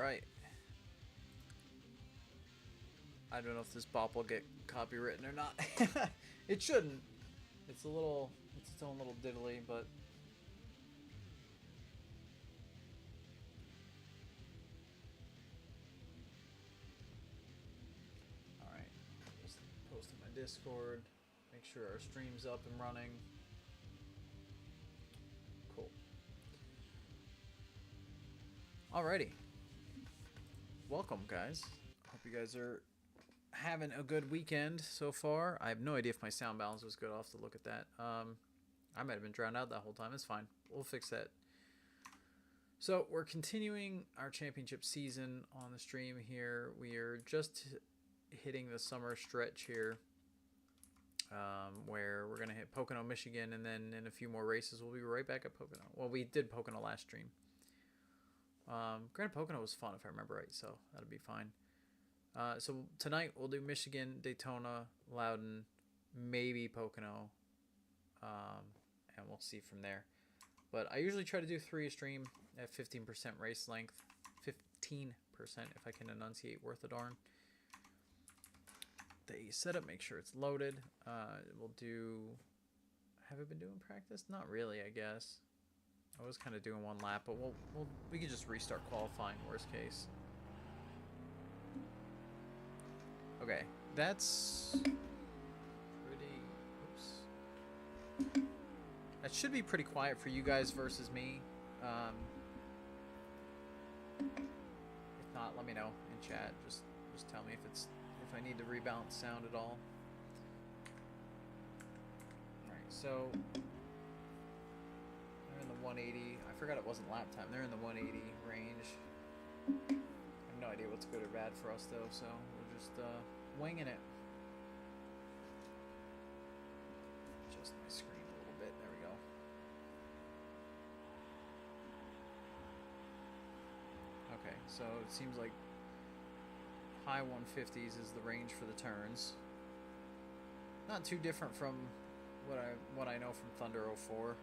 right. I don't know if this bop will get copywritten or not. It shouldn't. It's its own little diddly, but all right. Just post in my Discord. Make sure our stream's up and running. Cool. Alrighty. Welcome, guys. Hope you guys are having a good weekend so far. I have no idea if my sound balance was good. I'll have to look at that. I might have been drowned out that whole time. It's fine. We'll fix that. So we're continuing our championship season on the stream here. We are just hitting the summer stretch here, where we're going to hit Pocono, Michigan, and then in a few more races we'll be right back at Pocono. Well, we did Pocono last stream. Granted, Pocono was fun if I remember right, so that'll be fine. So tonight we'll do Michigan, Daytona, Loudon, maybe Pocono, and we'll see from there. But I usually try to do 3 a stream at 15% race length. 15%, if I can enunciate worth a darn. The setup, make sure it's loaded. We'll do... Have I been doing practice? Not really, I guess. I was kind of doing 1 lap, but we could just restart qualifying, worst case. Okay, that's pretty... Oops. That should be pretty quiet for you guys versus me. If not, let me know in chat. Just tell me if I need to rebalance sound at all. Alright, so they're in the 180. I forgot it wasn't lap time. They're in the 180 range. I have no idea what's good or bad for us though, so we're just winging it. Adjust my screen a little bit. There we go. Okay, so it seems like high 150s is the range for the turns. Not too different from what I know from Thunder 04.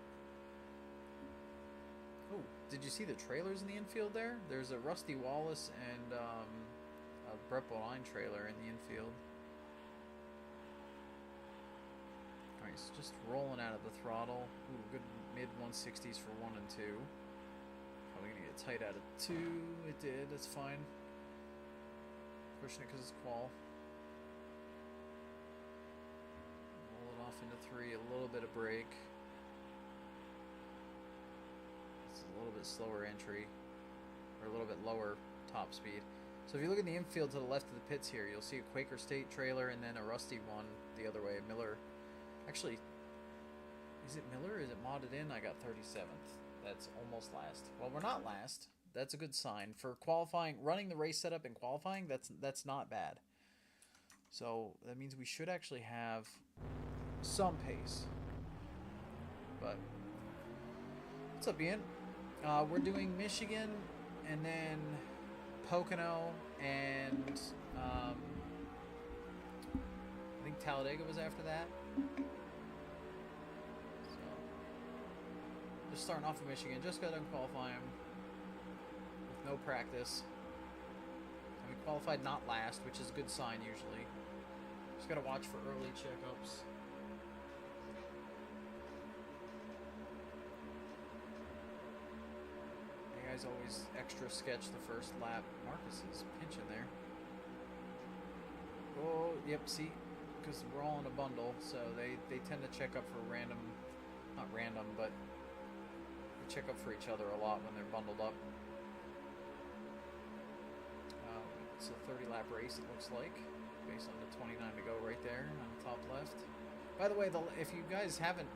Oh, did you see the trailers in the infield there? There's a Rusty Wallace and a Brett Boline trailer in the infield. Alright, so just rolling out of the throttle. Ooh, good mid 160s for 1 and 2. Probably gonna get tight out of 2. It did, that's fine. Pushing it because it's qual. Roll it off into 3, a little bit of brake. It's a little bit slower entry, or a little bit lower top speed. So if you look in the infield to the left of the pits here, you'll see a Quaker State trailer and then a Rusty one the other way. Miller, actually, is it Miller or is it modded in? I got 37th. That's almost last. Well, we're not last. That's a good sign for qualifying. Running the race setup and qualifying, that's not bad. So that means we should actually have some pace. But what's up, Ian? We're doing Michigan and then Pocono and I think Talladega was after that. So just starting off with Michigan. Just got done qualifying with no practice. And we qualified not last, which is a good sign usually. Just gotta watch for early checkups. You guys always extra sketch the first lap. Marcus is pinching there. Oh, yep, see? Because we're all in a bundle, so they tend to check up for random, not random, but they check up for each other a lot when they're bundled up. It's a 30-lap race, it looks like, based on the 29 to go right there on the top left. By the way, if you guys haven't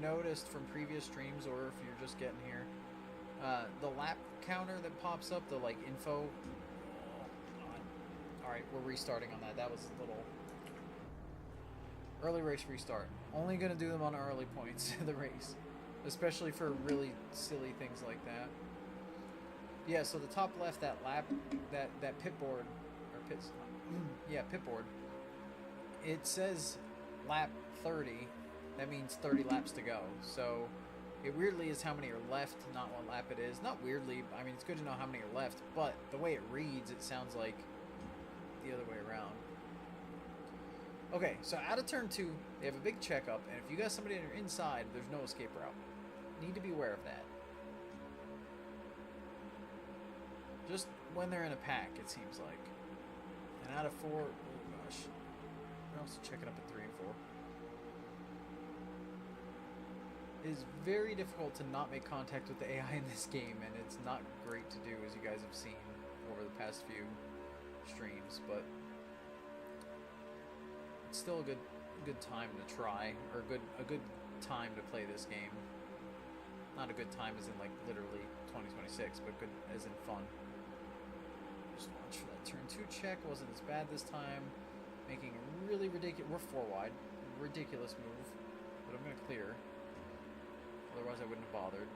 noticed from previous streams, or if you're just getting here, the lap counter that pops up, the like info. Oh, God. All right, we're restarting on that. That was a little early race restart. Only gonna do them on early points of the race, especially for really silly things like that. Yeah, so the top left, that lap, that pit board, or pits, yeah, pit board. It says lap 30. That means 30 laps to go. So It weirdly is how many are left, not what lap it is. Not weirdly, I mean, it's good to know how many are left, but the way it reads, it sounds like the other way around. Okay, so out of turn 2, they have a big checkup, and if you got somebody on your inside, there's no escape route. Need to be aware of that. Just when they're in a pack, it seems like. And out of 4, oh gosh. They're also checking up at 3 and 4. It is very difficult to not make contact with the AI in this game, and it's not great to do, as you guys have seen over the past few streams, but it's still a good time to try, or a good time to play this game. Not a good time as in like literally 2026, but good as in fun. Just watch for that turn 2 check. Wasn't as bad this time. Making a really ridiculous. We're 4 wide. Ridiculous move, but I'm gonna clear. Otherwise, I wouldn't have bothered.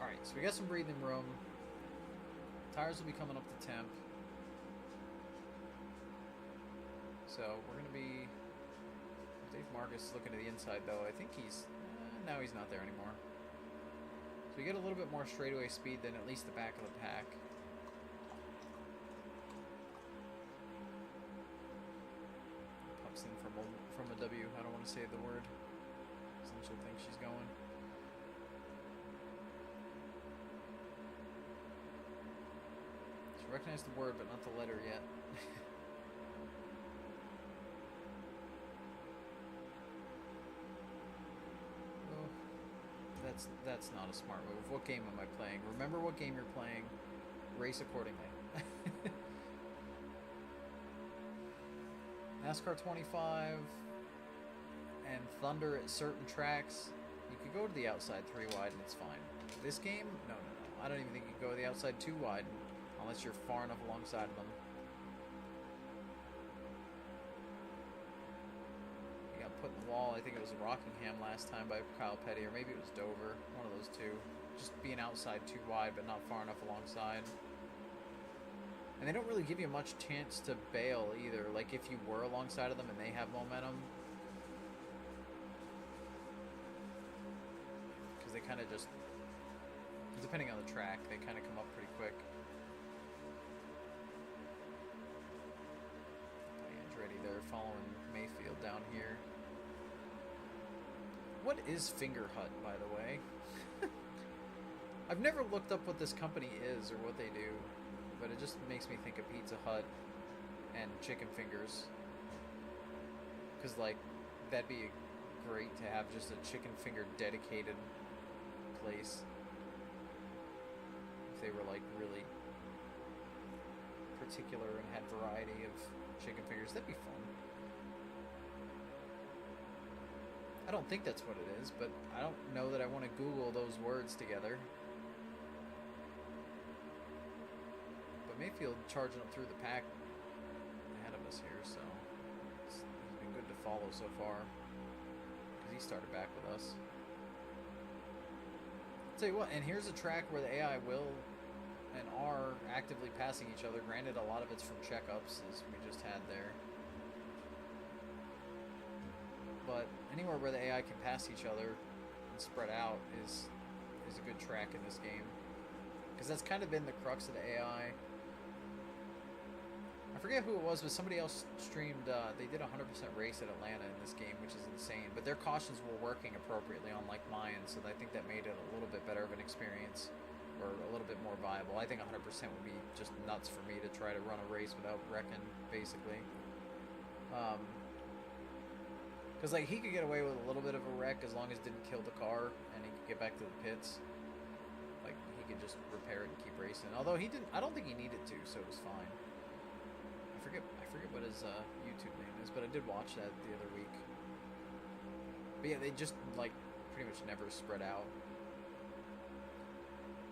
Alright, so we got some breathing room. Tires will be coming up to temp. So, we're going to be... Dave Marcus looking to the inside, though. I think he's... now he's not there anymore. So we get a little bit more straightaway speed than at least the back of the pack. Pops in from a W. I don't want to say the word. She'll think she's going. She recognized the word, but not the letter yet. Oh, that's not a smart move. What game am I playing? Remember what game you're playing. Race accordingly. NASCAR 25. And Thunder at certain tracks, you could go to the outside 3 wide and it's fine. This game, no. I don't even think you can go to the outside 2 wide unless you're far enough alongside of them. He got put in the wall. I think it was Rockingham last time by Kyle Petty, or maybe it was Dover. One of those two. Just being outside 2 wide but not far enough alongside. And they don't really give you much chance to bail either. Like if you were alongside of them and they have momentum, they kind of just, depending on the track, they kind of come up pretty quick. Andretti there following Mayfield down here. What is Finger Hut, by the way? I've never looked up what this company is or what they do, but it just makes me think of Pizza Hut and chicken fingers. Because, like, that'd be great to have just a chicken finger dedicated place. If they were like really particular and had variety of chicken fingers, that'd be fun. I don't think that's what it is, but I don't know that I want to Google those words together. But Mayfield charging up through the pack ahead of us here, so he's been good to follow so far because he started back with us. Tell you what, and here's a track where the AI will and are actively passing each other. Granted, a lot of it's from checkups, as we just had there. But anywhere where the AI can pass each other and spread out is a good track in this game. Because that's kind of been the crux of the AI. I forget who it was, but somebody else streamed, they did a 100% race at Atlanta in this game, which is insane. But their cautions were working appropriately, unlike mine, so I think that made it a little bit better of an experience, or a little bit more viable. I think 100% would be just nuts for me to try to run a race without wrecking, basically. Because, like, he could get away with a little bit of a wreck as long as it didn't kill the car, and he could get back to the pits. Like, he could just repair it and keep racing. Although he didn't, I don't think he needed to, so it was fine. I forget what his YouTube name is, but I did watch that the other week. But yeah, they just, like, pretty much never spread out.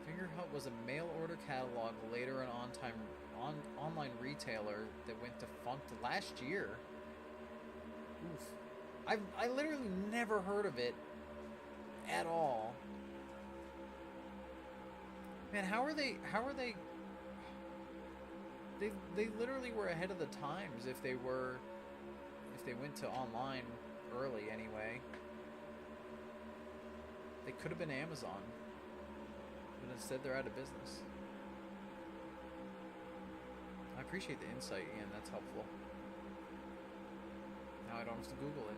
Finger Hut was a mail-order catalog, later an online retailer that went defunct last year. Oof. I literally never heard of it at all. Man, how are they They literally were ahead of the times if they went to online early anyway. They could have been Amazon, but instead they're out of business. I appreciate the insight, Ian. That's helpful. Now I don't have to Google it.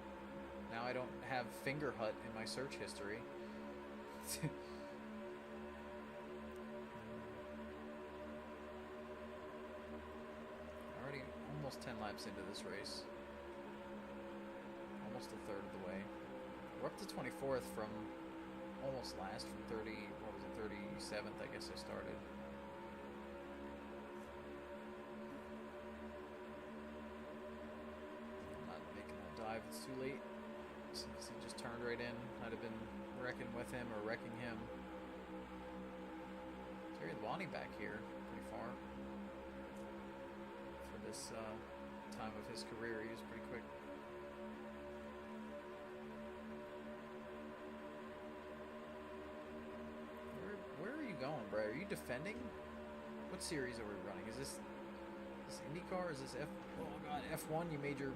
Now I don't have Finger Hut in my search history. Already almost 10 laps into this race. Almost a third of the way. We're up to 24th from almost last, from 30, what was it, 37th, I guess I started. I'm not making that dive, it's too late. Since he just turned right in, I'd have been wrecking with him or wrecking him. Terry Lonnie back here, pretty far. For this time of his career, he was pretty quick. Where are you going, Brad? Are you defending? What series are we running? Is this IndyCar? Is this Oh God, F1? You made your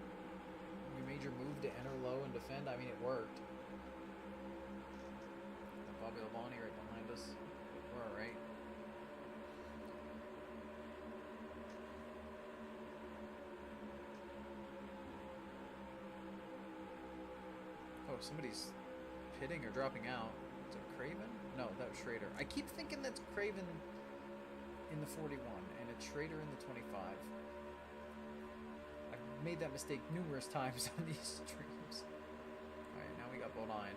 move to enter low and defend. I mean, it worked. Bobby Labonte right behind us. We're all right. Oh, somebody's pitting or dropping out. Is it Craven? No, that was Schrader. I keep thinking that's Craven in the 41 and it's Schrader in the 25. I've made that mistake numerous times on these streams. Alright, now we got Bodine.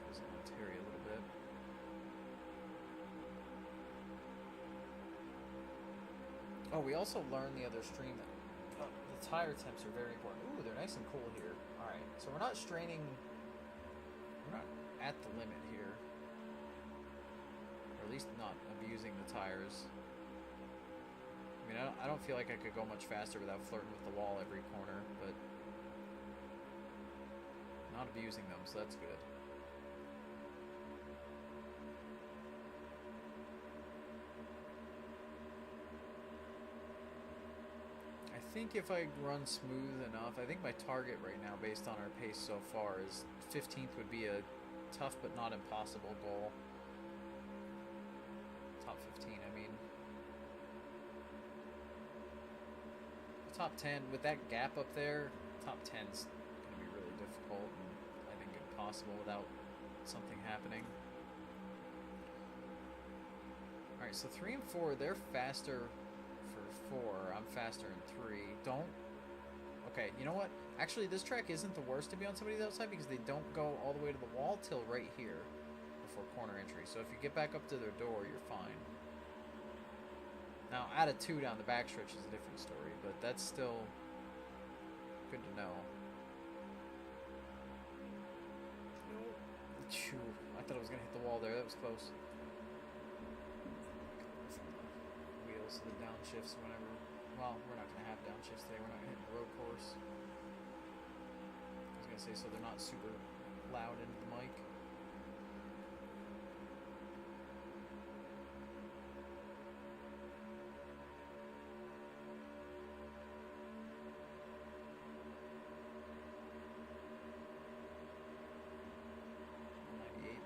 Closing on Terry a little bit. Oh, we also learned the other stream that the tire temps are very important. Ooh, they're nice and cool here. Alright, so we're not straining. We're not at the limit here. Or at least not abusing the tires. I mean, I don't feel like I could go much faster without flirting with the wall every corner, but not abusing them, so that's good. I think if I run smooth enough, I think my target right now, based on our pace so far, is 15th would be a tough but not impossible goal. Top 15, I mean. Top 10, with that gap up there, top 10's going to be really difficult and I think impossible without something happening. Alright, so 3 and 4, they're faster for 4. I'm faster in 3. Okay, you know what? Actually, this track isn't the worst to be on somebody's outside because they don't go all the way to the wall till right here before corner entry. So if you get back up to their door, you're fine. Now, add a 2 down the backstretch is a different story, but that's still good to know. Phew, I thought I was going to hit the wall there. That was close. Wheels to the downshifts whenever. Well, we're not going to have downshifts today. We're not going to hit the road course. I was going to say, so they're not super loud into the mic.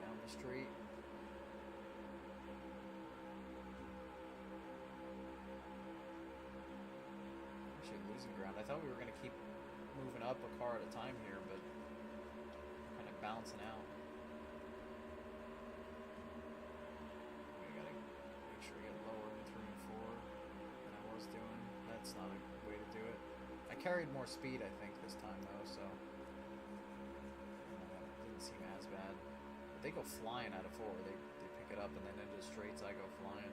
Down the street. Actually losing ground. I thought we were going to keep moving up a car at a time here, but kind of bouncing out. We gotta make sure we get lower in 3 and 4 than I was doing. That's not a way to do it. I carried more speed, I think, this time though, so it didn't seem as bad. But they go flying out of 4. They pick it up and then into the straights I go flying.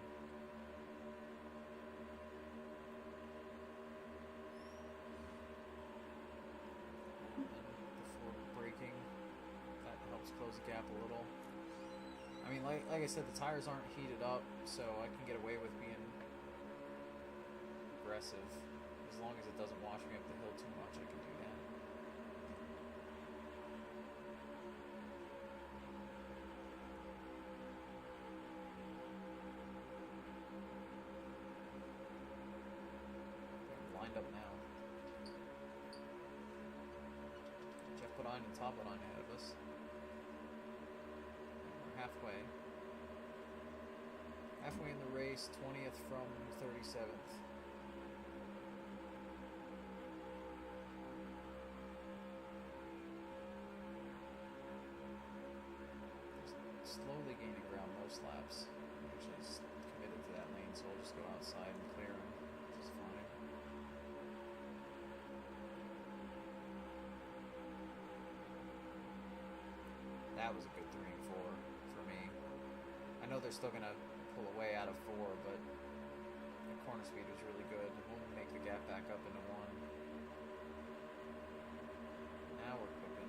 Close the gap a little. I mean, like I said, the tires aren't heated up, so I can get away with being aggressive. As long as it doesn't wash me up the hill too much, I can do that. Lined up now. Jeff Bodine and Todd Bodine ahead of us. halfway. Halfway in the race, 20th from 37th. Slowly gaining ground most laps. I'm actually committed to that lane, so I'll just go outside and clear him, which is fine. That was a good 3 and 4 for me. I know they're still going to pull away out of 4, but the corner speed was really good. We'll make the gap back up into 1. Now we're cooking.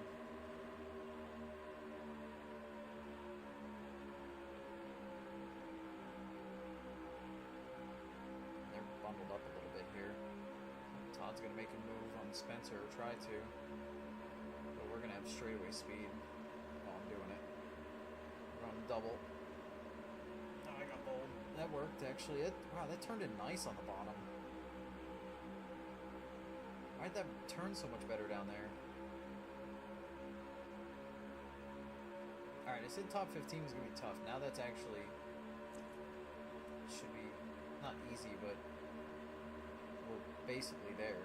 They're bundled up a little bit here. Todd's going to make a move on Spencer, or try to. But we're going to have straightaway speed. Doing it. We're on double. Oh, I got bold. That worked actually. Wow, that turned in nice on the bottom. Why'd that turn so much better down there? Alright, I said top 15 was going to be tough. Now that's actually should be not easy, but we're basically there.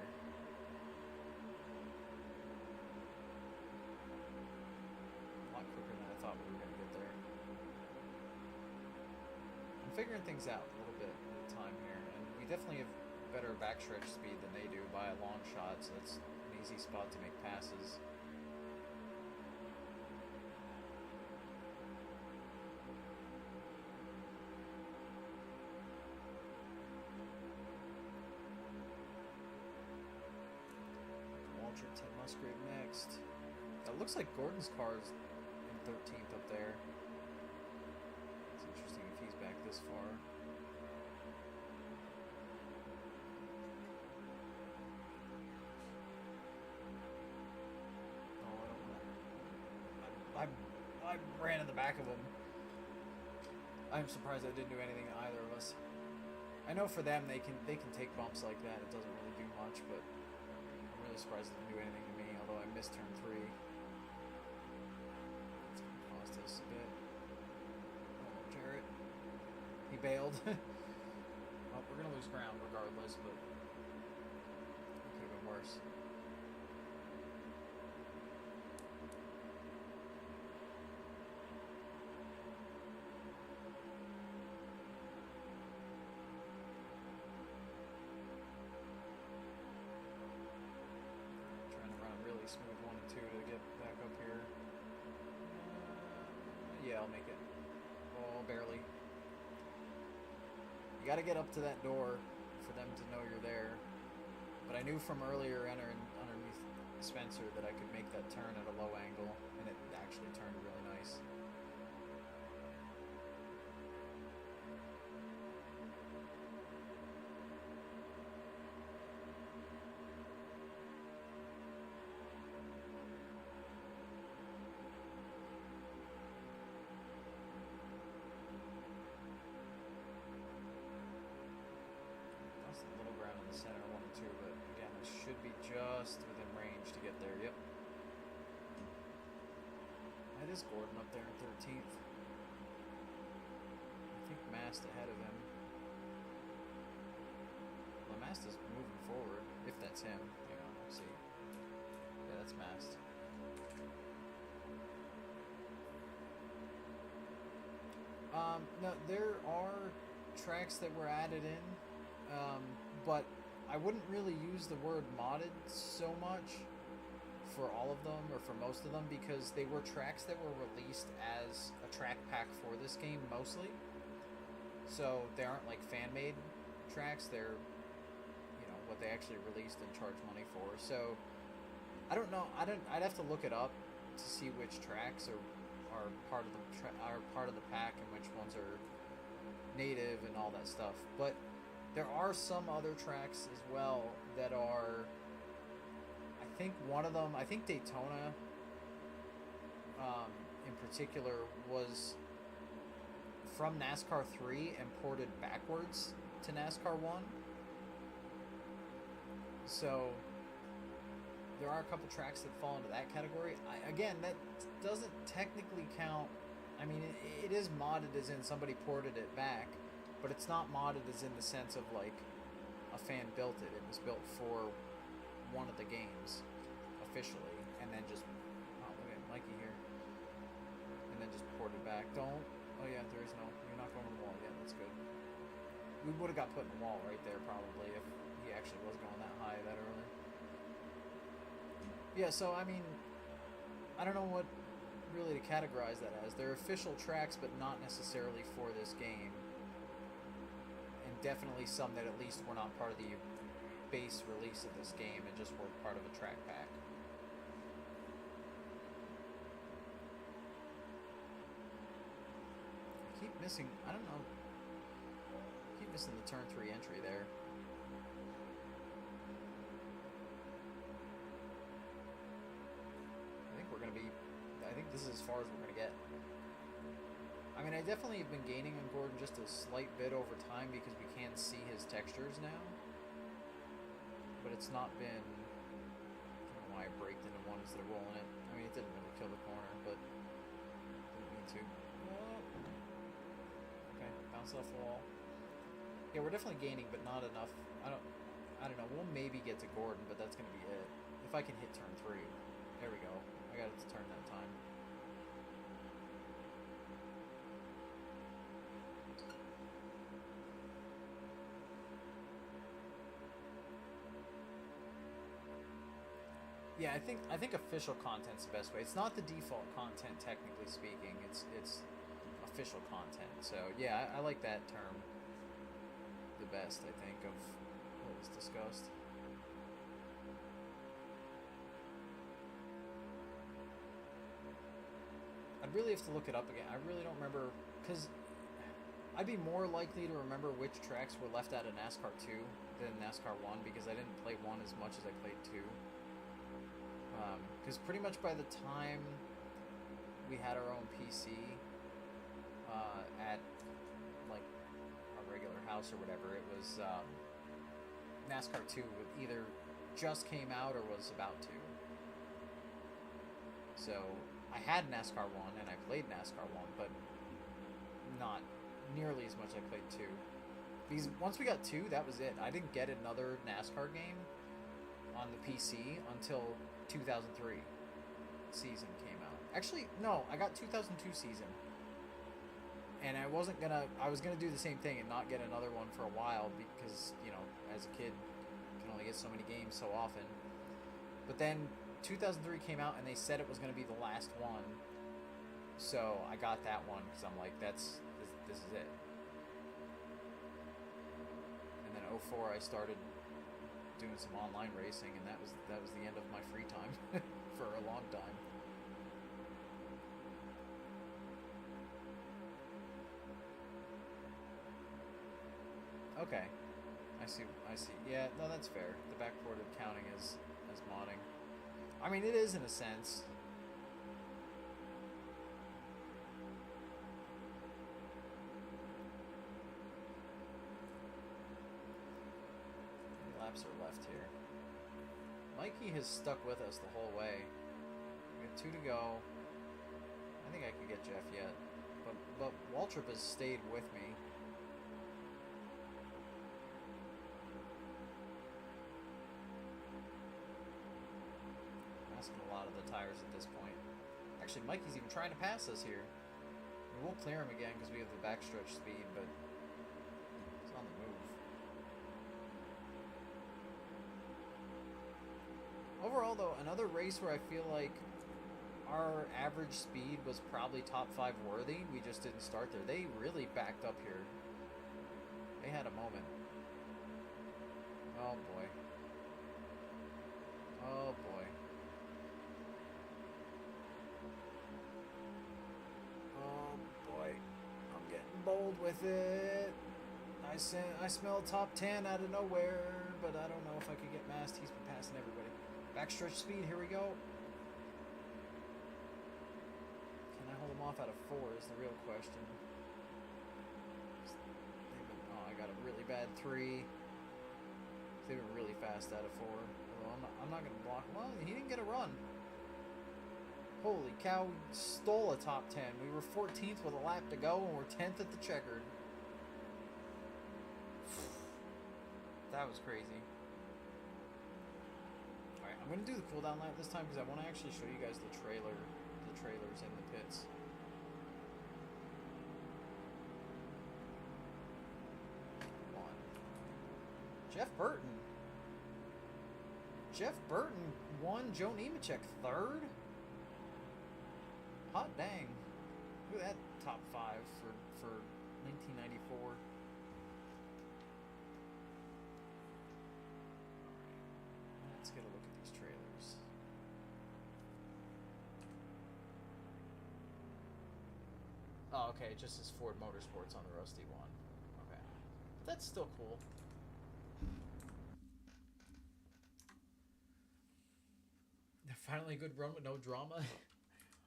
Quicker than I thought we were going to get there. I'm figuring things out a little bit at a time here, and we definitely have better backstretch speed than they do by a long shot, so that's an easy spot to make passes. Walter, Ted Musgrave next. It looks like Gordon's car is 13th up there. It's interesting if he's back this far. Oh, I don't want to. I ran in the back of him. I'm surprised I didn't do anything to either of us. I know for them they can take bumps like that. It doesn't really do much, but I'm really surprised it didn't do anything to me. Although I missed turn 3. Us a bit. Oh, Jarrett. He bailed. Well, we're going to lose ground regardless, but it could have been worse. Trying to run a really smooth 1 and 2 to get back up here. Yeah, I'll make it. Oh, barely. You got to get up to that door for them to know you're there. But I knew from earlier entering underneath Spencer that I could make that turn at a low angle, and it actually turned really nice. Center 1 and 2, but again, this should be just within range to get there. Yep. That is Gordon up there in 13th. I think Mast ahead of him. Well, Mast is moving forward, if that's him. You know, see. Yeah, that's Mast. No, there are tracks that were added in, but I wouldn't really use the word modded so much for all of them, or for most of them, because they were tracks that were released as a track pack for this game, mostly. So they aren't like fan-made tracks, they're, you know, what they actually released and charged money for. So, I don't know, I'd have to look it up to see which tracks are part of the pack and which ones are native and all that stuff. But there are some other tracks as well that are, I think one of them, I think Daytona in particular was from NASCAR 3 and ported backwards to NASCAR 1. So there are a couple tracks that fall into that category. Again, that doesn't technically count I mean, it is modded as in somebody ported it back, but it's not modded as in the sense of like a fan built it. It was built for one of the games officially, and then just look at Mikey here, and then just ported back. Don't. Oh yeah, there is no. You're not going on the wall yet. That's good. We would have got put in the wall right there probably if he actually was going that high that early. Yeah. So I mean, I don't know what really to categorize that as. They're official tracks, but not necessarily for this game. And definitely some that at least were not part of the base release of this game and just were part of a track pack. I keep missing, I don't know, I keep missing the turn 3 entry there. I think this is as far as we're going to get. I mean, I definitely have been gaining on Gordon just a slight bit over time because we can see his textures now. But it's not been... I don't know why I braked into one instead of rolling it. I mean, it didn't really kill the corner, but didn't mean to. Okay, bounce off the wall. Yeah, we're definitely gaining, but not enough. I don't know. We'll maybe get to Gordon, but that's going to be it. If I can hit turn 3. There we go. I got it to turn that time. Yeah, I think official content's the best way. It's not the default content, technically speaking. It's official content. So yeah, I like that term the best. I think of what was discussed. I'd really have to look it up again. I really don't remember, because I'd be more likely to remember which tracks were left out of NASCAR 2 than NASCAR 1 because I didn't play 1 as much as I played 2. Because pretty much by the time we had our own PC at like our regular house or whatever, it was NASCAR 2 either just came out or was about to. So I had NASCAR 1 and I played NASCAR 1, but not nearly as much as I played 2. Because once we got 2, that was it. I didn't get another NASCAR game on the PC until 2003 season came out. Actually, no, I got 2002 season. And I was gonna do the same thing and not get another one for a while because, you know, as a kid, you can only get so many games so often. But then 2003 came out and they said it was going to be the last one, so I got that one because I'm like, this is it. And then 04 I started doing some online racing, and that was the end of my free time for a long time. Okay, I see. Yeah, no, that's fair. The backported counting as modding. I mean, it is in a sense. How many laps are left here? Mikey has stuck with us the whole way. We have 2 to go. I think I could get Jeff yet. But Waltrip has stayed with me. Asking a lot of the tires at this point. Actually, Mikey's even trying to pass us here. I mean, we'll clear him again because we have the backstretch speed, but it's on the move. Overall, though, another race where I feel like our average speed was probably top 5 worthy. We just didn't start there. They really backed up here. They had a moment. Oh boy. Oh boy. Oh boy. I'm getting bold with it. I smell top 10 out of nowhere, but I don't know if I could get past. He's been passing everybody. Backstretch speed, here we go. Can I hold him off out of 4 is the real question. I got a really bad 3. They've been really fast out of 4. Well, I'm not going to block. Well, he didn't get a run. Holy cow, we stole a top 10. We were 14th with a lap to go, and we're 10th at the checkered. That was crazy. Alright, I'm going to do the cooldown lap this time because I want to actually show you guys the trailers in the pits. Jeff Burton. Jeff Burton won. Joe Nemechek third. Hot dang. Look at that top 5 for 1994. Alright. Let's get a look at these trailers. Oh, okay. It just says Ford Motorsports on the Rusty one. Okay. But that's still cool. Finally a good run with no drama.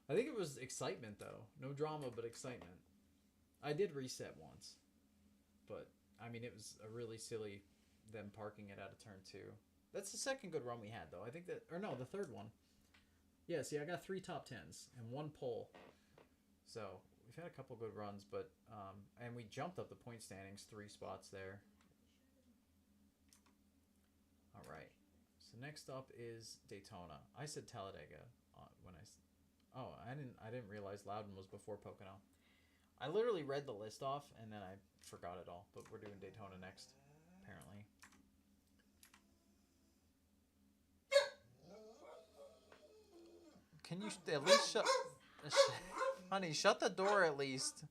I think it was excitement, though. No drama, but excitement. I did reset once. But, I mean, it was a really silly them parking it out of turn 2. That's the second good run we had, though. I think that... Or no, the third one. Yeah, see, I got 3 top 10s and 1 pole. So, we've had a couple good runs, but... and we jumped up the point standings 3 spots there. Alright. So next up is Daytona. I said Talladega when I didn't realize Loudon was before Pocono. I literally read the list off and then I forgot it all. But we're doing Daytona next, apparently. Can you at least shut... Honey, shut the door at least.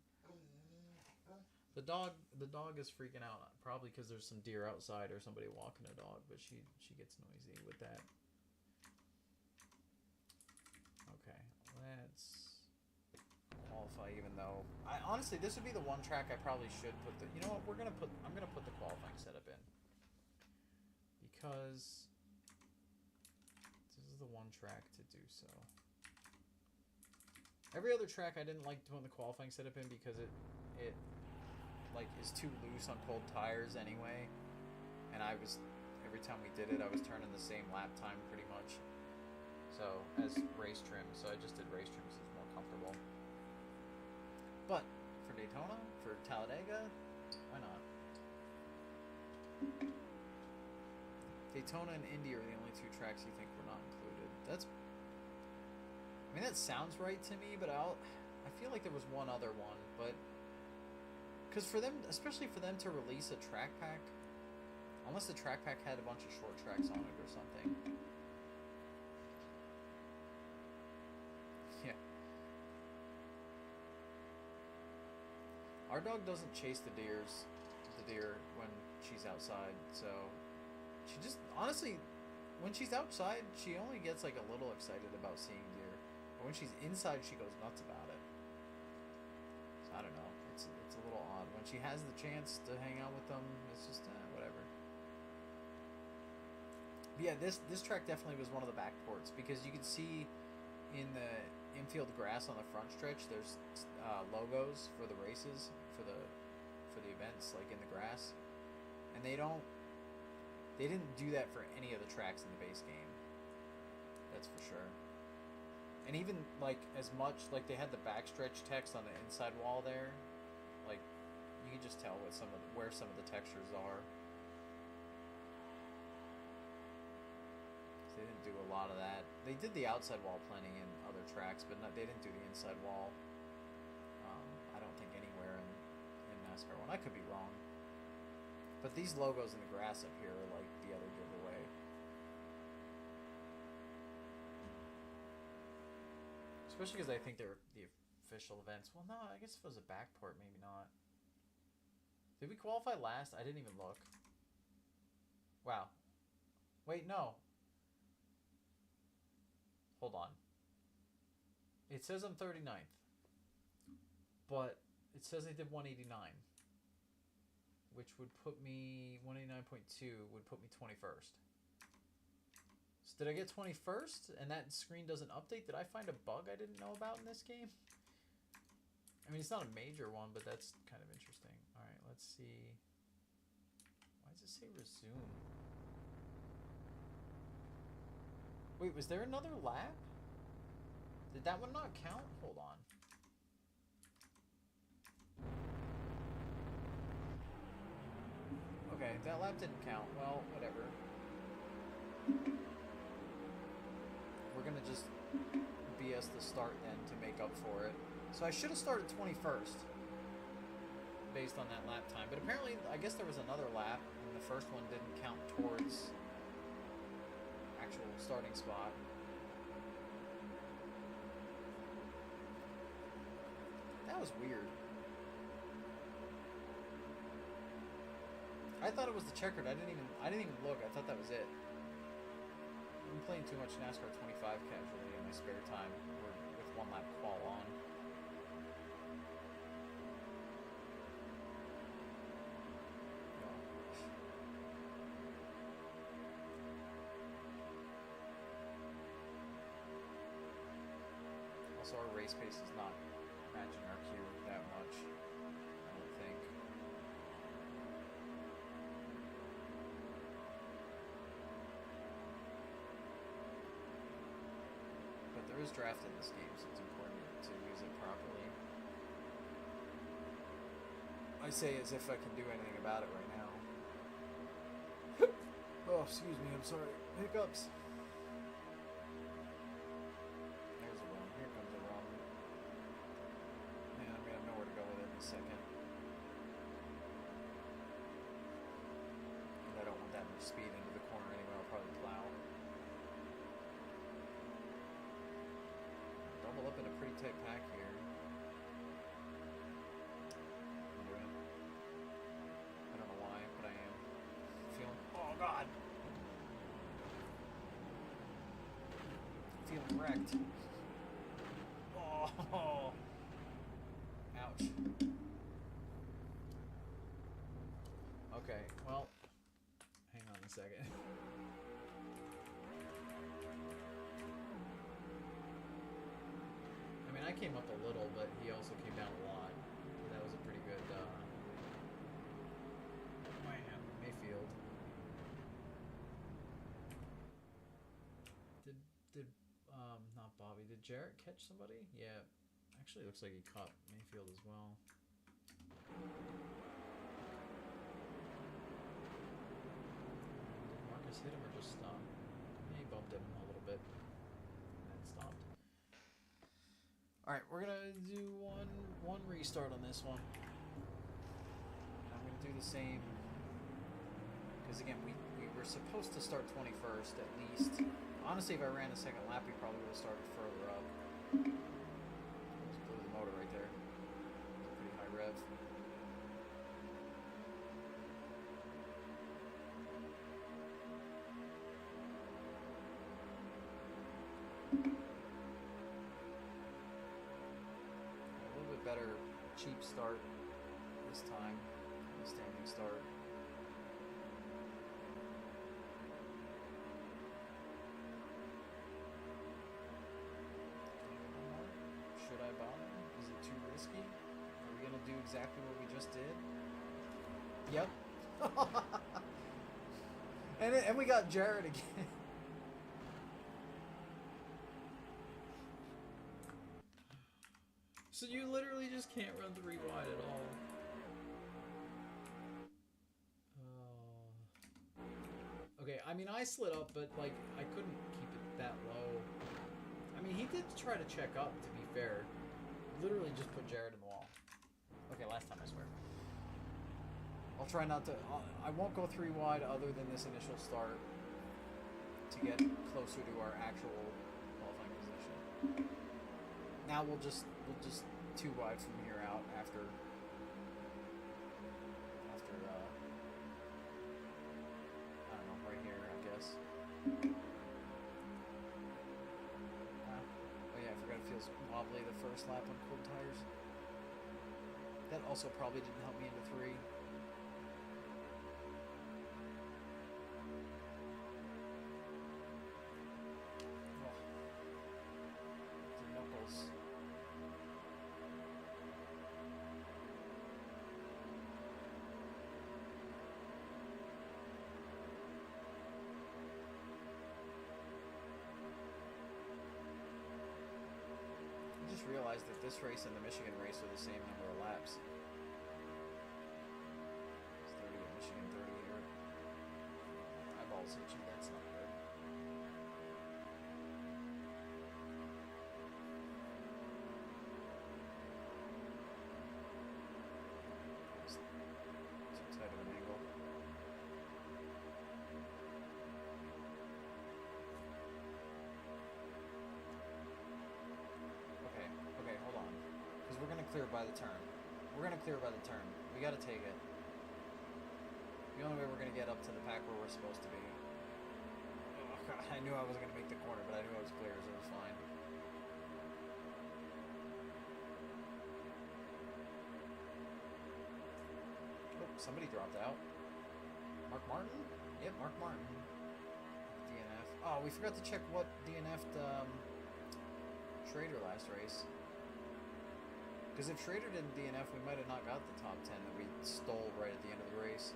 The dog is freaking out, probably because there's some deer outside or somebody walking a dog, but she gets noisy with that. Okay, let's qualify. Even though honestly, this would be the one track I probably should put the. You know what? I'm gonna put the qualifying setup in because this is the one track to do so. Every other track I didn't like doing the qualifying setup in because it like is too loose on cold tires anyway, and every time we did it I was turning the same lap time pretty much, so as race trim, so I just did race trim because it's more comfortable. But for Daytona, for Talladega, why not? Daytona and Indy are the only 2 tracks you think were not included. I mean, that sounds right to me, but I feel like there was one other one, but because for them, especially for them to release a track pack, unless the track pack had a bunch of short tracks on it or something. Yeah. Our dog doesn't chase the deer when she's outside, so she just, honestly, when she's outside, she only gets like a little excited about seeing deer. But when she's inside, she goes nuts about it. So I don't know. It's a little odd. When she has the chance to hang out with them, it's just whatever. But yeah, this track definitely was one of the back ports because you can see in the infield grass on the front stretch, there's logos for the races for the events, like in the grass, and they didn't do that for any of the tracks in the base game. That's for sure. And even like as much like they had the backstretch text on the inside wall there. Like, you can just tell where some of the textures are. They didn't do a lot of that. They did the outside wall plenty in other tracks, but they didn't do the inside wall. I don't think anywhere in NASCAR 1. I could be wrong. But these logos in the grass up here are like the other giveaway. Especially because I think they're the official events. Well, no, I guess if it was a backport, maybe not. Did we qualify last? I didn't even look. Wow. Wait, no. Hold on. It says I'm 39th. But it says I did 189. Which would put me... 189.2 would put me 21st. So did I get 21st and that screen doesn't update? Did I find a bug I didn't know about in this game? I mean, it's not a major one, but that's kind of interesting. All right, let's see. Why does it say resume? Wait, was there another lap? Did that one not count? Hold on. Okay, that lap didn't count. Well, whatever. We're gonna just BS the start then to make up for it. So I should have started 21st based on that lap time. But apparently, I guess there was another lap, and the first one didn't count towards actual starting spot. That was weird. I thought it was the checkered. I didn't even look. I thought that was it. I'm playing too much NASCAR 25 casually in my spare time with one lap qual on. Also, our race pace is not matching our queue that much, I don't think. But there is draft in this game, so it's important to use it properly. I say as if I can do anything about it right now. Oh, excuse me, I'm sorry. Hiccups. There's a run. Here comes a run. Man, I'm gonna have nowhere to go with it in a second. And I don't want that much speed into the corner anyway. I'll probably plow. Double up in a pretty tight pack here. I'm doing it. I don't know why, but I am. Feeling. Oh, God! Feeling wrecked. Oh! Ouch. Okay, well, hang on a second. I mean, I came up a little, but he also came down a lot. That was a pretty good, Mayfield. Not Bobby. Did Jarrett catch somebody? Yeah. Actually, looks like he caught Mayfield as well. Did Marcus hit him or just stop? He bumped him a little bit and then stopped. Alright, we're gonna do one restart on this one. And I'm gonna do the same. Because again, we were supposed to start 21st at least. Honestly, if I ran a second lap, we probably would have started further up. Just blew the motor right there. Pretty high rev. A little bit better cheap start this time. A standing start. Should I bother? Is it too risky? Are we gonna do exactly what we just did? Yep. and we got Jarrett again. So you literally just can't run 3 wide at all. Okay, I mean I slid up, but like I couldn't keep it that low. I mean, he did try to check up, to be fair. Literally just put Jarrett in the wall. Okay, last time, I swear. I'll try not to... I won't go 3 wide other than this initial start to get closer to our actual qualifying position. Now we'll just 2 wide from here out after I don't know, right here, I guess. Feels wobbly the first lap on cold tires. That also probably didn't help me into 3. Oh. The knuckles. this race and the Michigan race are the same number of laps. It's 30 at Michigan, 30 here. Eyeballs hit you, that's not good. Too tight of an angle. Okay, hold on. Because we're going to clear by the turn. We're going to clear by the turn. We got to take it. The only way we're going to get up to the pack where we're supposed to be. Oh, God, I knew I wasn't going to make the corner, but I knew I was clear, so it was fine. Oh, somebody dropped out. Mark Martin? Yep, Mark Martin. DNF. Oh, we forgot to check what DNF'd Schrader last race. Because if Schrader didn't DNF, we might have not got the top 10 that we stole right at the end of the race.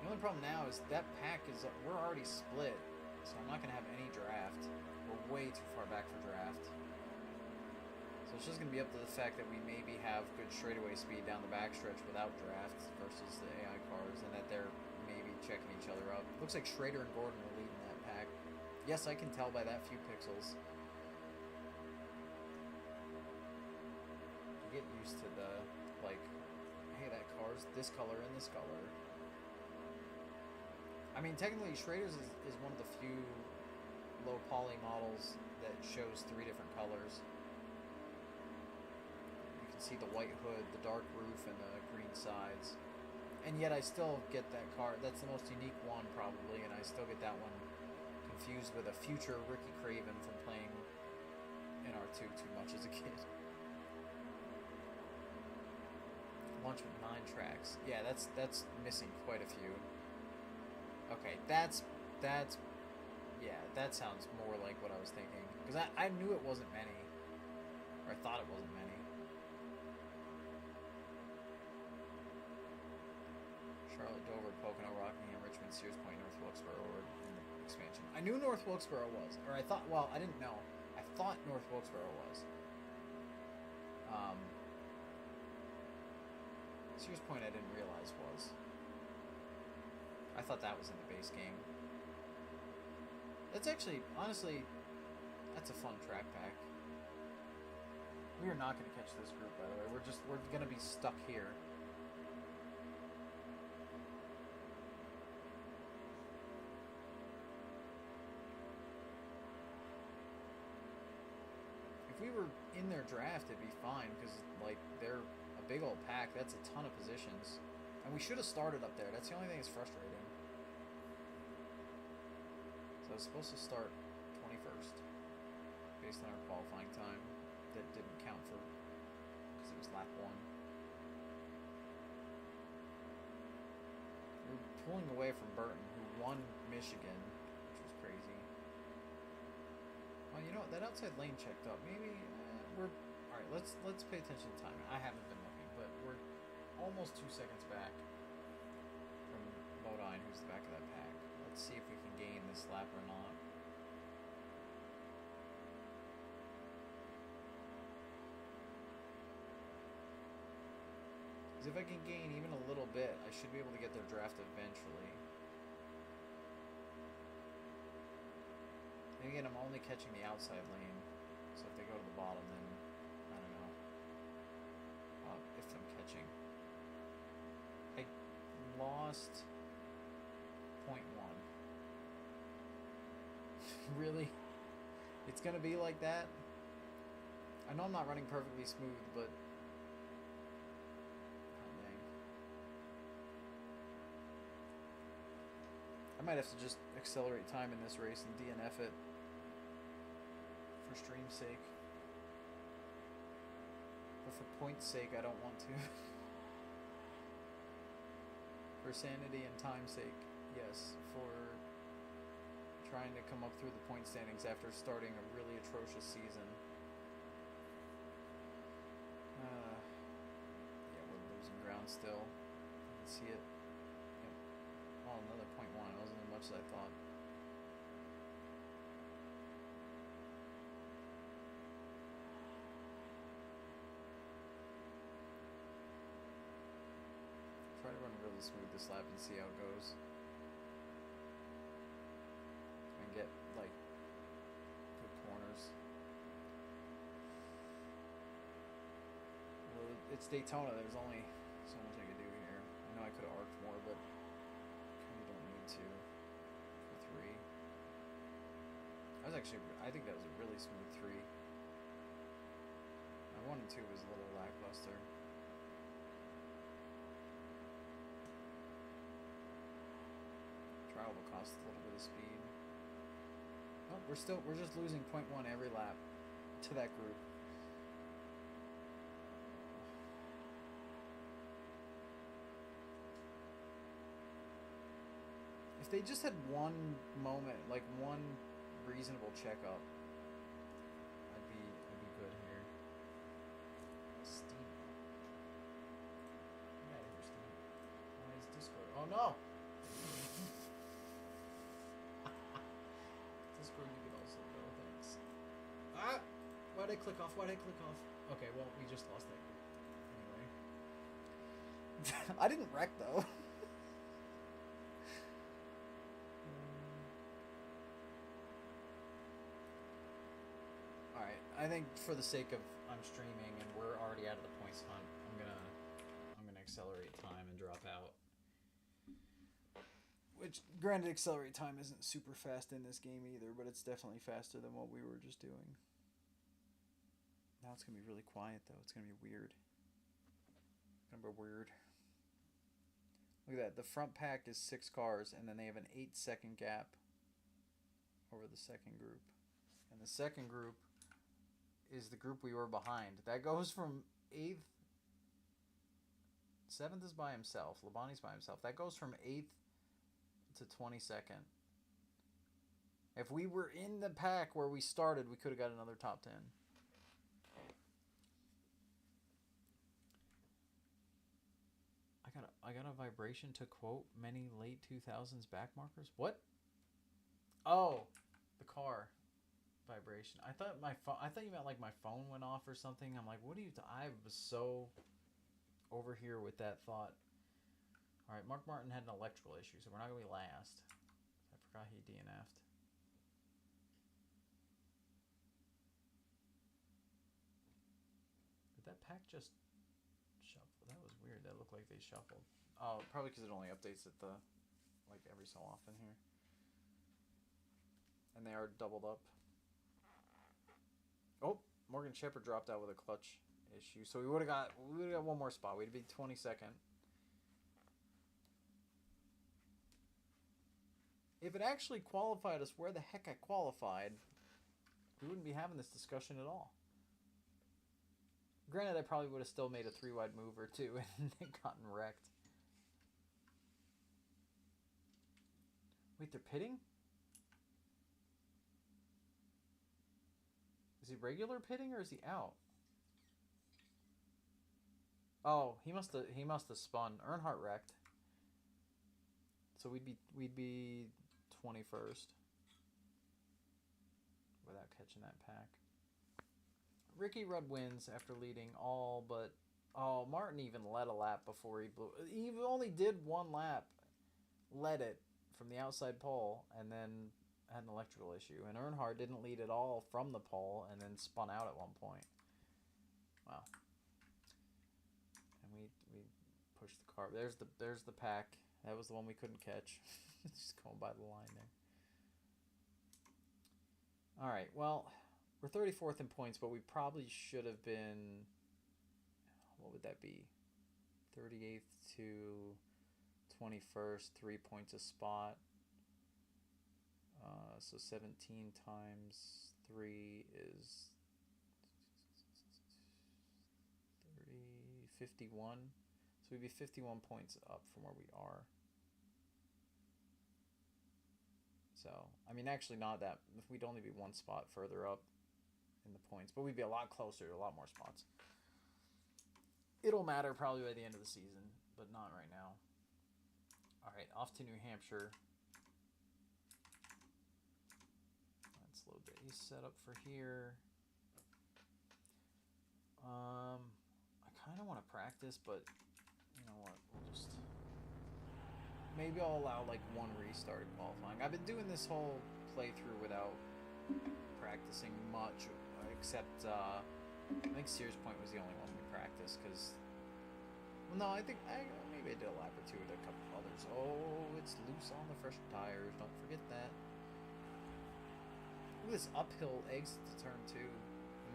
The only problem now is that pack is, we're already split, so I'm not going to have any draft. We're way too far back for draft. So it's just going to be up to the fact that we maybe have good straightaway speed down the backstretch without draft versus the AI cars, and that they're maybe checking each other up. Looks like Schrader and Gordon are leading that pack. Yes, I can tell by that few pixels. You get used to the, like, hey, that car's this color and this color. I mean, technically, Schrader's is one of the few low poly models that shows 3 different colors. You can see the white hood, the dark roof, and the green sides. And yet I still get that car. That's the most unique one, probably, and I still get that one confused with a future Ricky Craven from playing NR2 too much as a kid. Launch with 9 tracks. Yeah, that's missing quite a few. Okay, that's yeah, that sounds more like what I was thinking. Because I knew it wasn't many. Or I thought it wasn't many. Charlotte, Dover, Pocono, Rockingham, Richmond, Sears Point, North Wilkesboro were in the expansion. I knew North Wilkesboro was. Or I thought, well, I didn't know. I thought North Wilkesboro was. Sears Point I didn't realize was. I thought that was in the base game. That's actually, honestly, that's a fun track pack. We are not going to catch this group, by the way. We're going to be stuck here. If we were in their draft, it'd be fine, because, like, they're a big old pack. That's a ton of positions. And we should have started up there. That's the only thing that's frustrating. So I was supposed to start 21st, based on our qualifying time. That didn't count for, because it was lap 1. We're pulling away from Burton, who won Michigan, which was crazy. Well, you know what? That outside lane checked up. Maybe we're all right. Let's pay attention to timing. I haven't been looking, but we're almost 2 seconds back from Bodine, who's the back of that pack. Let's see if we can gain this lap or not. Because if I can gain even a little bit, I should be able to get their draft eventually. And again, I'm only catching the outside lane, so if they go to the bottom, then I don't know. If I'm catching. I lost 0.1. Really? It's gonna be like that? I know I'm not running perfectly smooth, but oh, dang. I might have to just accelerate time in this race and DNF it for stream's sake. But for point's sake, I don't want to. For sanity and time's sake, yes. For trying to come up through the point standings after starting a really atrocious season. Yeah, we're losing ground still. I can see it. Yep. Oh, another 0.1. It wasn't as much as I thought. the smoothest lap and see how it goes. And get, like, good corners. Well, it's Daytona. There's only so much I could do here. I know I could have arced more, but kind of don't need to for 3. I think that was a really smooth 3. My 1 and 2 was a little lackluster. Trial will cost a little bit of speed. Oh, we're just losing 0.1 every lap to that group. If they just had one moment, like one reasonable checkup, I'd be good here. Steam. Get out of here, Steam. Why is Discord? Oh no! Discord, you can also go. Thanks. Ah! Why'd I click off? Okay, well, we just lost that group. Anyway. I didn't wreck though. I think for the sake of I'm streaming and we're already out of the points hunt, I'm gonna accelerate time and drop out. Which, granted, accelerate time isn't super fast in this game either, but it's definitely faster than what we were just doing. Now it's gonna be really quiet though. It's gonna be weird. Look at that. The front pack is 6 cars, and then they have an 8-second gap over the second group, and the second group is the group we were behind. That goes from 8th. 7th is by himself. Labani's by himself. That goes from 8th to 22nd. If we were in the pack where we started, we could have got another top 10. I got a vibration to quote many late 2000s back markers. What? Oh, the car vibration. I thought you meant like my phone went off or something. I'm like, what are you? I was so over here with that thought. All right, Mark Martin had an electrical issue, so we're not gonna be last. I forgot he DNF'd. Did that pack just shuffle? That was weird. That looked like they shuffled. Oh, probably because it only updates at the like every so often here. And they are doubled up. Oh, Morgan Shepherd dropped out with a clutch issue, so we would have got one more spot. We'd be 22nd. If it actually qualified us where the heck I qualified, we wouldn't be having this discussion at all. Granted, I probably would have still made a 3-wide move or two and gotten wrecked. Wait, they're pitting? Is he regular pitting or is he out? Oh, he must have spun. Earnhardt wrecked. So we'd be 21st without catching that pack. Ricky Rudd wins after leading all but Martin even led a lap before he blew. He only did one lap, led it from the outside pole, and then had an electrical issue. And Earnhardt didn't lead at all from the pole, and then spun out at one point. Wow. And we pushed the car. There's the pack. That was the one we couldn't catch. Just going by the line there. All right. Well, we're 34th in points, but we probably should have been. What would that be? 38th to 21st, 3 points a spot. So 17 times 3 is 51. So we'd be 51 points up from where we are. So, I mean, actually not that. We'd only be one spot further up in the points, but we'd be a lot closer to a lot more spots. It'll matter probably by the end of the season, but not right now. All right, off to New Hampshire. Let's load the ace setup for here. I kind of want to practice, but you know what? We'll just maybe I'll allow like one restart of qualifying. I've been doing this whole playthrough without practicing much, except I think Sears Point was the only one we practiced because. Well, no, I think maybe I did a lap or two with a couple others. Oh, it's loose on the fresh tires. Don't forget that. Look at this uphill exit to turn 2.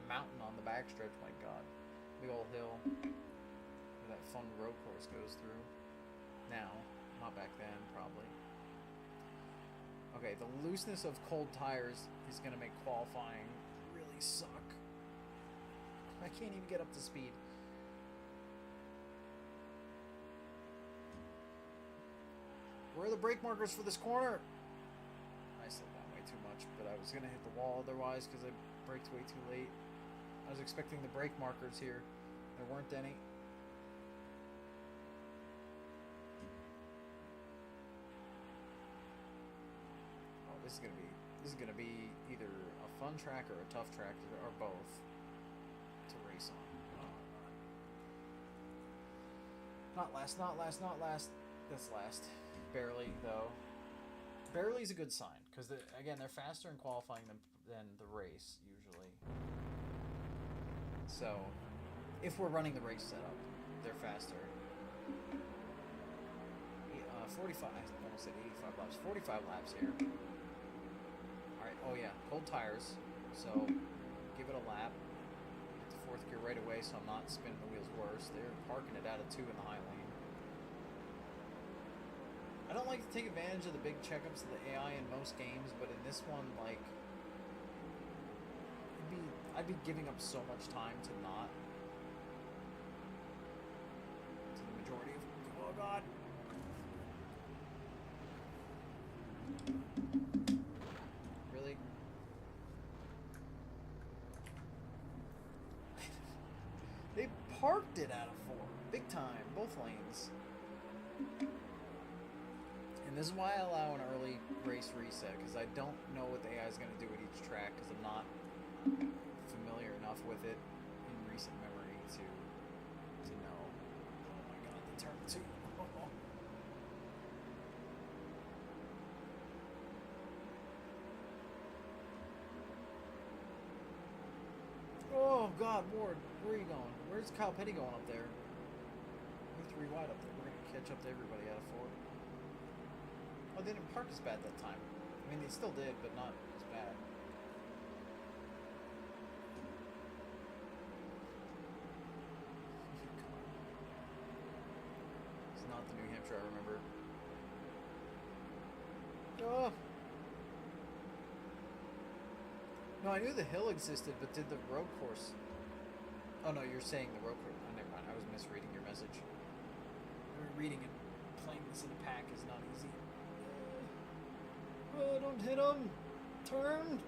Mountain on the backstretch. My God, big old hill. Where that fun road course goes through. Now, not back then, probably. Okay, the looseness of cold tires is gonna make qualifying really suck. I can't even get up to speed. Where are the brake markers for this corner? I slowed down way too much, but I was going to hit the wall otherwise because I braked way too late. I was expecting the brake markers here. There weren't any. Oh, this is gonna be either a fun track or a tough track or both to race on. Oh, not last, not last, not last. That's last. Barely, though. Barely is a good sign, because, again, they're faster in qualifying than the race, usually. So, if we're running the race setup, they're faster. 45, I almost said 85 laps. 45 laps here. Alright, oh yeah, cold tires. So, give it a lap. Hit the 4th gear right away so I'm not spinning the wheels worse. They're parking it out of 2 in the high lane. I don't like to take advantage of the big checkups of the AI in most games, but in this one, like, I'd be giving up so much time to not. To the majority of. Oh God! Really? They parked it out of 4, big time, both lanes. And this is why I allow an early race reset, because I don't know what the AI is going to do at each track, because I'm not familiar enough with it in recent memory to know. Oh my God, the turn 2. Oh God, Ward, where are you going? Where's Kyle Petty going up there? You're 3 wide up there. We're going to catch up to everybody out of 4. Oh, they didn't park as bad that time. I mean, they still did, but not as bad. It's not the New Hampshire I remember. Oh! No, I knew the hill existed, but did the road course... Oh no, you're saying the road course... Oh, never mind, I was misreading your message. Reading and playing this in a pack is not easy. Oh, don't hit him! Turn!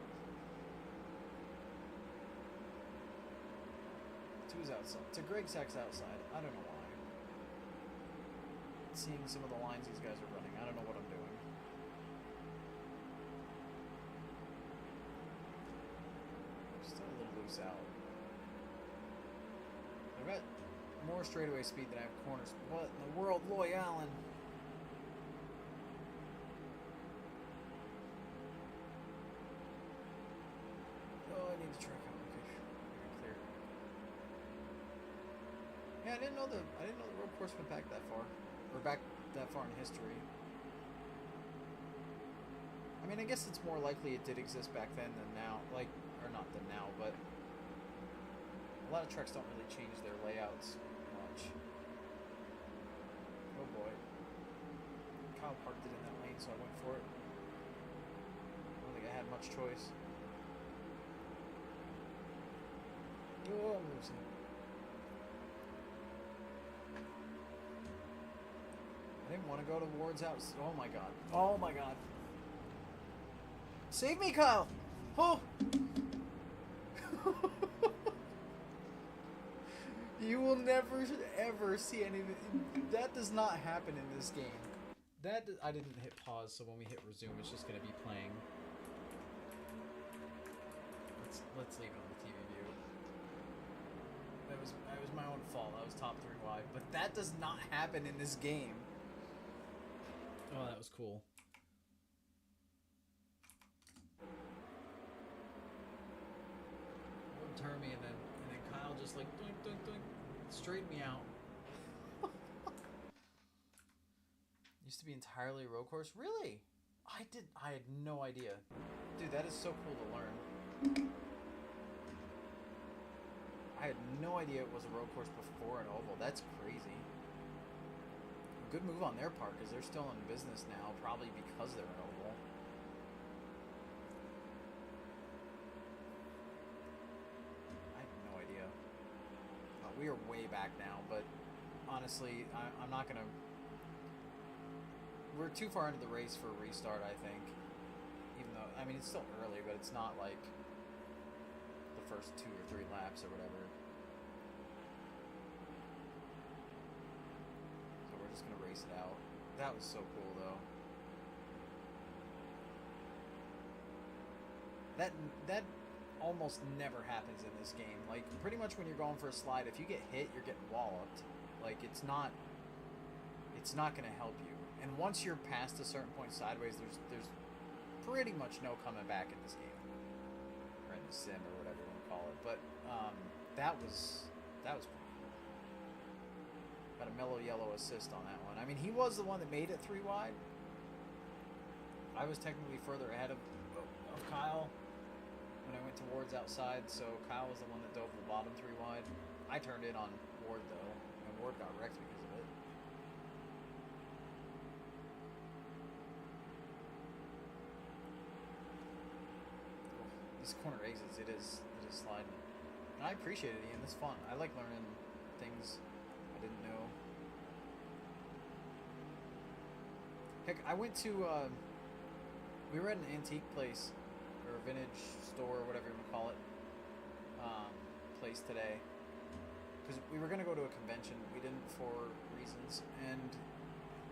2's outside. To Greg Sack's outside. I don't know why. Seeing some of the lines these guys are running, I don't know what I'm doing. Still a little loose out. I've got more straightaway speed than I have corners. What in the world, Loy Allen? Oh, I need to track out. Okay, clear. Yeah, I didn't know the road course went back that far, or back that far in history. I mean, I guess it's more likely it did exist back then than now. Like, or not than now, but a lot of tracks don't really change their layouts much. Oh boy. Kyle parked it in that lane, so I went for it. I don't think I had much choice. Oh, I'm losing. I didn't want to go to Ward's house. Oh my god. Oh my god. Save me, Kyle! Oh! You will never, ever see anything. That does not happen in this game. I didn't hit pause, so when we hit resume, it's just going to be playing. Let's leave it on the TV view. That was my own fault. I was top 3 wide, but that does not happen in this game. Oh, that was cool. One turn me, and then Kyle just like doink doink doink, straightened me out. Used to be entirely road course. Really? I had no idea. Dude, that is so cool to learn. I had no idea it was a road course before an oval. That's crazy. A good move on their part because they're still in business now, probably because they're an oval. I have no idea. We are way back now, but honestly, I'm not going to... We're too far into the race for a restart, I think. Even though, I mean, it's still early, but it's not like the first 2 or 3 laps or whatever. So we're just going to race it out. That was so cool, though. That almost never happens in this game. Like, pretty much when you're going for a slide, if you get hit, you're getting walloped. Like, it's not going to help you. And once you're past a certain point sideways, there's pretty much no coming back in this game, or in the sim, or whatever you want to call it. But that was pretty cool. Got a mellow yellow assist on that one. I mean, he was the one that made it 3 wide. I was technically further ahead of Kyle when I went towards outside, so Kyle was the one that dove the bottom 3 wide. I turned in on Ward though, and Ward got wrecked because of it. These corner exits, it is sliding. And I appreciate it, Ian. It's fun. I like learning things I didn't know. Heck, I went to, we were at an antique place, or a vintage store, or whatever you want to call it, place today. Because we were going to go to a convention. We didn't for reasons, and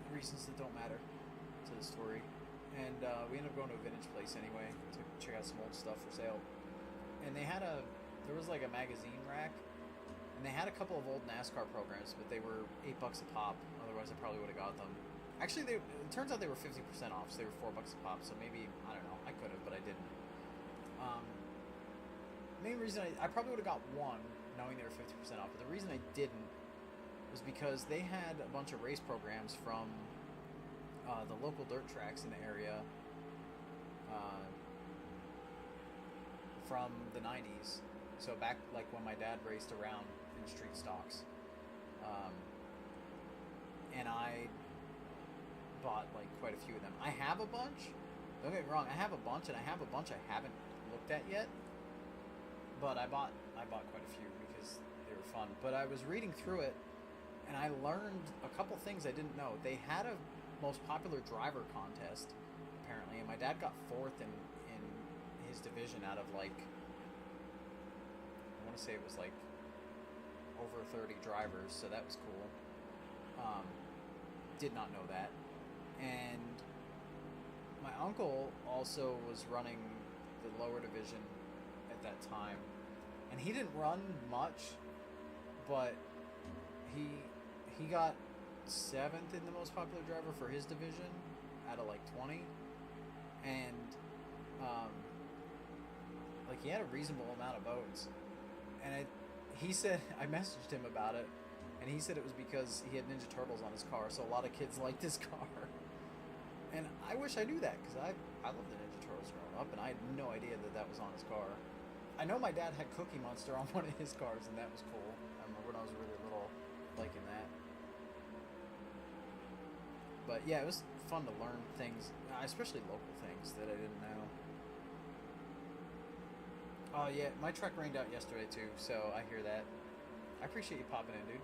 reasons that don't matter to the story. And we ended up going to a vintage place anyway to check out some old stuff for sale. And there was like a magazine rack, and they had a couple of old NASCAR programs, but they were $8 a pop. Otherwise, I probably would have got them. Actually, it turns out they were 50% off, so they were $4 a pop. So maybe, I don't know, I could have, but I didn't. Main reason I probably would have got one, knowing they were 50% off. But the reason I didn't was because they had a bunch of race programs from the local dirt tracks in the area from the 90s. So back like when my dad raced around in street stocks. And I bought like quite a few of them. I have a bunch. Don't get me wrong, I have a bunch, and I have a bunch I haven't looked at yet. But I bought quite a few because they were fun. But I was reading through it, and I learned a couple things I didn't know. They had a most popular driver contest, apparently, and my dad got 4th in his division out of like, I want to say it was like over 30 drivers, so that was cool. Did not know that. And my uncle also was running the lower division at that time, and he didn't run much, but he got 7th in the most popular driver for his division out of like 20, and like he had a reasonable amount of votes. And he said, I messaged him about it, and he said it was because he had Ninja Turtles on his car, so a lot of kids liked his car. And I wish I knew that, because I loved the Ninja Turtles growing up, and I had no idea that was on his car. I know my dad had Cookie Monster on one of his cars, and that was cool. I remember when I was really little liking that. But yeah, it was fun to learn things, especially local things that I didn't know. Oh yeah, my truck rained out yesterday too, so I hear that. I appreciate you popping in, dude.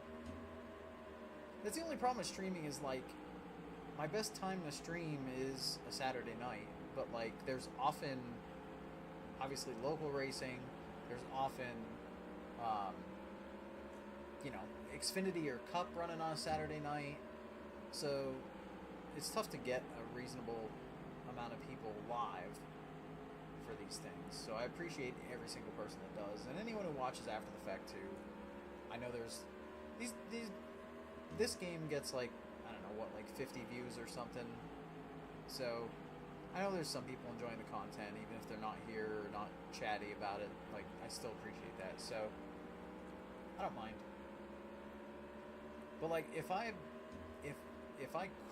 That's the only problem with streaming is like, my best time to stream is a Saturday night, but like there's often, obviously local racing, there's often, you know, Xfinity or Cup running on a Saturday night, so it's tough to get a reasonable amount of people live for these things. So I appreciate every single person that does, and anyone who watches after the fact too. I know there's this game gets like, I don't know what, like 50 views or something So I know there's some people enjoying the content, even if they're not here or not chatty about it. Like, I still appreciate that. So I don't mind. But like, if I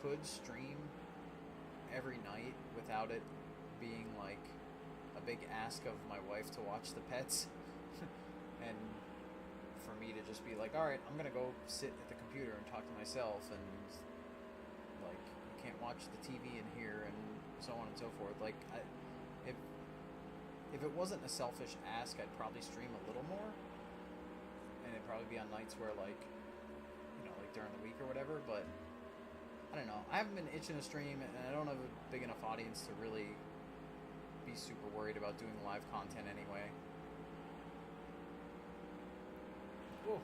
could stream every night without it being like a big ask of my wife to watch the pets, and for me to just be like, all right, I'm gonna go sit at the computer and talk to myself, and like, you can't watch the TV in here, and so on and so forth. Like, if it wasn't a selfish ask, I'd probably stream a little more, and it'd probably be on nights where, like, you know, like during the week or whatever. But I don't know. I haven't been itching to stream, and I don't have a big enough audience to really be super worried about doing live content anyway. Ooh.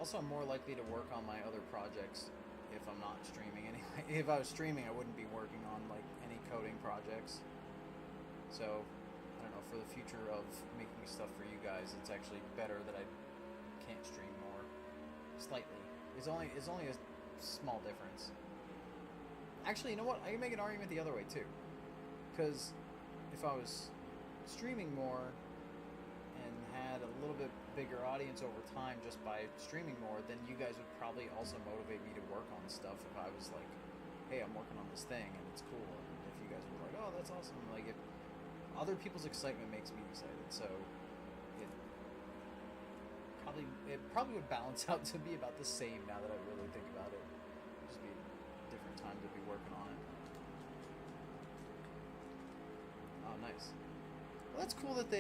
Also, I'm more likely to work on my other projects if I'm not streaming anyway. If I was streaming, I wouldn't be working on like any coding projects. So, I don't know, for the future of making stuff for you guys, it's actually better that I can't stream more. Slightly. It's only a small difference. Actually, you know what? I can make an argument the other way too. Because if I was streaming more and had a little bit bigger audience over time just by streaming more, then you guys would probably also motivate me to work on stuff. If I was like, hey, I'm working on this thing and it's cool, and if you guys were like, oh, that's awesome, like, if other people's excitement makes me excited, so it probably would balance out to be about the same now that I really think about it. It'd just be a different time to be working on it. Oh, nice. Well, that's cool that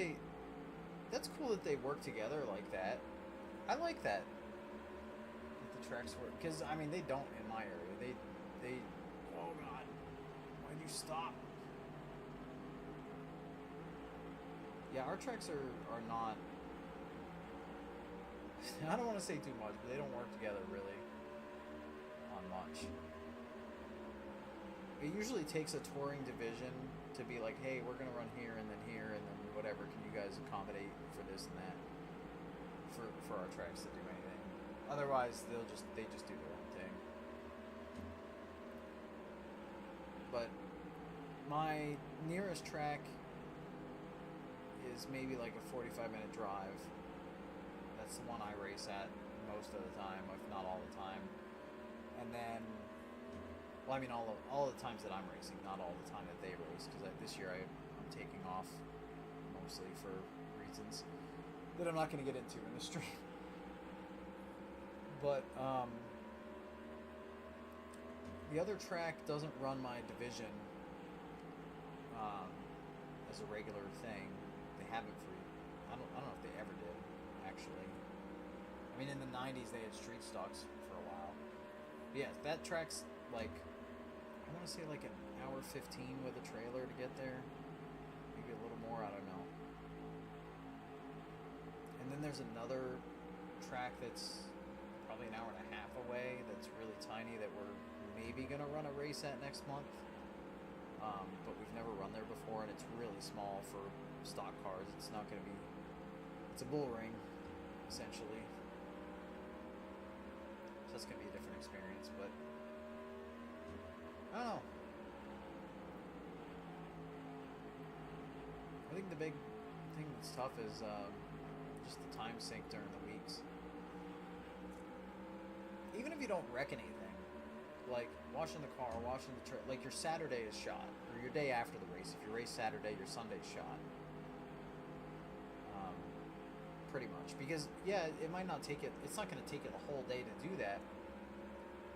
they work together like that. I like that. That the tracks work, because I mean, they don't in my area. They oh god, why'd you stop? Yeah, our tracks are not. I don't want to say too much, but they don't work together really on much. It usually takes a touring division to be like, hey, we're gonna run here and then whatever. Can you guys accommodate for this and that? For our tracks to do anything. Otherwise, they just do their own thing. But my nearest track is maybe like a 45-minute drive. That's the one I race at most of the time, if not all the time. And then, well, I mean all the times that I'm racing, not all the time that they race, because this year I'm taking off mostly for reasons that I'm not going to get into in the stream. But the other track doesn't run my division as a regular thing. They haven't for, I don't know if they ever did, actually. I mean, in the 90s they had street stocks for a while. But yeah, that track's like, I want to say like an hour 15 with a trailer to get there. Maybe a little more, I don't know. And then there's another track that's probably an hour and a half away that's really tiny that we're maybe going to run a race at next month. But we've never run there before, and it's really small for stock cars. It's not going to be... It's a bull ring, essentially. So that's going to be a different experience, but... I don't know. I think the big thing that's tough is just the time sync during the weeks. Even if you don't wreck anything, like washing the car, like your Saturday is shot, or your day after the race. If you race Saturday, your Sunday's shot. Pretty much, because yeah, it might not take it. It's not going to take it a whole day to do that.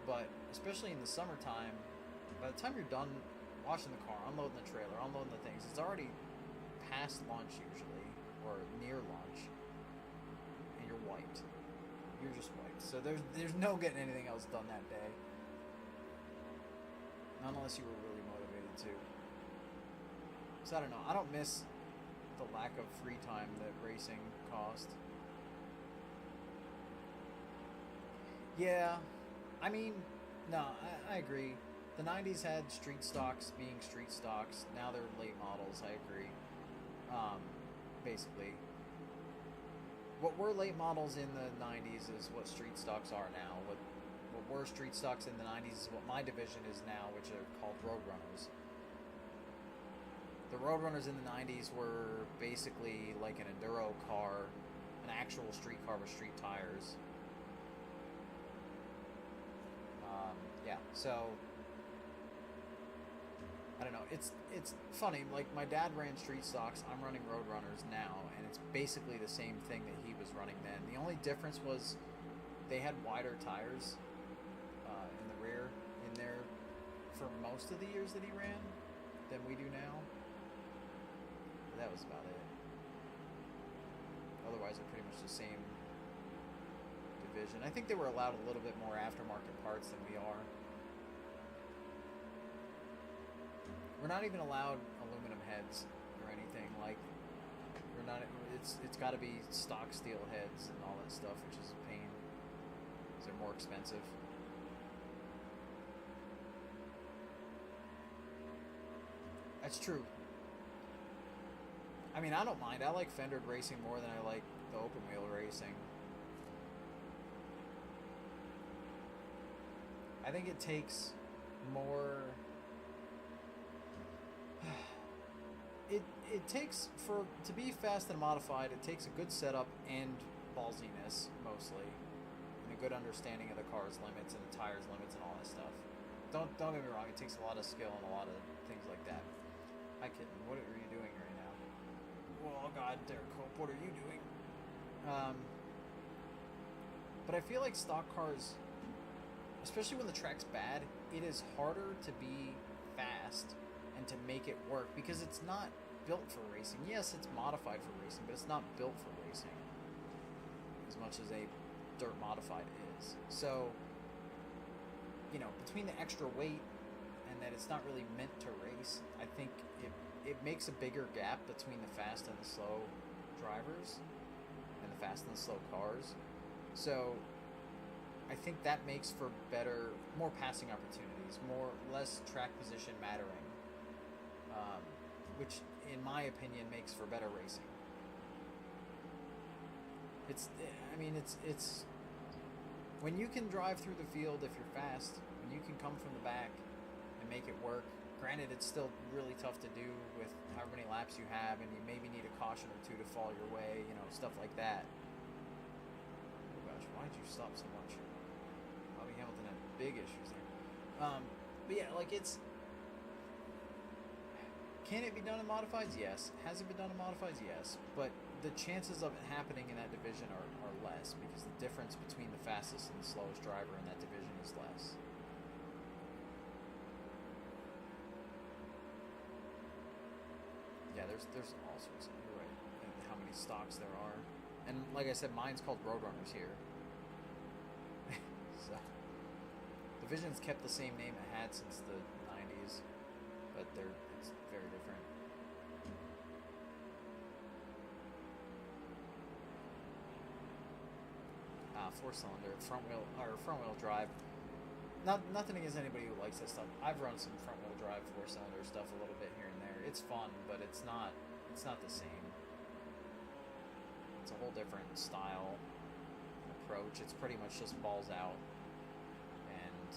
But especially in the summertime, by the time you're done washing the car, unloading the trailer, unloading the things, it's already past lunch usually, or near lunch, and you're wiped. You're just wiped. So there's no getting anything else done that day. Not unless you were really motivated to. So I don't know. I don't miss the lack of free time that racing cost. Yeah. I mean, no, I agree. The 90s had street stocks being street stocks. Now they're late models. I agree. Basically. What were late models in the 90s is what street stocks are now. What what were street stocks in the 90s is what my division is now, which are called Roadrunners. The Roadrunners in the 90s were basically like an enduro car, an actual street car with street tires. Yeah, so I don't know. It's funny. Like, my dad ran street stocks. I'm running Roadrunners now, and it's basically the same thing that he was running then. The only difference was they had wider tires in the rear in there for most of the years that he ran than we do now. But that was about it. Otherwise, they're pretty much the same division. I think they were allowed a little bit more aftermarket parts than we are. We're not even allowed aluminum heads or anything. Like, we're not. It's got to be stock steel heads and all that stuff, which is a pain. Because they're more expensive. That's true. I mean, I don't mind. I like fendered racing more than I like the open wheel racing. I think it takes more. It takes, to be fast and modified, it takes a good setup and ballsiness, mostly, and a good understanding of the car's limits and the tires limits and all that stuff. Don't get me wrong, it takes a lot of skill and a lot of things like that. Hi kitten, what are you doing right now? Oh god, Derek Cope, what are you doing? But I feel like stock cars, especially when the track's bad, it is harder to be fast and to make it work because it's not built for racing. Yes, it's modified for racing, but it's not built for racing as much as a dirt modified is. So, you know, between the extra weight and that it's not really meant to race, I think it makes a bigger gap between the fast and the slow drivers and the fast and the slow cars. So I think that makes for more passing opportunities, less track position mattering, which, in my opinion, makes for better racing. It's when you can drive through the field if you're fast, when you can come from the back and make it work. Granted, it's still really tough to do with however many laps you have, and you maybe need a caution or two to fall your way, you know, stuff like that. Oh gosh, why'd you stop so much? Bobby Hamilton had big issues there. But yeah, like, can it be done in modifieds? Yes. Has it been done in modifieds? Yes. But the chances of it happening in that division are less, because the difference between the fastest and the slowest driver in that division is less. Yeah, there's all sorts of, you're right, and how many stocks there are. And like I said, mine's called Roadrunners here. So, division's kept the same name it had since the 90s, but it's very different. Four-cylinder, front wheel drive. Nothing against anybody who likes that stuff. I've run some front wheel drive 4-cylinder stuff a little bit here and there. It's fun, but it's not the same. It's a whole different style approach. It's pretty much just balls out, and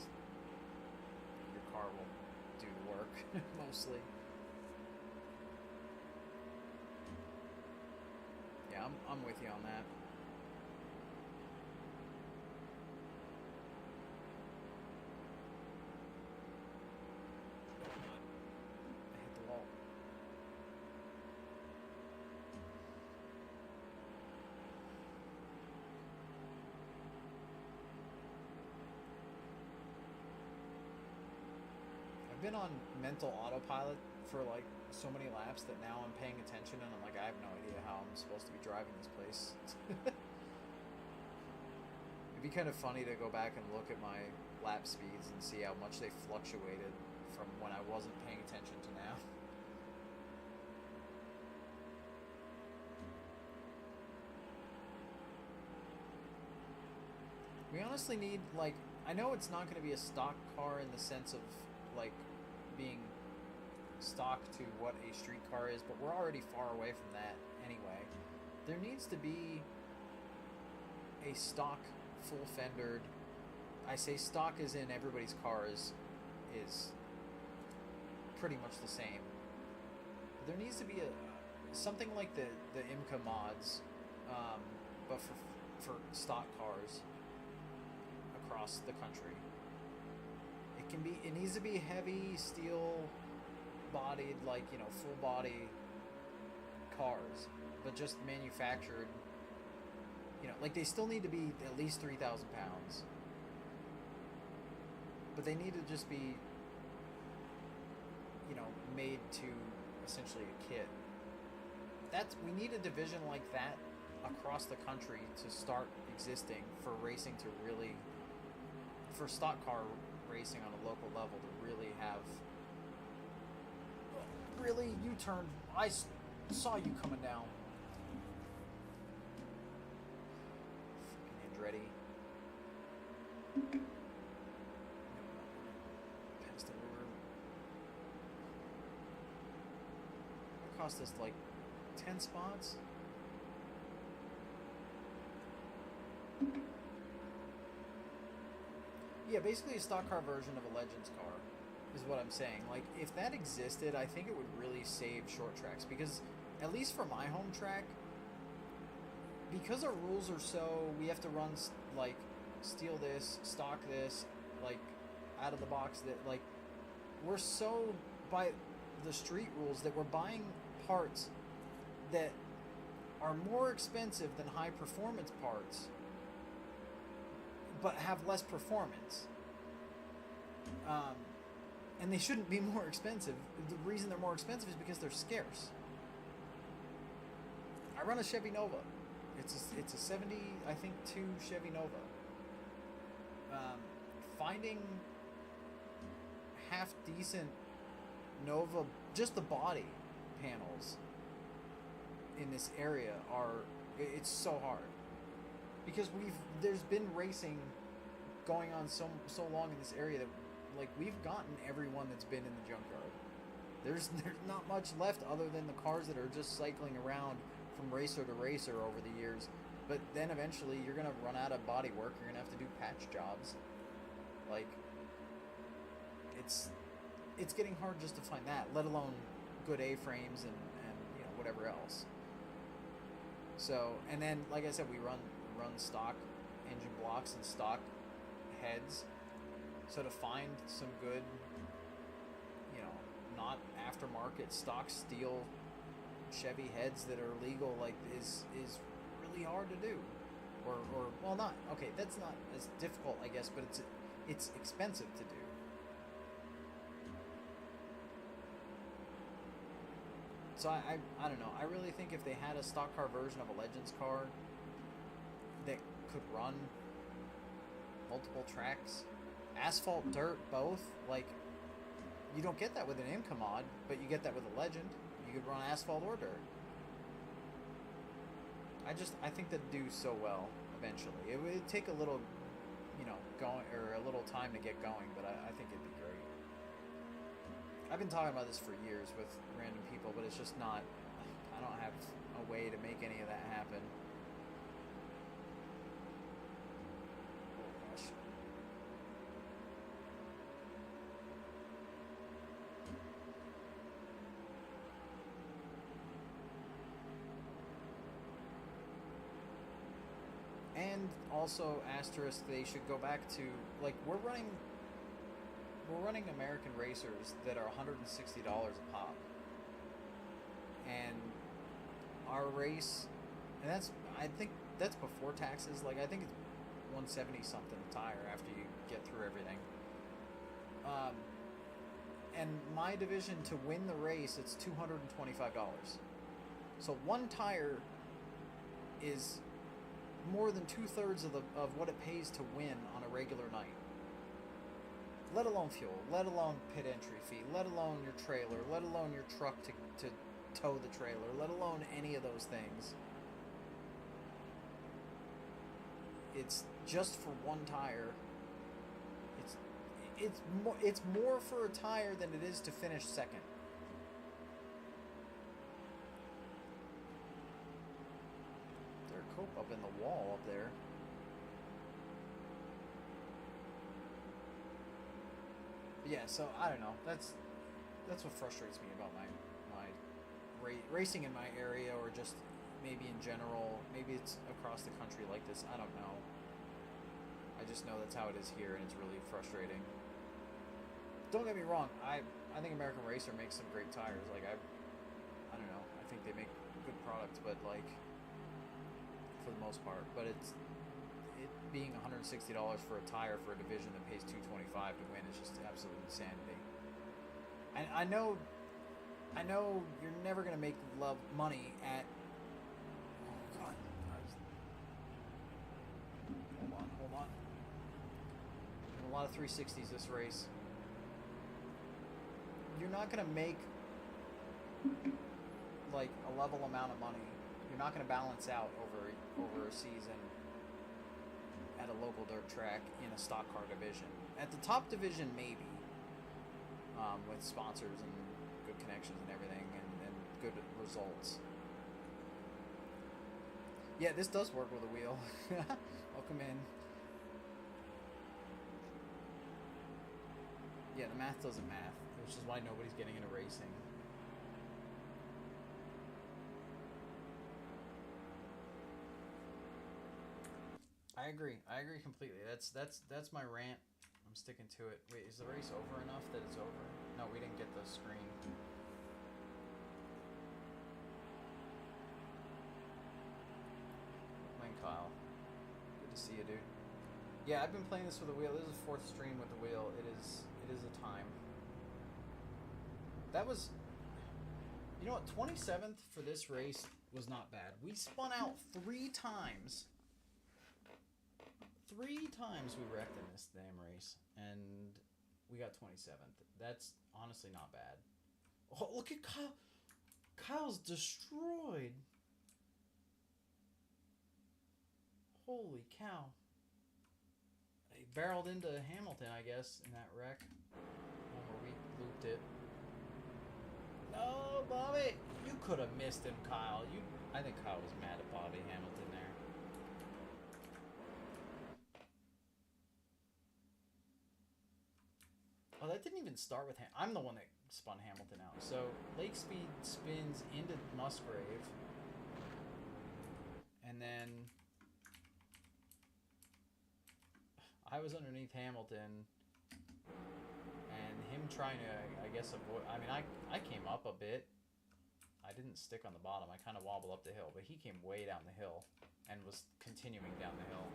your car will do the work mostly. Yeah, I'm with you on that. Been on mental autopilot for like so many laps that now I'm paying attention, and I'm like, I have no idea how I'm supposed to be driving this place. It'd be kind of funny to go back and look at my lap speeds and see how much they fluctuated from when I wasn't paying attention to now. We honestly need, like, I know it's not going to be a stock car in the sense of like being stock to what a street car is, but we're already far away from that anyway. There needs to be a stock full fendered I say stock is in everybody's car is pretty much the same. There needs to be something like the IMCA mods, but for stock cars across the country. It needs to be heavy steel bodied, like, you know, full body cars, but just manufactured, you know, like they still need to be at least 3,000 pounds, but they need to just be, you know, made to essentially a kit. We need a division like that across the country to start existing for racing to really, for stock car racing on a local level to really have, really, you turned, I saw you coming down. Freaking Andretti. Passed it over. It cost us like 10 spots. Yeah, basically a stock car version of a Legends car is what I'm saying. Like, if that existed, I think it would really save short tracks, because at least for my home track, because our rules are so, we have to run, like, steal this, stock this, like, out of the box, that, like, we're so by the street rules that we're buying parts that are more expensive than high performance parts, but have less performance. And they shouldn't be more expensive. The reason they're more expensive is because they're scarce. I run a Chevy Nova. It's a 70, I think, 2 Chevy Nova. Finding half decent Nova, just the body panels in this area it's so hard, because there's been racing going on so long in this area that, like, we've gotten everyone that's been in the junkyard. There's not much left other than the cars that are just cycling around from racer to racer over the years. But then eventually you're gonna run out of body work. You're gonna have to do patch jobs. Like, it's getting hard just to find that, let alone good A-frames and you know, whatever else. So, and then, like I said, we run stock engine blocks and stock heads. So to find some good, you know, not aftermarket stock steel Chevy heads that are legal, like, is really hard to do. Or well, not, okay, that's not as difficult, I guess, but it's expensive to do. So I don't know. I really think if they had a stock car version of a Legends car that could run multiple tracks, asphalt, dirt, both, like, you don't get that with an IMCA mod, but you get that with a Legend. You could run asphalt or dirt. I think that'd do so well eventually. It would take a little, you know, going, or a little time to get going, but I think it'd be great. I've been talking about this for years with random people, but it's just not, I don't have a way to make any of that happen. Oh gosh. And also, asterisk, they should go back to, like, we're running American racers that are $160 a pop, and our race, and I think that's before taxes. Like, I think it's 170 something a tire after you get through everything. And my division, to win the race, it's $225. So one tire is more than 2/3 of what it pays to win on a regular night. Let alone fuel, let alone pit entry fee, let alone your trailer, let alone your truck to tow the trailer, let alone any of those things. It's just for one tire. It's more for a tire than it is to finish second. There's a cope up in the wall up there. But yeah, so I don't know. That's what frustrates me about my racing in my area, or just maybe in general. Maybe it's across the country like this. I don't know. I just know that's how it is here, and it's really frustrating. Don't get me wrong. I think American Racer makes some great tires. Like I don't know. I think they make good products, but like for the most part. But it being $160 for a tire for a division that pays $225 to win is just absolute insanity. And I know you're never gonna make money at. Oh God! Hold on. A lot of 360s this race. You're not gonna make like a level amount of money. You're not gonna balance out over a season at a local dirt track in a stock car division. At the top division, maybe, with sponsors and good connections and everything, and good results. Yeah, this does work with a wheel. Welcome in. Yeah, the math doesn't math, which is why nobody's getting into racing. I agree completely. That's my rant. I'm sticking to it. Wait, is the race over enough that it's over? No, we didn't get the screen. Playing Kyle. Good to see you, dude. Yeah, I've been playing this with a wheel. This is the 4th stream with the wheel. It is a time. That was, you know what, 27th for this race was not bad. We spun out 3 times. 3 times we wrecked in this damn race, and we got 27th. That's honestly not bad. Oh, look at Kyle. Kyle's destroyed. Holy cow. He barreled into Hamilton, I guess, in that wreck. One where we looped it. No, Bobby! You could have missed him, Kyle. I think Kyle was mad at Bobby Hamilton there. Oh, that didn't even start with I'm the one that spun Hamilton out. So, Lake Speed spins into Musgrave. And then I was underneath Hamilton. And him trying to, I guess, avoid. I mean, I came up a bit. I didn't stick on the bottom. I kind of wobbled up the hill. But he came way down the hill and was continuing down the hill.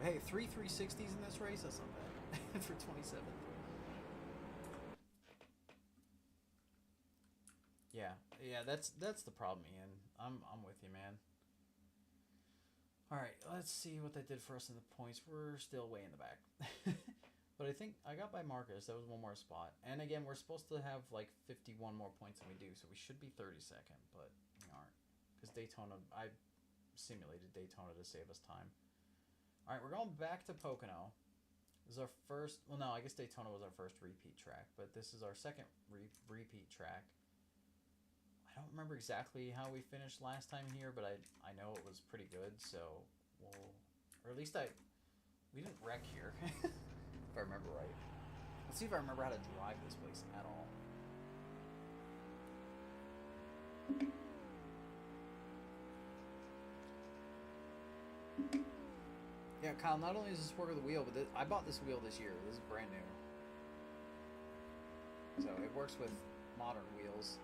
Hey, 3 360s in this race? That's not bad. For 27th. Yeah, that's the problem, Ian. I'm with you, man. All right, let's see what that did for us in the points. We're still way in the back. But I think I got by Marcus. That was one more spot. And again, we're supposed to have like 51 more points than we do, so we should be 32nd, but we aren't. Because Daytona, I simulated Daytona to save us time. All right, we're going back to Pocono. This is our first, well, no, I guess Daytona was our first repeat track, but this is our second repeat track. I don't remember exactly how we finished last time here, but I know it was pretty good, so we'll, or at least we didn't wreck here, if I remember right. Let's see if I remember how to drive this place at all. Yeah, Kyle, not only does this work with the wheel, but I bought this wheel this year. This is brand new. So it works with modern wheels.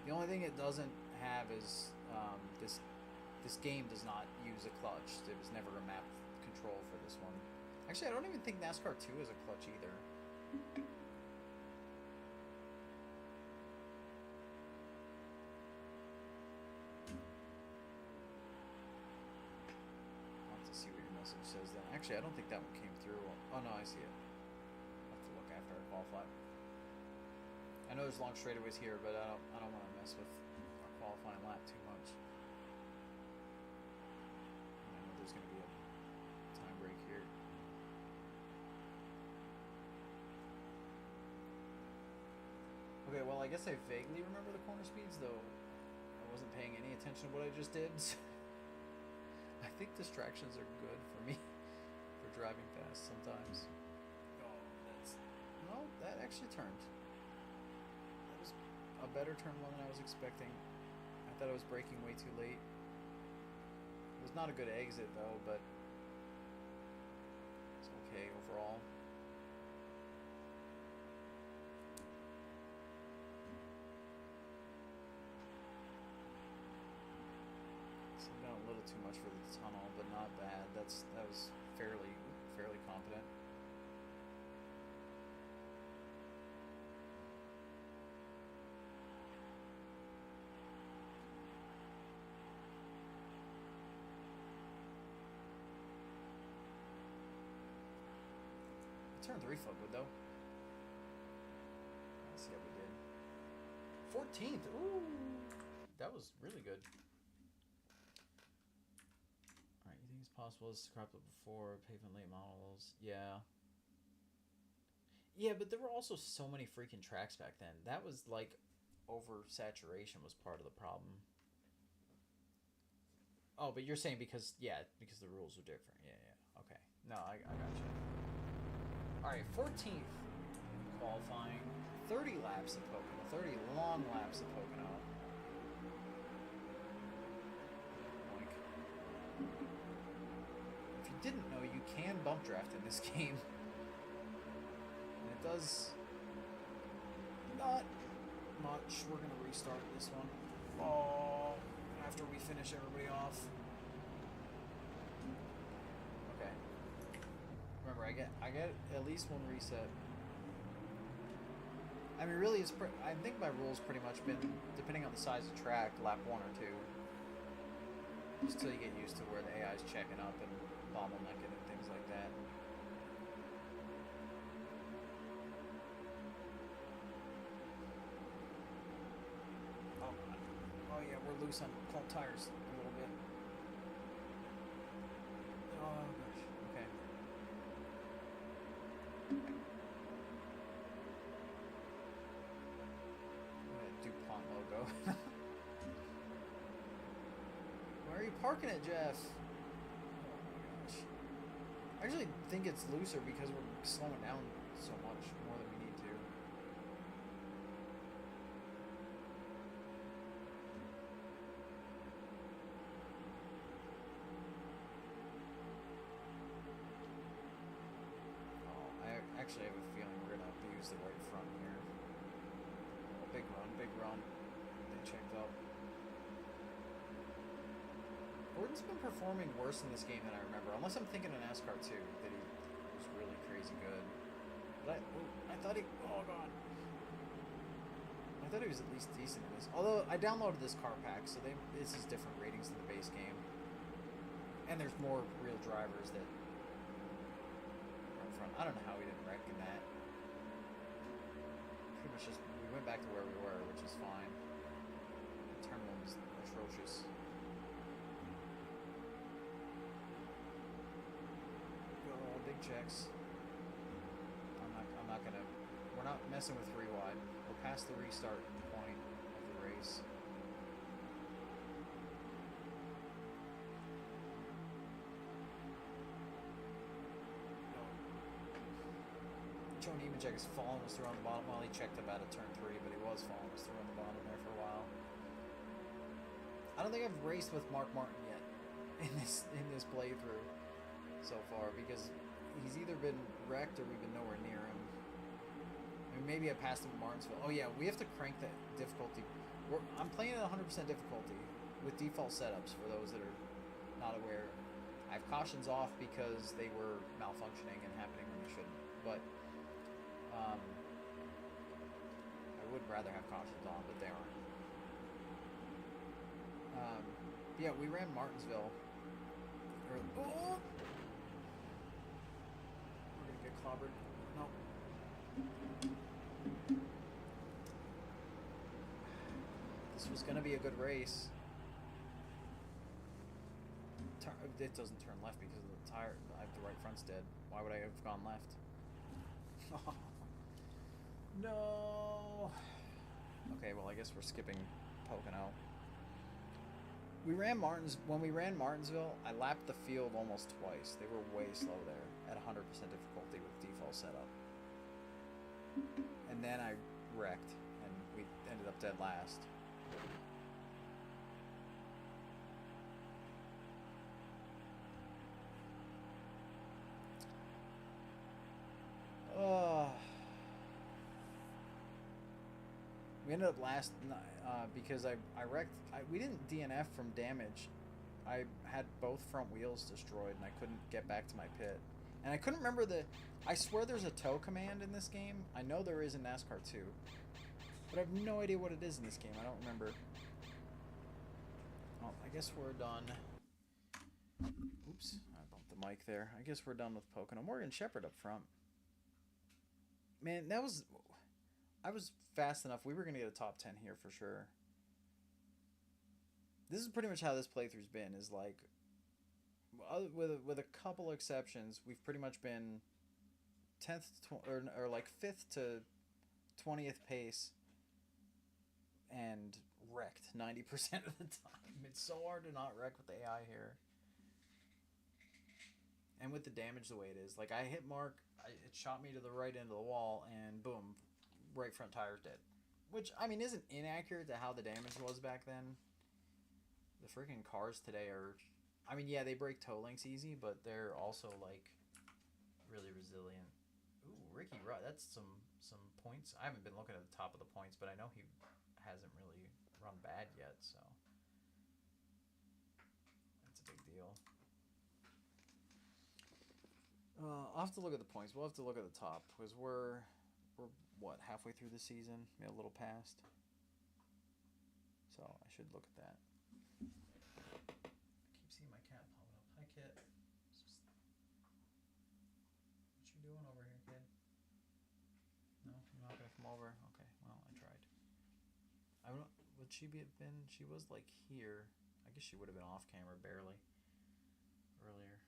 The only thing it doesn't have is this game does not use a clutch. It was never a map control for this one. Actually, I don't even think NASCAR 2 is a clutch either. Says that. Actually, I don't think that one came through. Oh no, I see it. I'll have to look after I qualify. I know there's long straightaways here, but I don't want to mess with our qualifying lap too much. I know there's going to be a time break here. Okay, well I guess I vaguely remember the corner speeds, though I wasn't paying any attention to what I just did. I think distractions are good for me for driving fast sometimes. Oh, that's... No, that actually turned. That was a better turn one than I was expecting. I thought I was braking way too late. It was not a good exit though, but it's okay overall. Slowed down a little too much for the tunnel, but not bad. That was fairly competent. Turn 3 felt good though. Let's see how we did. 14th. Ooh, that was really good. All right, you think it's possible to scrap it before pavement late models? Yeah. Yeah, but there were also so many freaking tracks back then. That was like oversaturation was part of the problem. Oh, but you're saying because the rules are different. Yeah. Okay. No, I got you. Alright, 14th qualifying, 30 laps of Pocono, 30 long laps of Pocono. Like, if you didn't know, you can bump draft in this game. And it does not much. We're going to restart this one. Oh, after we finish everybody off. Remember, I get at least one reset. I mean, really, I think my rule's pretty much been, depending on the size of track, lap 1 or 2. Just till you get used to where the AI's checking up and bottlenecking and things like that. Oh yeah, we're loose on cold tires a little bit. Oh gosh, okay. DuPont logo. Why are you parking it, Jeff? Oh my gosh. I actually think it's looser because we're slowing down so much more than we need to. Oh, I actually have a feeling we're going to abuse the right front here. Big run. They checked up. Gordon's been performing worse in this game than I remember, unless I'm thinking of NASCAR 2, that he was really crazy good. But I thought he, oh god. I thought he was at least decent in this. Although, I downloaded this car pack, so this is different ratings than the base game. And there's more real drivers that are in front. I don't know how we didn't wreck in that. Pretty much just, we went back to where we were, which is fine. The turn one was atrocious. Big checks. I'm not gonna. We're not messing with 3 wide. We're past the restart point of the race. Joe Nemechek is following us through on the bottom. Well, he checked about at turn 3, but he was following us through on the bottom there for a while. I don't think I've raced with Mark Martin yet in this playthrough so far, because he's either been wrecked or we've been nowhere near him. I mean, maybe I passed him at Martinsville. Oh yeah, we have to crank the difficulty. I'm playing at 100% difficulty with default setups for those that are not aware. I have cautions off because they were malfunctioning and happening when they shouldn't. But I would rather have cautions on, but they aren't. Yeah, we ran Martinsville. Oh! Get clobbered. No. This was going to be a good race. It doesn't turn left because of the tire. The right front's dead. Why would I have gone left? No. Okay, well, I guess we're skipping Pocono. When we ran Martinsville, I lapped the field almost twice. They were way slow there. at 100% difficulty with default setup. And then I wrecked, and we ended up dead last. We ended up last because I wrecked. We didn't DNF from damage. I had both front wheels destroyed, and I couldn't get back to my pit. And I couldn't remember I swear there's a tow command in this game. I know there is in NASCAR 2. But I have no idea what it is in this game. I don't remember. Well, I guess we're done. Oops, I bumped the mic there. I guess we're done with Pocono. Morgan Shepherd up front. Man, I was fast enough. We were going to get a top 10 here for sure. This is pretty much how this playthrough's been, is like, with a couple exceptions, we've pretty much been 10th or like 5th to 20th pace and wrecked 90% of the time. It's so hard to not wreck with the AI here. And with the damage the way it is, like I hit Mark, it shot me to the right end of the wall, and boom, right front tire's dead. Which, I mean, isn't inaccurate to how the damage was back then. The freaking cars today are, I mean, yeah, they break toe links easy, but they're also like really resilient. Ooh, Ricky Rudd, that's some points. I haven't been looking at the top of the points, but I know he hasn't really run bad yet, so that's a big deal. I'll have to look at the points. We'll have to look at the top because we're what, halfway through the season, maybe a little past. So I should look at that. I keep seeing my cat popping up. Hi, Kit. What you doing over here, kid? No, you're not gonna come over. Okay, well, I tried. I don't. Would she been? She was like here. I guess she would have been off camera barely earlier.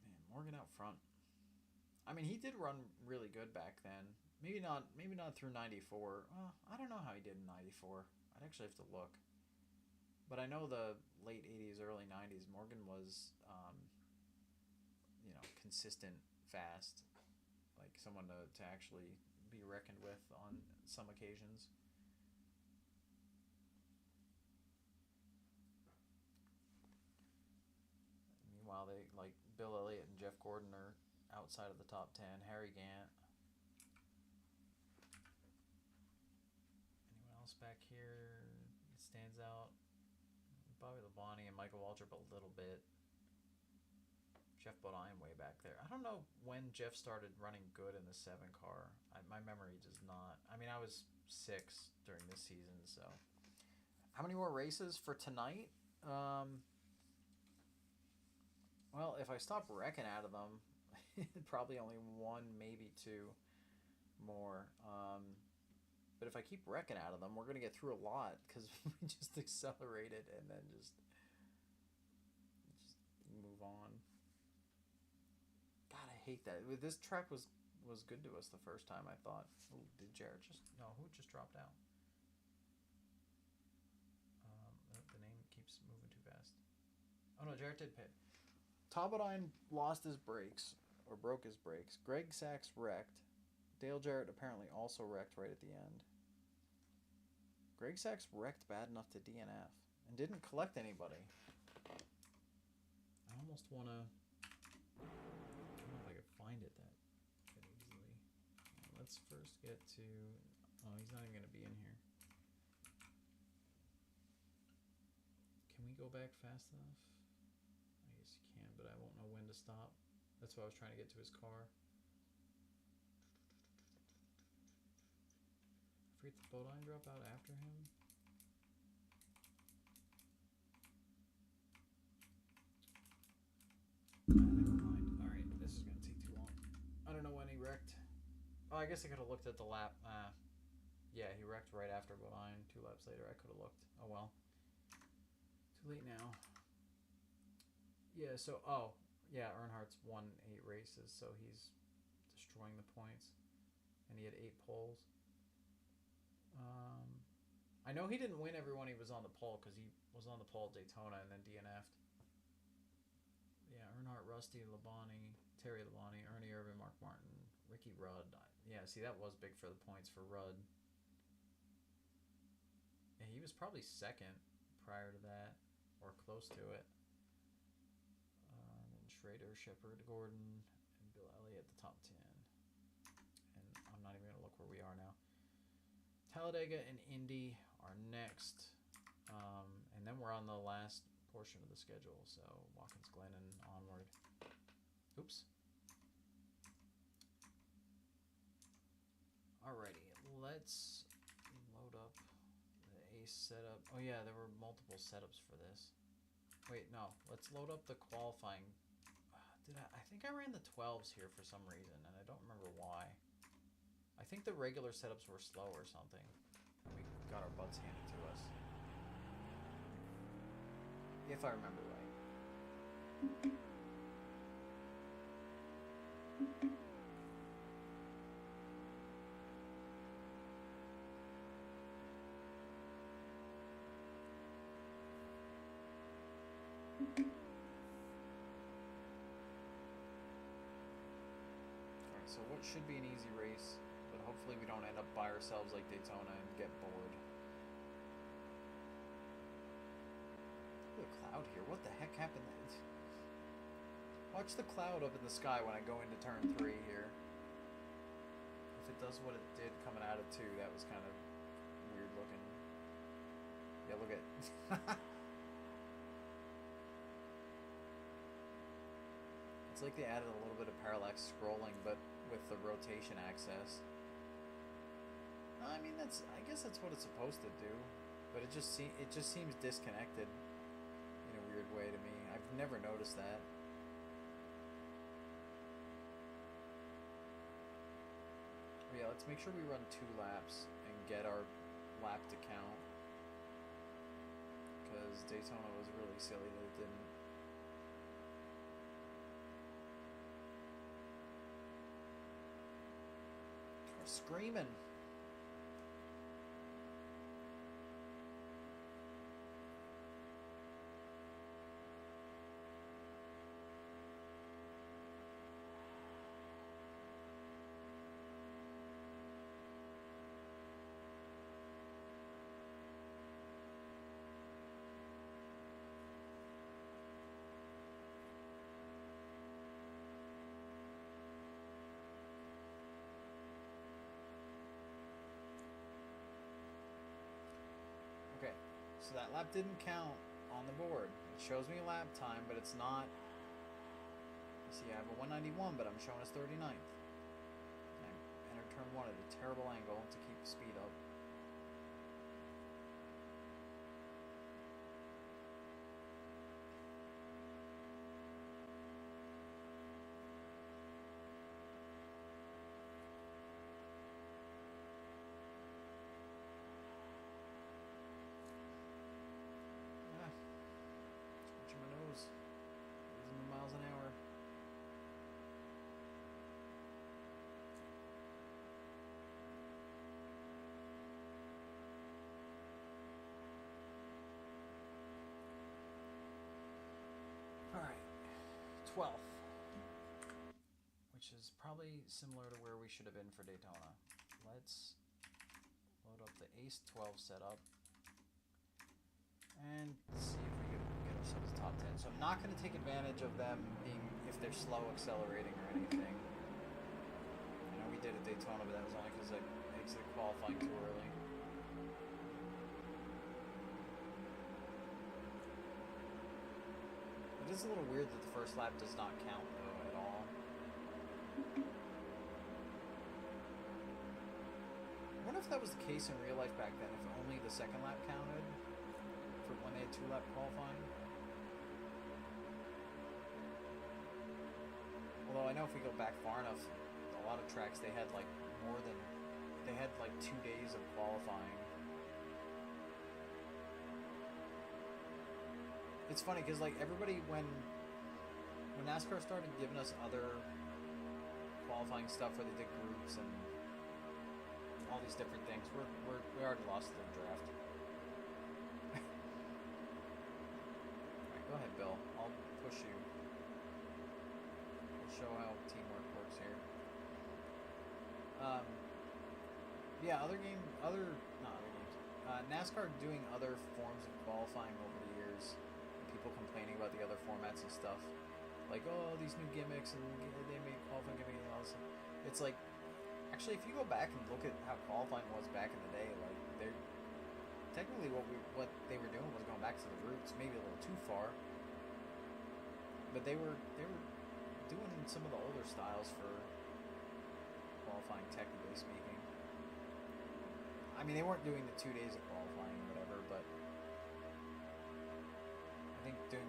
Man, Morgan out front. I mean, he did run really good back then. Maybe not through 94. I don't know how he did in 94. I'd actually have to look. But I know the late 80s, early 90s, Morgan was, consistent, fast. Like someone to actually be reckoned with on some occasions. Meanwhile, they, like, Bill Elliott and Jeff Gordon are outside of the top 10. Harry Gant. Anyone else back here stands out? Bobby Labonte and Michael Waltrip a little bit. Jeff Bodine way back there. I don't know when Jeff started running good in the 7 car. My memory does not. I mean, I was 6 during this season, so. How many more races for tonight? Well, if I stop wrecking out of them, probably only 1, maybe 2 more. But if I keep wrecking out of them, we're going to get through a lot because we just accelerated and then just move on. God, I hate that. This track was good to us the first time, I thought. Ooh, did Jarrett just... No, who just dropped out? The name keeps moving too fast. Oh, no, Jarrett did pit. Tobodine lost his brakes, or broke his brakes. Greg Sachs wrecked. Dale Jarrett apparently also wrecked right at the end. Greg Sachs wrecked bad enough to DNF and didn't collect anybody. I almost want to... I don't know if I could find it that easily. Let's first get to... Oh, he's not even going to be in here. Can we go back fast enough? I guess you can, but I won't know when to stop. That's why I was trying to get to his car. I forget the Bodine drop out after him. Alright, this is going to take too long. I don't know when he wrecked. Oh, I guess I could have looked at the lap. Yeah, he wrecked right after Bodine. 2 laps later, I could have looked. Oh well. Too late now. Yeah, so, yeah, Earnhardt's won 8 races, so he's destroying the points. And he had 8 poles. I know he didn't win every one he was on the pole because he was on the pole at Daytona and then DNF'd. Earnhardt, Rusty Labonte, Terry Labonte, Ernie Irvin, Mark Martin, Ricky Rudd. Yeah, see, that was big for the points for Rudd. Yeah, he was probably second prior to that, or close to it. And then Schrader, Shepard, Gordon, and Bill Elliott at the top 10. And I'm not even going to look where we are now. Talladega and Indy are next. And then we're on the last portion of the schedule. So Watkins Glen and onward. Oops. Alrighty, let's load up the Ace setup. Oh yeah, there were multiple setups for this. Wait, no. Let's load up the qualifying. I think I ran the 12s here for some reason, and I don't remember why. I think the regular setups were slow or something. And we got our butts handed to us. If I remember right. Alright, so what should be an easy race, but hopefully we don't end up by ourselves like Daytona and get bored. Look at the cloud here. What the heck happened? Watch the cloud up in the sky when I go into turn 3 here. If it does what it did coming out of 2, that was kind of weird looking. Yeah, look at... It's like they added a little bit of parallax scrolling, but with the rotation access. I mean, I guess that's what it's supposed to do, but it just seems disconnected in a weird way to me. I've never noticed that. But yeah, let's make sure we run 2 laps and get our lap to count, because Daytona was really silly that it didn't. Screaming. Okay, so that lap didn't count on the board. It shows me lap time, but it's not. You see, I have a 191, but I'm showing us 39th. And I entered turn 1 at a terrible angle to keep speed up. Losing the miles an hour. Alright, 12th, which is probably similar to where we should have been for Daytona. Let's load up the Ace 12 setup and see if we can get ourselves top 10. So I'm not going to take advantage of them being, if they're slow accelerating or anything. I know we did at Daytona, but that was only because I exited qualifying too early. It is a little weird that the first lap does not count, though, at all. I wonder if that was the case in real life back then, if only the second lap counted for when they had 2-lap qualifying. Although I know if we go back far enough, a lot of tracks they had like they had like 2 days of qualifying. It's funny because like everybody when NASCAR started giving us other qualifying stuff where they did groups and all these different things, we already lost the draft. Alright, go ahead, Bill. I'll push you. show how teamwork works here. Yeah, not other games. NASCAR doing other forms of qualifying over the years. People complaining about the other formats and stuff. Like, oh, these new gimmicks and they made qualifying gimmicks and all this. It's like, actually, if you go back and look at how qualifying was back in the day, like they're technically what they were doing was going back to the roots, maybe a little too far. But they were doing some of the older styles for qualifying, technically speaking. I mean, they weren't doing the 2 days of qualifying or whatever, but I think doing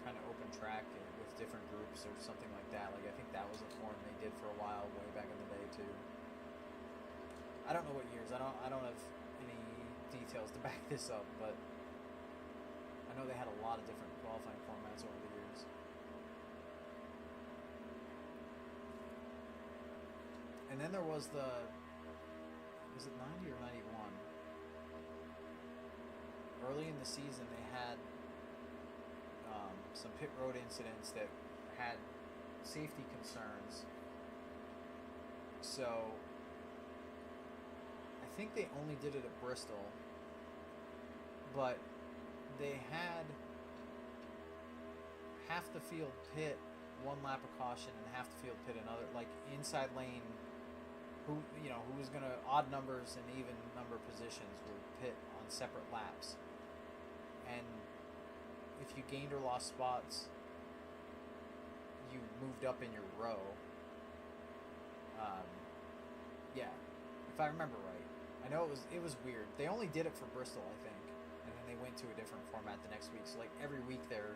kind of open track with different groups or something like that. Like, I think that was a form they did for a while way back in the day too. I don't know what years. I don't have any details to back this up, but I know they had a lot of different qualifying formats over the years. And then there was was it 90 or 91? Early in the season, they had some pit road incidents that had safety concerns. So I think they only did it at Bristol, but they had half the field pit one lap of caution and half the field pit another, like inside lane. Who was gonna, odd numbers and even number positions would pit on separate laps, and if you gained or lost spots, you moved up in your row. Yeah, if I remember right. I know it was weird. They only did it for Bristol, I think, and then they went to a different format the next week. So like every week, their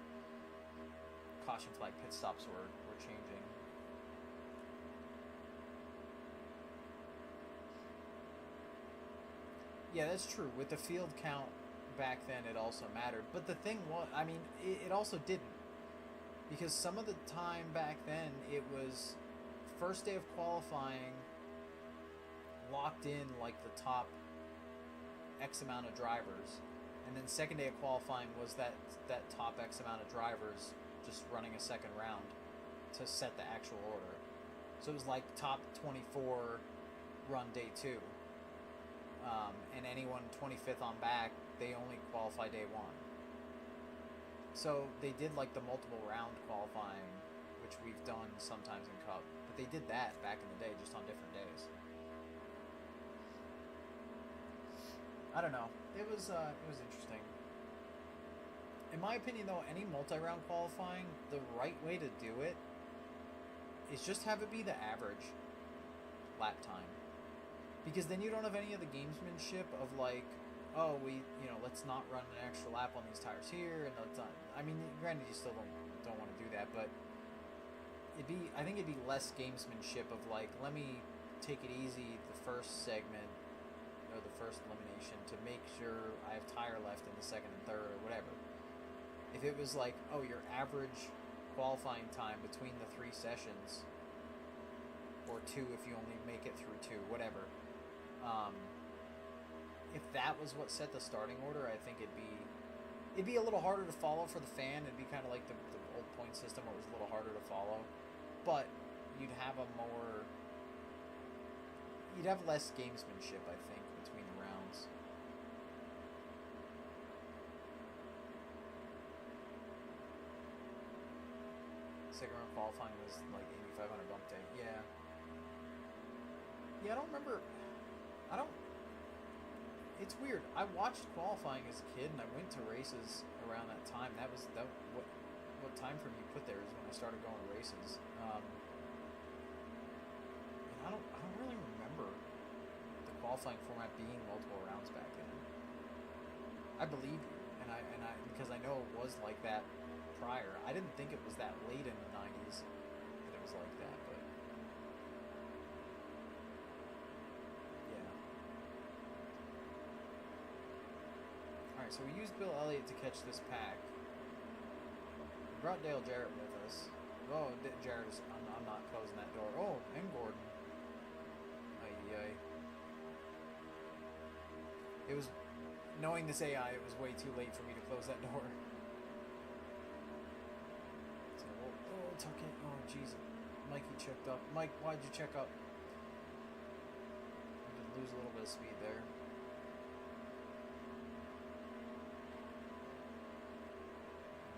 caution flag pit stops were changing. Yeah, that's true. With the field count back then, it also mattered. But the thing was, I mean, it also didn't. Because some of the time back then, it was first day of qualifying, locked in like the top X amount of drivers. And then second day of qualifying was that top X amount of drivers just running a second round to set the actual order. So it was like top 24 run day 2. And anyone 25th on back, they only qualify day 1. So they did like the multiple round qualifying, which we've done sometimes in Cup, but they did that back in the day, just on different days. I don't know. It was interesting. In my opinion, though, any multi-round qualifying, the right way to do it is just have it be the average lap time. Because then you don't have any of the gamesmanship of like, oh, let's not run an extra lap on these tires here, and let's not. I mean, granted, you still don't want to do that, but I think it'd be less gamesmanship of like, let me take it easy the first segment or the first elimination to make sure I have tire left in the second and third or whatever. If it was like, oh, your average qualifying time between the 3 sessions, or 2 if you only make it through 2, whatever. If that was what set the starting order, I think it'd be a little harder to follow for the fan. It'd be kind of like the old point system, where it was a little harder to follow, but you'd have less gamesmanship, I think, between the rounds. Second round qualifying was like 8,500 bump day. Yeah, I don't remember. It's weird. I watched qualifying as a kid, and I went to races around that time. What time frame you put there is when I started going to races. And I don't really remember the qualifying format being multiple rounds back then. I believe you, and I because I know it was like that prior. I didn't think it was that late in the 90s that it was like that, but. Alright, so we used Bill Elliott to catch this pack. We brought Dale Jarrett with us. Oh, Jarrett is... I'm not closing that door. Oh, and Gordon. Ay. It was... Knowing this AI, it was way too late for me to close that door. So, tuck it. Oh, jeez. Mikey checked up. Mike, why'd you check up? I did lose a little bit of speed there.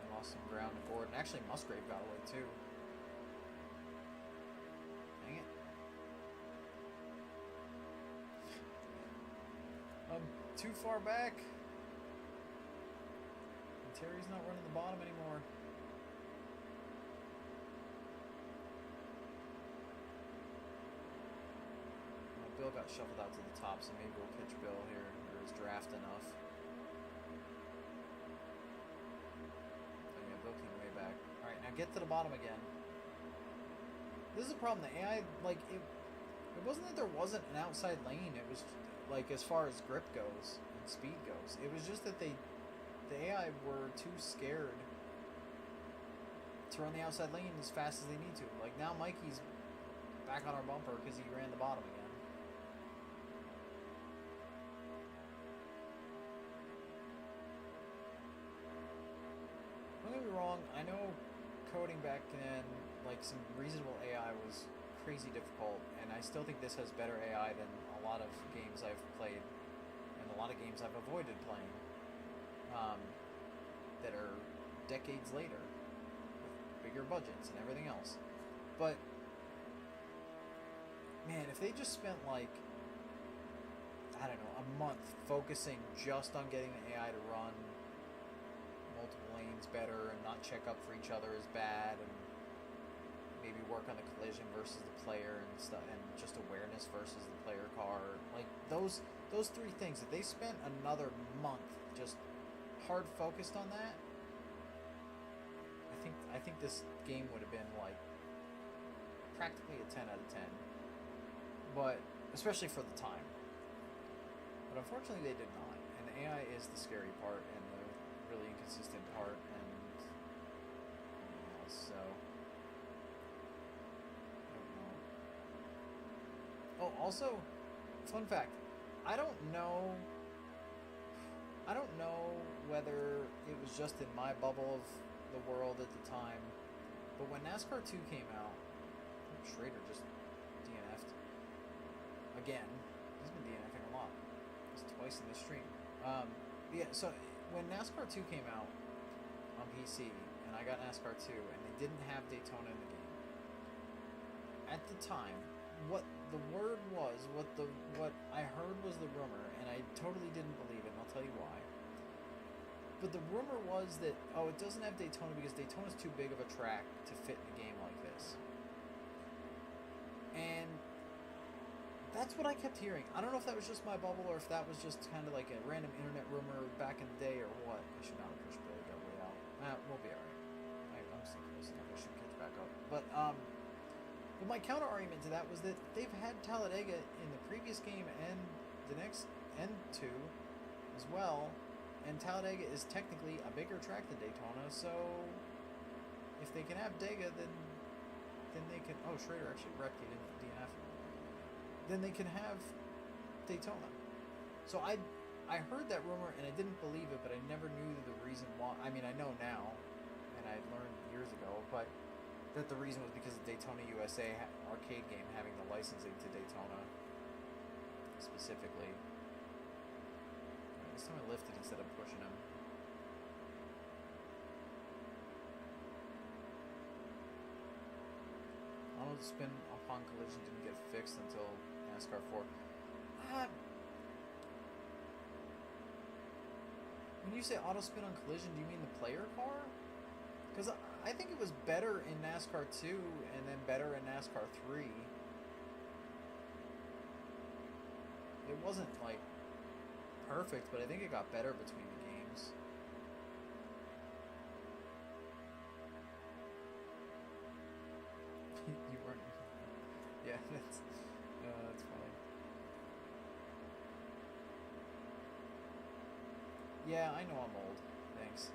I lost some ground to Gordon. Actually, Musgrave got away too. Dang it. I'm too far back. And Terry's not running the bottom anymore. Bill got shuffled out to the top, so maybe we'll catch Bill here, or his draft enough. So yeah, Bill came way back. Alright, now get to the bottom again. This is the problem, the AI, like, it wasn't that there wasn't an outside lane, it was, like, as far as grip goes, and speed goes, it was just that the AI were too scared to run the outside lane as fast as they need to. Like, now Mikey's back on our bumper because he ran the bottom again. Don't get me wrong, I know coding back then, like, some reasonable AI was crazy difficult, and I still think this has better AI than a lot of games I've played, and a lot of games I've avoided playing, that are decades later, with bigger budgets and everything else. But, man, if they just spent, like, I don't know, a month focusing just on getting the AI to run multiple lanes better and not check up for each other as bad, and maybe work on the collision versus the player and stuff, and just awareness versus the player car, like those three things, if they spent another month just hard focused on that, I think this game would have been like practically a 10 out of 10, but especially for the time. But unfortunately they did not, and the AI is the scary part and the really inconsistent part, and so I don't know. Oh, also, fun fact, I don't know whether it was just in my bubble of the world at the time, but when NASCAR 2 came out, Schrader just DNF'd again. He's been DNFing a lot. It's twice in this stream. Yeah, so when NASCAR 2 came out on PC, and I got NASCAR 2, and they didn't have Daytona in the game, at the time, what the word was, what I heard was the rumor, and I totally didn't believe it, and I'll tell you why. But the rumor was that, oh, it doesn't have Daytona because Daytona's too big of a track to fit in a game like this. And that's what I kept hearing. I don't know if that was just my bubble or if that was just kind of like a random internet rumor back in the day or what. I should not have pushed Billy got way out. We'll be alright. I'm still close enough. I should catch back up. But my counter argument to that was that they've had Talladega in the previous game and the next and 2 as well, and Talladega is technically a bigger track than Daytona, so if they can have Dega, then they can... Oh, Schrader actually wrecked, he didn't DNF. Then they can have Daytona. So I heard that rumor and I didn't believe it, but I never knew the reason why. I mean, I know now, and I learned years ago, but that the reason was because of Daytona USA arcade game having the licensing to Daytona specifically. This time I lifted instead of pushing him. Auto spin upon collision didn't get fixed until NASCAR 4. When you say auto spin on collision, do you mean the player car? Because I think it was better in NASCAR 2 and then better in NASCAR 3. It wasn't like perfect, but I think it got better between the games. You weren't... Yeah, that's funny. Yeah, I know I'm old. Thanks.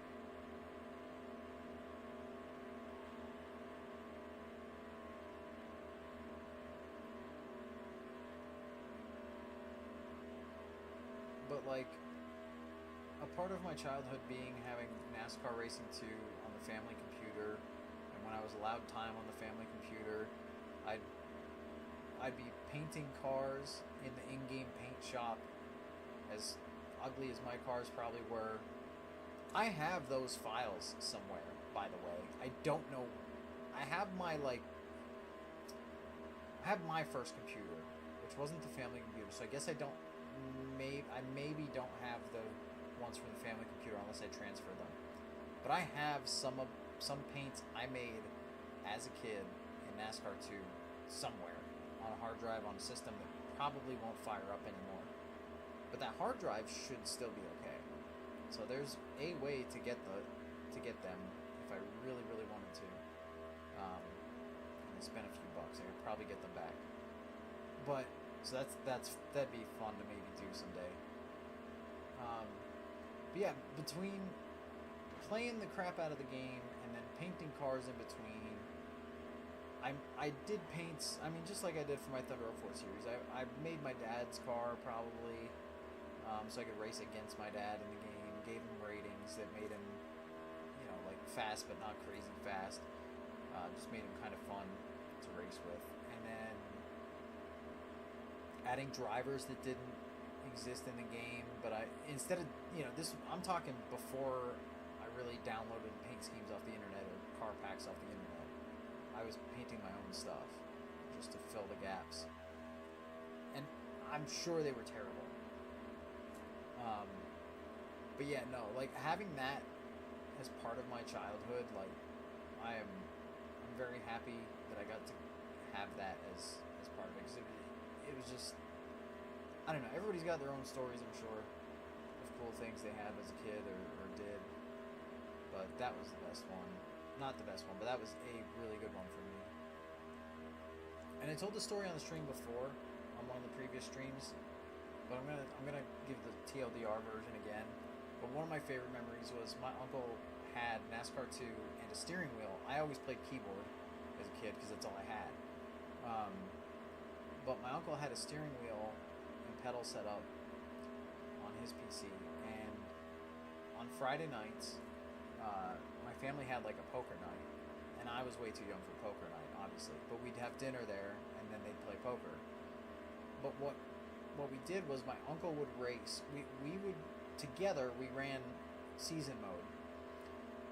But, like, a part of my childhood being having NASCAR Racing 2 on the family computer, and when when I was allowed time on the family computer, I'd I'd be painting cars in the in-game paint shop, as ugly as my cars probably were. I have those files somewhere, by the way. I don't know. I have my first computer, which wasn't the family computer, so I guess I don't. Maybe don't have the ones from the family computer unless I transfer them. But I have some paints I made as a kid in NASCAR 2 somewhere on a hard drive on a system that probably won't fire up anymore. But that hard drive should still be okay. So there's a way to get them if I really, really wanted to. And I spent a few bucks. I could probably get them back. But so that'd be fun to maybe do someday. But yeah, between playing the crap out of the game and then painting cars in between, I did paints. I mean, just like I did for my Thunder 04 series, I made my dad's car probably, so I could race against my dad in the game. Gave him ratings that made him, like fast but not crazy fast. Just made him kind of fun to race with, and then adding drivers that didn't exist in the game, but instead of this, I'm talking before I really downloaded paint schemes off the internet or car packs off the internet. I was painting my own stuff just to fill the gaps, and I'm sure they were terrible. But yeah, no, like having that as part of my childhood, like I'm very happy that I got to have that as part of it, because it was just, I don't know, everybody's got their own stories, I'm sure, of cool things they had as a kid or did, but that was the best one. Not the best one, but that was a really good one for me. And I told the story on the stream before, on one of the previous streams, but I'm gonna give the TLDR version again. But one of my favorite memories was my uncle had NASCAR 2 and a steering wheel. I always played keyboard as a kid because that's all I had. But my uncle had a steering wheel and pedal set up on his PC, and on Friday nights, my family had like a poker night, and I was way too young for poker night, obviously. But we'd have dinner there, and then they'd play poker. But what we did was my uncle would race. We would together. We ran season mode,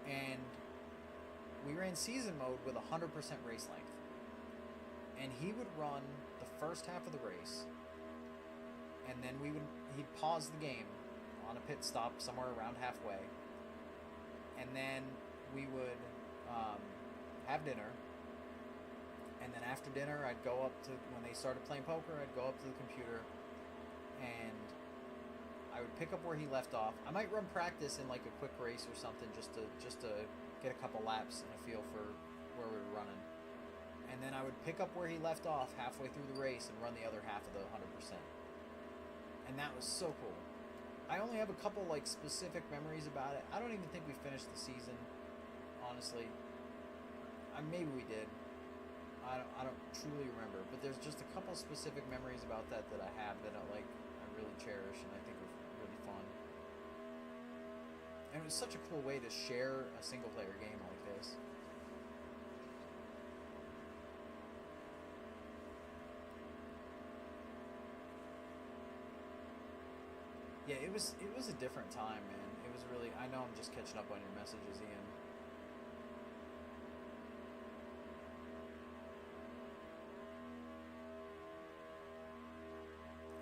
and we ran season mode with 100% race length. And he would run the first half of the race, and then he'd pause the game on a pit stop somewhere around halfway, and then we would have dinner, and then after dinner I'd go up to, when they started playing poker, I'd go up to the computer and I would pick up where he left off. I might run practice in like a quick race or something just to get a couple laps and a feel for where we were running. And then I would pick up where he left off halfway through the race and run the other half of the 100%. And that was so cool. I only have a couple like specific memories about it. I don't even think we finished the season, honestly. Maybe we did. I don't truly remember, but there's just a couple specific memories about that I have that I really cherish and I think are really fun. And it was such a cool way to share a single player game like this. Yeah, it was a different time, man. It was really, I know I'm just catching up on your messages, Ian.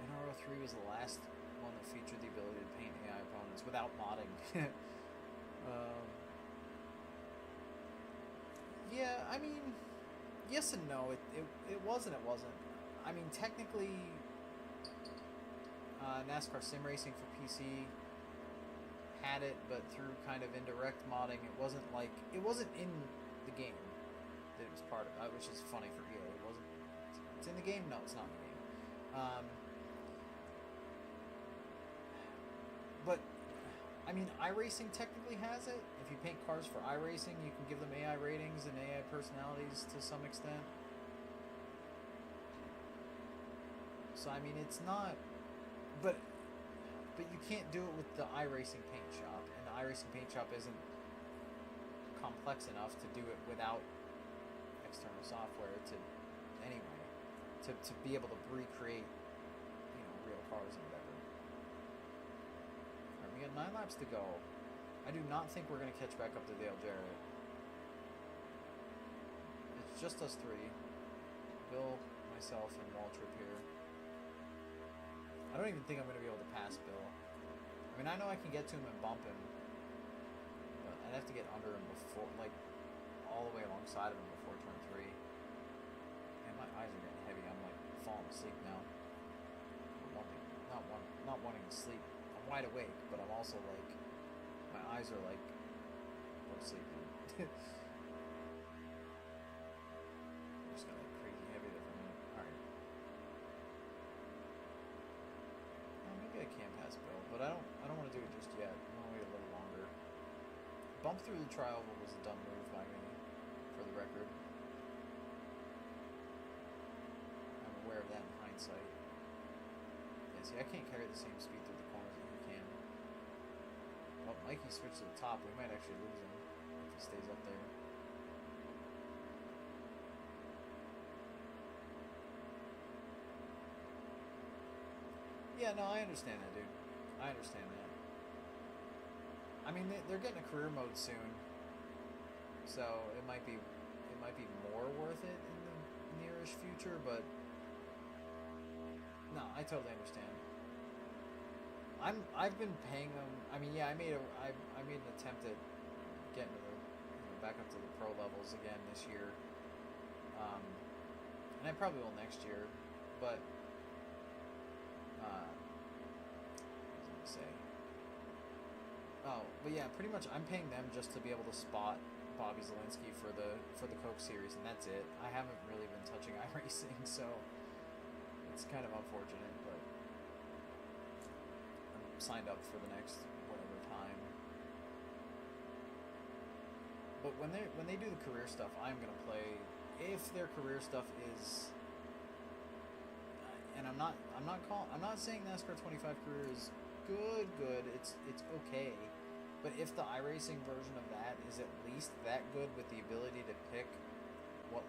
NR03 was the last one that featured the ability to paint AI opponents without modding. Yeah, I mean, yes and no. It was and it wasn't. I mean, technically, NASCAR Sim Racing for PC had it, but through kind of indirect modding. It wasn't in the game that it was part of, which is funny for EA. It wasn't. It's in the game? No, it's not in the game. But I mean, iRacing technically has it. If you paint cars for iRacing, you can give them AI ratings and AI personalities to some extent. So I mean, it's not, but you can't do it with the iRacing paint shop, and the iRacing paint shop isn't complex enough to do it without external software to anyway to be able to recreate real cars and whatever. All right, we got 9 laps to go. I do not think we're going to catch back up to Dale Jarrett. It's just us 3. Bill, myself, and Waltrip here. I don't even think I'm going to be able to pass Bill. I mean, I know I can get to him and bump him, but I'd have to get under him before, like, all the way alongside of him before turn 3. And my eyes are getting heavy. I'm, like, falling asleep now. Not wanting to sleep. I'm wide awake, but I'm also, like, my eyes are, like, go to sleep. I'm just got, like, crazy heavy there for a minute. Alright. Maybe I can pass Bill, but I don't want to do it just yet. I want to wait a little longer. Bump through the tri-oval was a dumb move by me, for the record. I'm aware of that in hindsight. Yeah, see, I can't carry the same speed through the corners that you can. Well, Mikey switched to the top. We might actually lose him if he stays up there. Yeah, no, I understand that, dude. I understand that. I mean, they're getting a career mode soon, so it might be more worth it in the nearish future. But no, I totally understand. I've been paying them. I mean, yeah, I made an attempt at getting to the back up to the pro levels again this year, and I probably will next year, but. Say. Oh, but yeah, pretty much I'm paying them just to be able to spot Bobby Zielinski for the Coke series, and that's it. I haven't really been touching iRacing, so it's kind of unfortunate, but I'm signed up for the next whatever time. But when they do the career stuff, I'm gonna play. If their career stuff is, and I'm not saying NASCAR 25 career is good. It's okay, but if the iRacing version of that is at least that good with the ability to pick what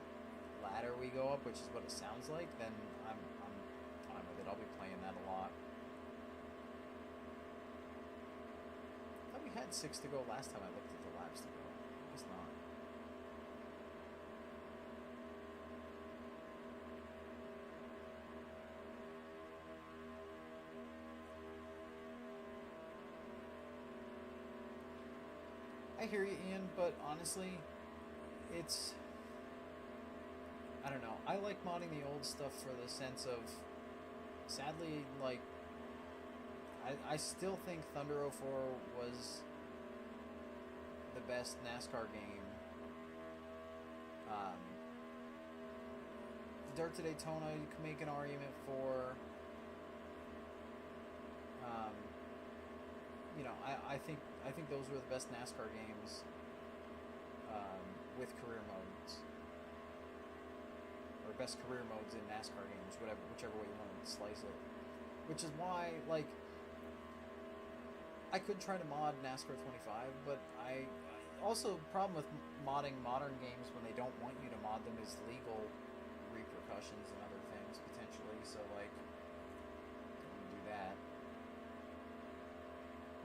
ladder we go up, which is what it sounds like, then I'm fine with it. I'll be playing that a lot. I thought we had 6 to go last time I looked at the laps to go. I guess not. I hear you, Ian, but honestly, it's... I don't know. I like modding the old stuff for the sense of... Sadly, like... I still think Thunder 04 was the best NASCAR game. Dirt to Daytona, you can make an argument for... I think those were the best NASCAR games with career modes, or best career modes in NASCAR games, whichever way you want to slice it. Which is why, like, I could try to mod NASCAR 25, but I also problem with modding modern games when they don't want you to mod them is legal repercussions and other things potentially. So like, don't want to do that.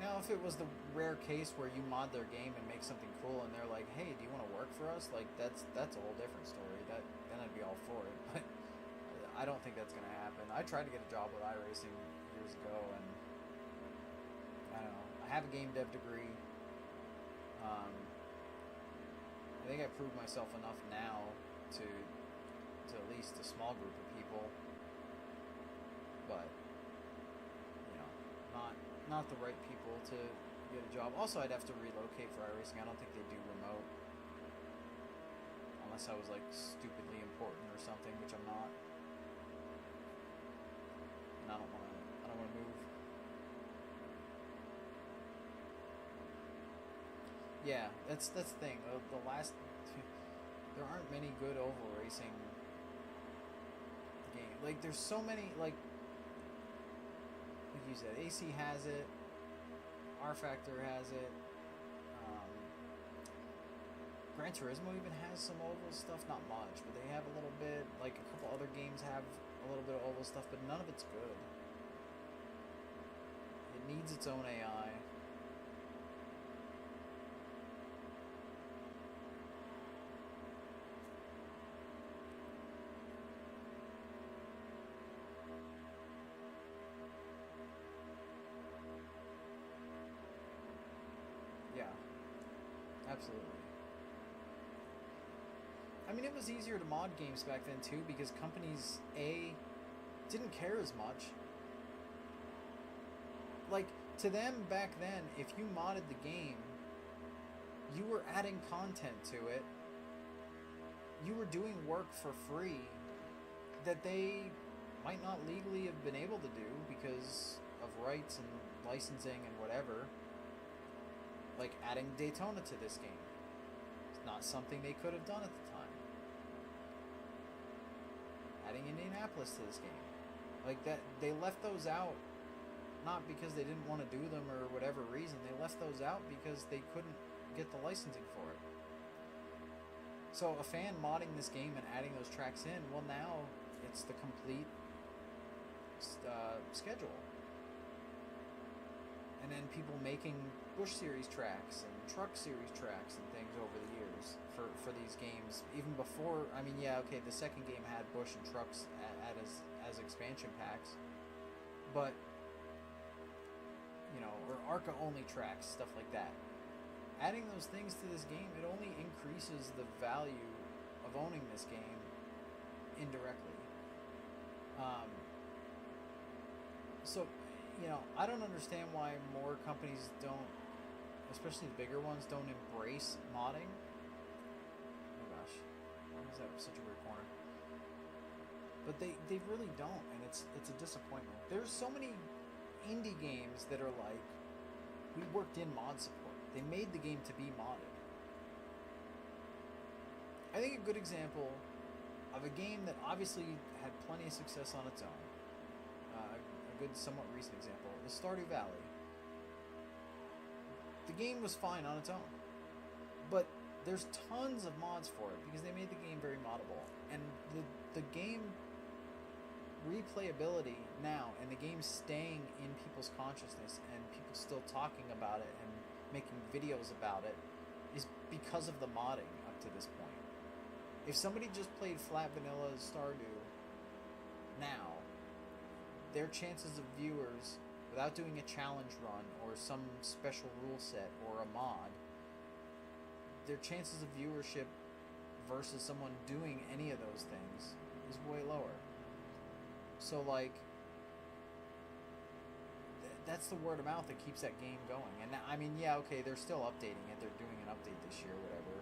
Now, if it was the rare case where you mod their game and make something cool, and they're like, "Hey, do you want to work for us?" Like that's a whole different story. Then I'd be all for it. But I don't think that's gonna happen. I tried to get a job with iRacing years ago, and I don't know. I have a game dev degree. I think I proved myself enough now to at least a small group of people, but not the right people to get a job. Also, I'd have to relocate for iRacing. I don't think they do remote, unless I was like stupidly important or something, which I'm not. And I don't want to move. Yeah, that's the thing. The last, there aren't many good oval racing games. Like there's so many, like you said, AC has it, R Factor has it, Gran Turismo even has some oval stuff, not much, but they have a little bit. Like a couple other games have a little bit of oval stuff, but none of it's good. It needs its own AI. Yeah, absolutely. I mean, it was easier to mod games back then too because companies didn't care as much. Like, to them back then, if you modded the game, you were adding content to it. You were doing work for free that they might not legally have been able to do because of rights and licensing and whatever. Like adding Daytona to this game. It's not something they could have done at the time. Adding Indianapolis to this game. Like that, they left those out not because they didn't want to do them or whatever reason. They left those out because they couldn't get the licensing for it. So a fan modding this game and adding those tracks in, well now it's the complete schedule. And then people making Busch Series tracks and Truck Series tracks and things over the years for these games. Even before, I mean, yeah, okay, the second game had Busch and Trucks as expansion packs. But, you know, or ARCA only tracks, stuff like that. Adding those things to this game, it only increases the value of owning this game indirectly. So, you know, I don't understand why more companies don't, especially the bigger ones, don't embrace modding. Oh gosh, why is that such a weird corner? But they really don't, and it's a disappointment. There's so many indie games that are like, we worked in mod support. They made the game to be modded. I think a good example of a game that obviously had plenty of success on its own, a good somewhat recent example, is Stardew Valley. The game was fine on its own, but there's tons of mods for it because they made the game very moddable, and the game replayability now and the game staying in people's consciousness and people still talking about it and making videos about it is because of the modding up to this point. If somebody just played flat vanilla Stardew now, their chances of viewers, without doing a challenge run or some special rule set or a mod, their chances of viewership versus someone doing any of those things is way lower. So, like, that's the word of mouth that keeps that game going. And I mean, yeah, okay, they're still updating it. They're doing an update this year, whatever.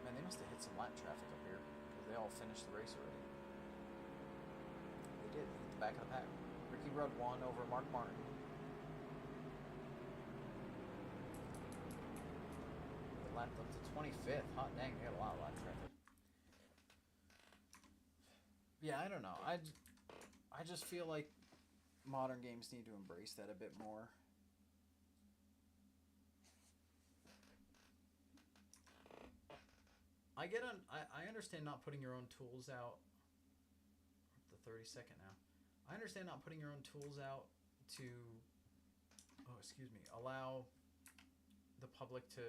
Man, they must have hit some lap traffic up here because they all finished the race already. They did. They hit the back of the pack. Ricky Rudd won over Mark Martin. They lapped up to 25th. Hot dang, they got a lot of lap traffic. Yeah, I don't know. I just feel like modern games need to embrace that a bit more. I understand not putting your own tools out. The 32nd now. I understand not putting your own tools out to, allow the public to,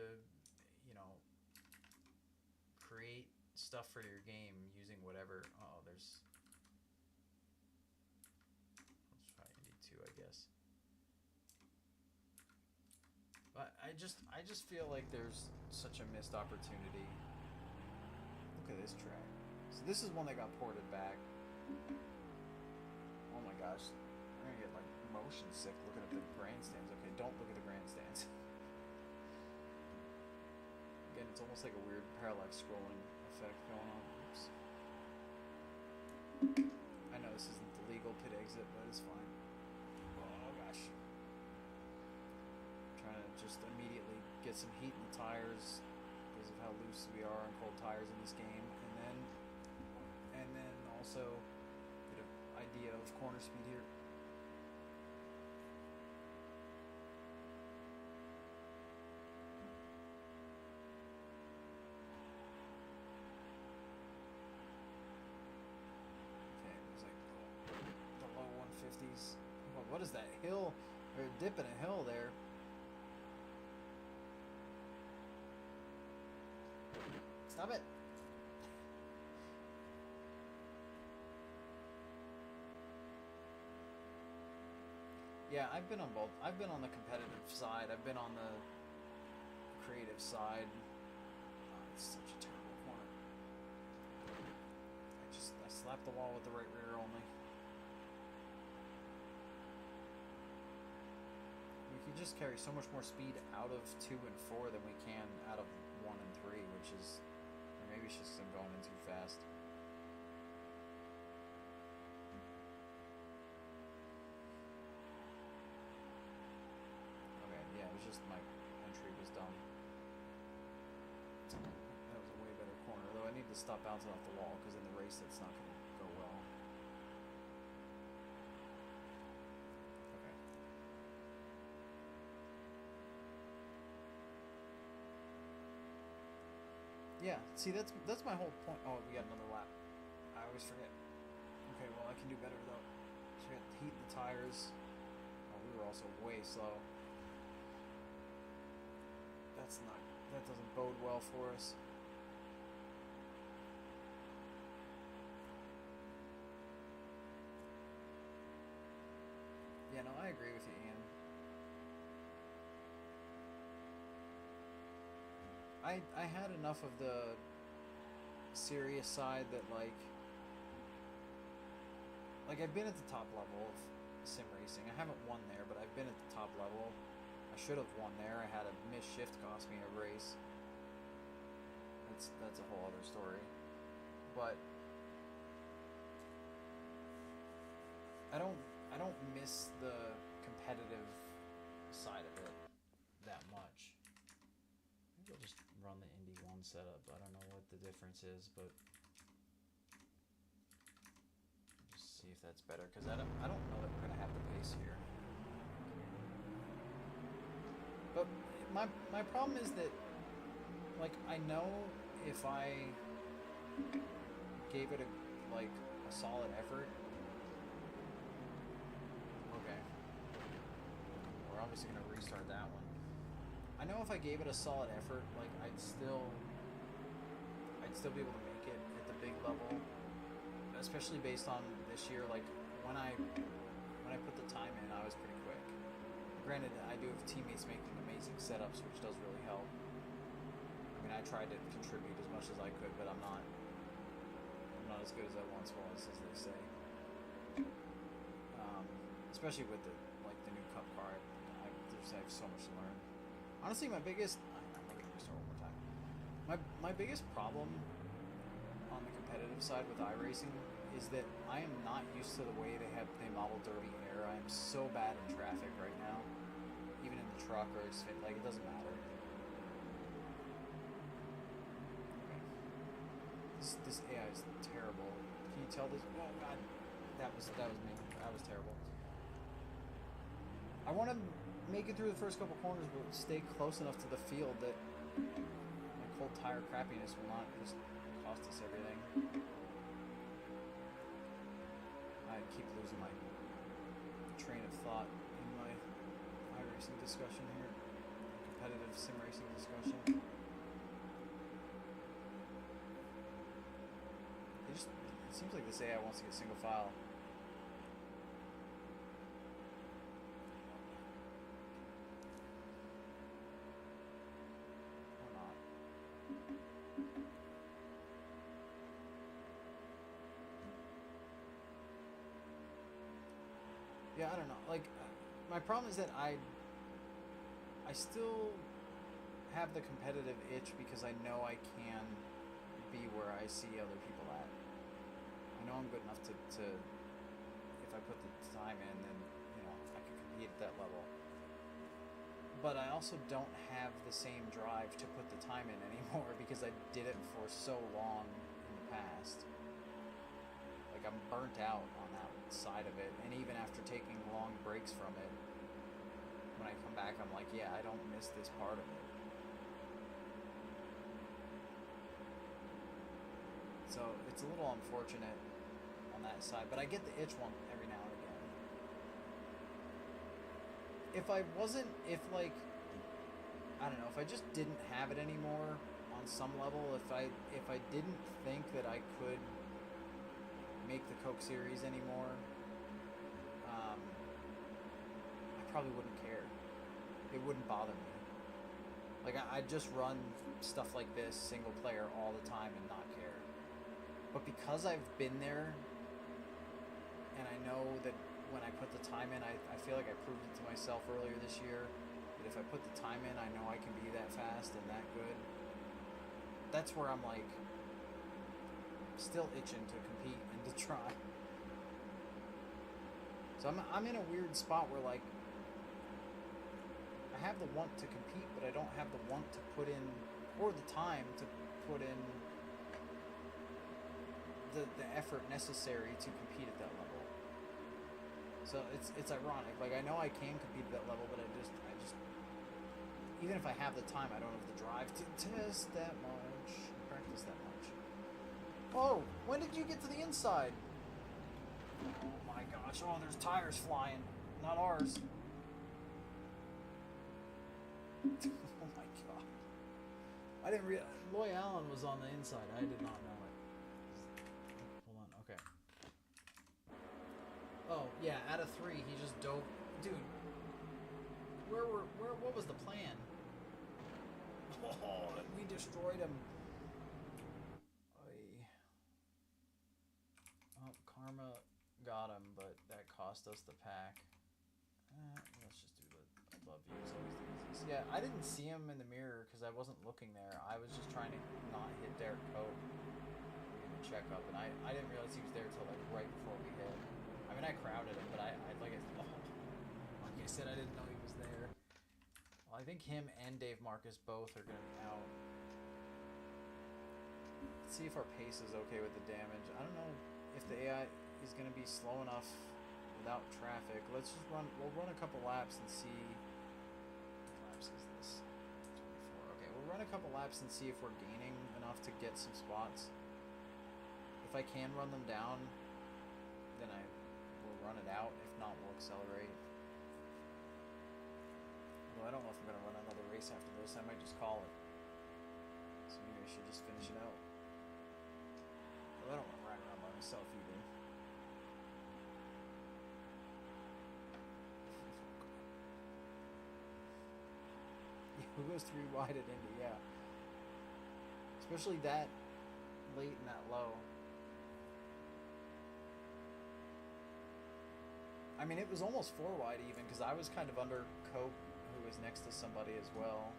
you know, create stuff for your game using whatever. Oh, there's. Let's try Indy 2, I guess. But I just feel like there's such a missed opportunity. Look at this track. So this is one that got ported back. Oh my gosh. I'm gonna get like motion sick looking at the grandstands. Okay, don't look at the grandstands. Again, it's almost like a weird parallax scrolling effect going on. Oops. I know this isn't the legal pit exit, but it's fine. Oh gosh. Trying to just immediately get some heat in the tires because of how loose we are on cold tires in this game, and then also get an idea of corner speed here. What is that hill? Or dip in a hill there. Stop it. Yeah, I've been on both. I've been on the competitive side. I've been on the creative side. Oh, it's such a terrible corner. I slapped the wall with the right rear only. We can just carry so much more speed out of 2 and 4 than we can out of 1 and 3, which is, or maybe it's just I'm going in too fast. Okay, yeah, it was just my entry was dumb. That was a way better corner, though I need to stop bouncing off the wall, because in the race that's not going to go well. Yeah, see, that's my whole point. Oh, we got another lap. I always forget. Okay, well, I can do better, though. So we got heat in the tires. Oh, we were also way slow. That doesn't bode well for us. Yeah, no, I agree with you, Ian. I had enough of the serious side that like I've been at the top level of sim racing. I haven't won there, but I've been at the top level. I should have won there. I had a missed shift cost me a race. That's a whole other story. But I don't miss the competitive side of it that much. Maybe I'll just run the Indy 1 setup. I don't know what the difference is, but just see if that's better, because I don't know that we're gonna have the pace here. But my problem is that, like, I know if I gave it a solid effort. Okay, we're obviously gonna restart that one. I know if I gave it a solid effort, like I'd still be able to make it at the big level, especially based on this year. Like when I put the time in, I was pretty quick. Granted, I do have teammates making amazing setups, which does really help. I mean, I tried to contribute as much as I could, but I'm not as good as I once was, as they say. Especially with the new Cup car, I have so much to learn. Honestly, my biggest... I'm going to restart one more time. My biggest problem on the competitive side with iRacing is that I am not used to the way they model Derby Air. I am so bad in traffic right now. Even in the truck or Xfinity, it doesn't matter. Okay. This AI is terrible. Can you tell this? Oh god, that was me. That was terrible. I want to make it through the first couple corners, but stay close enough to the field that my cold tire crappiness will not just cost us everything. I keep losing my train of thought in my iRacing discussion here. Competitive sim racing discussion. It seems like this AI wants to get single file. Yeah, I don't know. My problem is that I still have the competitive itch because I know I can be where I see other people at. I know I'm good enough to if I put the time in, then I can compete at that level. But I also don't have the same drive to put the time in anymore because I did it for so long in the past. I'm burnt out on that side of it, and even after taking long breaks from it, when I come back, I'm like, yeah, I don't miss this part of it. So it's a little unfortunate on that side, but I get the itch one every now and again. if I wasn't, if like, I don't know, if I just didn't have it anymore on some level, if I didn't think that I could make the Coke series anymore, I probably wouldn't care. It wouldn't bother me. Like, I'd just run stuff like this, single player, all the time and not care. But because I've been there, and I know that when I put the time in, I feel like I proved it to myself earlier this year, that if I put the time in, I know I can be that fast and that good. That's where I'm, like, still itching to compete and to try. So I'm in a weird spot where, like, I have the want to compete, but I don't have the want to put in, or the time to put in the effort necessary to compete at that level. So it's ironic. Like, I know I can compete at that level, but I just even if I have the time, I don't have the drive to test that much, practice that much. Oh, when did you get to the inside? Oh my gosh! Oh, there's tires flying, not ours. Oh my god. I didn't realize Loy Allen was on the inside. I did not know it. Hold on, okay. Oh, yeah, out of 3, he just dove. Dude, what was the plan? Oh, we destroyed him. Oh, Karma got him, but that cost us the pack. Let's just do the above view. It's always the easiest. Yeah, I didn't see him in the mirror because I wasn't looking there. I was just trying to not hit Derek Cope in the checkup, and I didn't realize he was there till like right before we hit. I mean, I crowded him, but I said, I didn't know he was there. Well, I think him and Dave Marcus both are going to be out. Let's see if our pace is okay with the damage. I don't know if the AI is going to be slow enough without traffic. Let's just we'll run a couple laps and see. What laps is this? 24. Okay, we'll run a couple laps and see if we're gaining enough to get some spots. If I can run them down, then I will run it out. If not, we'll accelerate. Well, I don't know if I'm going to run another race after this. I might just call it. So maybe I should just finish it out. Well, I don't want to ride around by myself either. Yeah, who goes 3 wide at Indy? Yeah. Especially that late and that low. I mean, it was almost 4 wide even, because I was kind of under Cope, who was next to somebody as well.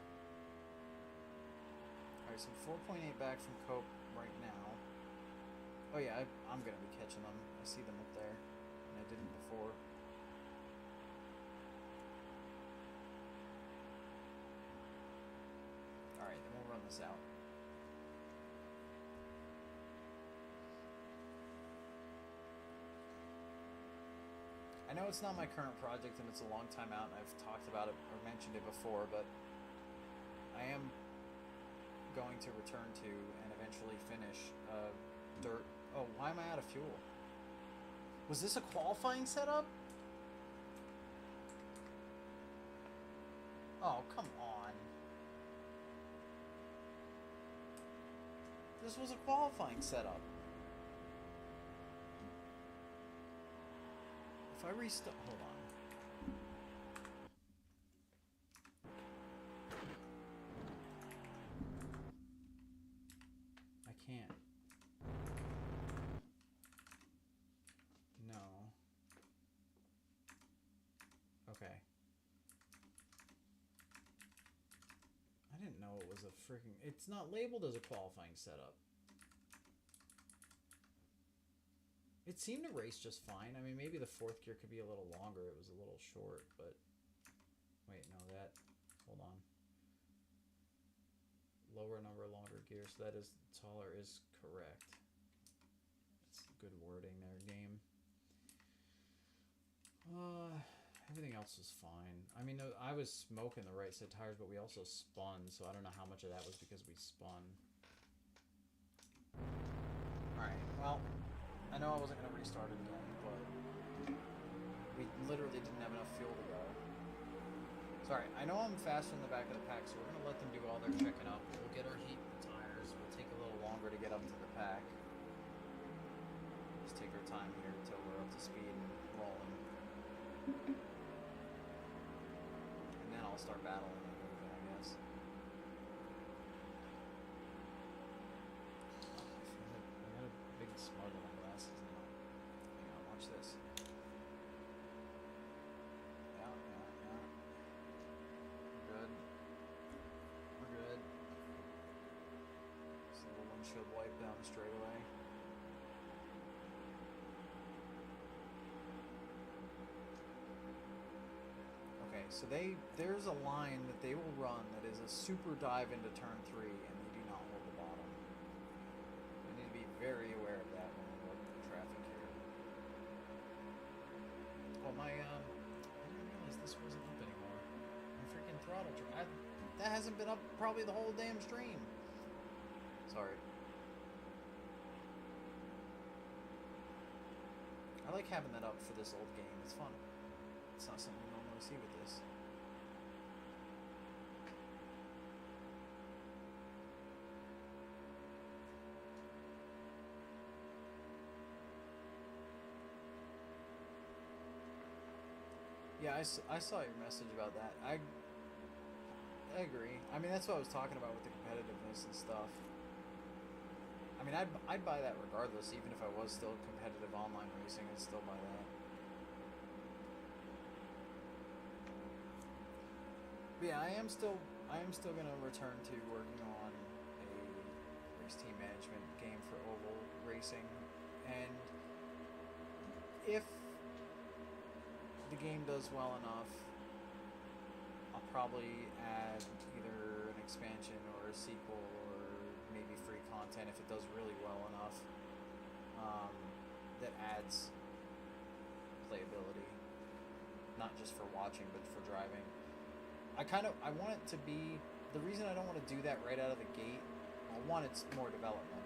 Alright, so 4.8 back from Cope right now. Oh yeah, I'm going to be catching them. I see them up there, and I didn't before. Alright, then we'll run this out. I know it's not my current project and it's a long time out, and I've talked about it or mentioned it before, but I am going to return to and eventually finish dirt. Oh, why am I out of fuel? Was this a qualifying setup? Oh, come on. This was a qualifying setup. If I restart, hold on. I can't. No. Okay. I didn't know it was a freaking... It's not labeled as a qualifying setup. It seemed to race just fine. I mean, maybe the 4th gear could be a little longer. It was a little short, but... Wait, no, that... Hold on. Lower number, longer gear, so that is... Taller is correct. That's good wording there, game. Everything else was fine. I mean, I was smoking the right set tires, but we also spun, so I don't know how much of that was because we spun. Alright, well... I know I wasn't going to restart it again, but we literally didn't have enough fuel to go. Sorry, I know I'm faster in the back of the pack, so we're going to let them do all their checking up. We'll get our heat in the tires. We'll take a little longer to get up to the pack. Just take our time here until we're up to speed and rolling. And then I'll start battling and moving, I guess. I got a big smudge on my glasses now. Hang on, watch this. Yeah. Good. We're good. Just a little windshield wipe down the straightaway. Okay, so there's a line that they will run that is a super dive into turn 3, and they do not hold the bottom. We need to be very aware of that when we look at the traffic here. Oh, I didn't realize this wasn't up anymore. My freaking throttle that hasn't been up probably the whole damn stream. Sorry. I like having that up for this old game. It's fun. It's not something you normally see with this. Yeah, I saw your message about that. I agree. I mean, that's what I was talking about with the competitiveness and stuff. I mean, I'd buy that regardless, even if I was still competitive online racing, I'd still buy that. But yeah, I am still gonna return to working on a race team management game for oval racing, and if the game does well enough, I'll probably add either an expansion or a sequel or maybe free content if it does really well enough, that adds playability, not just for watching but for driving. I want it to be, the reason I don't want to do that right out of the gate, well, one, it's more development,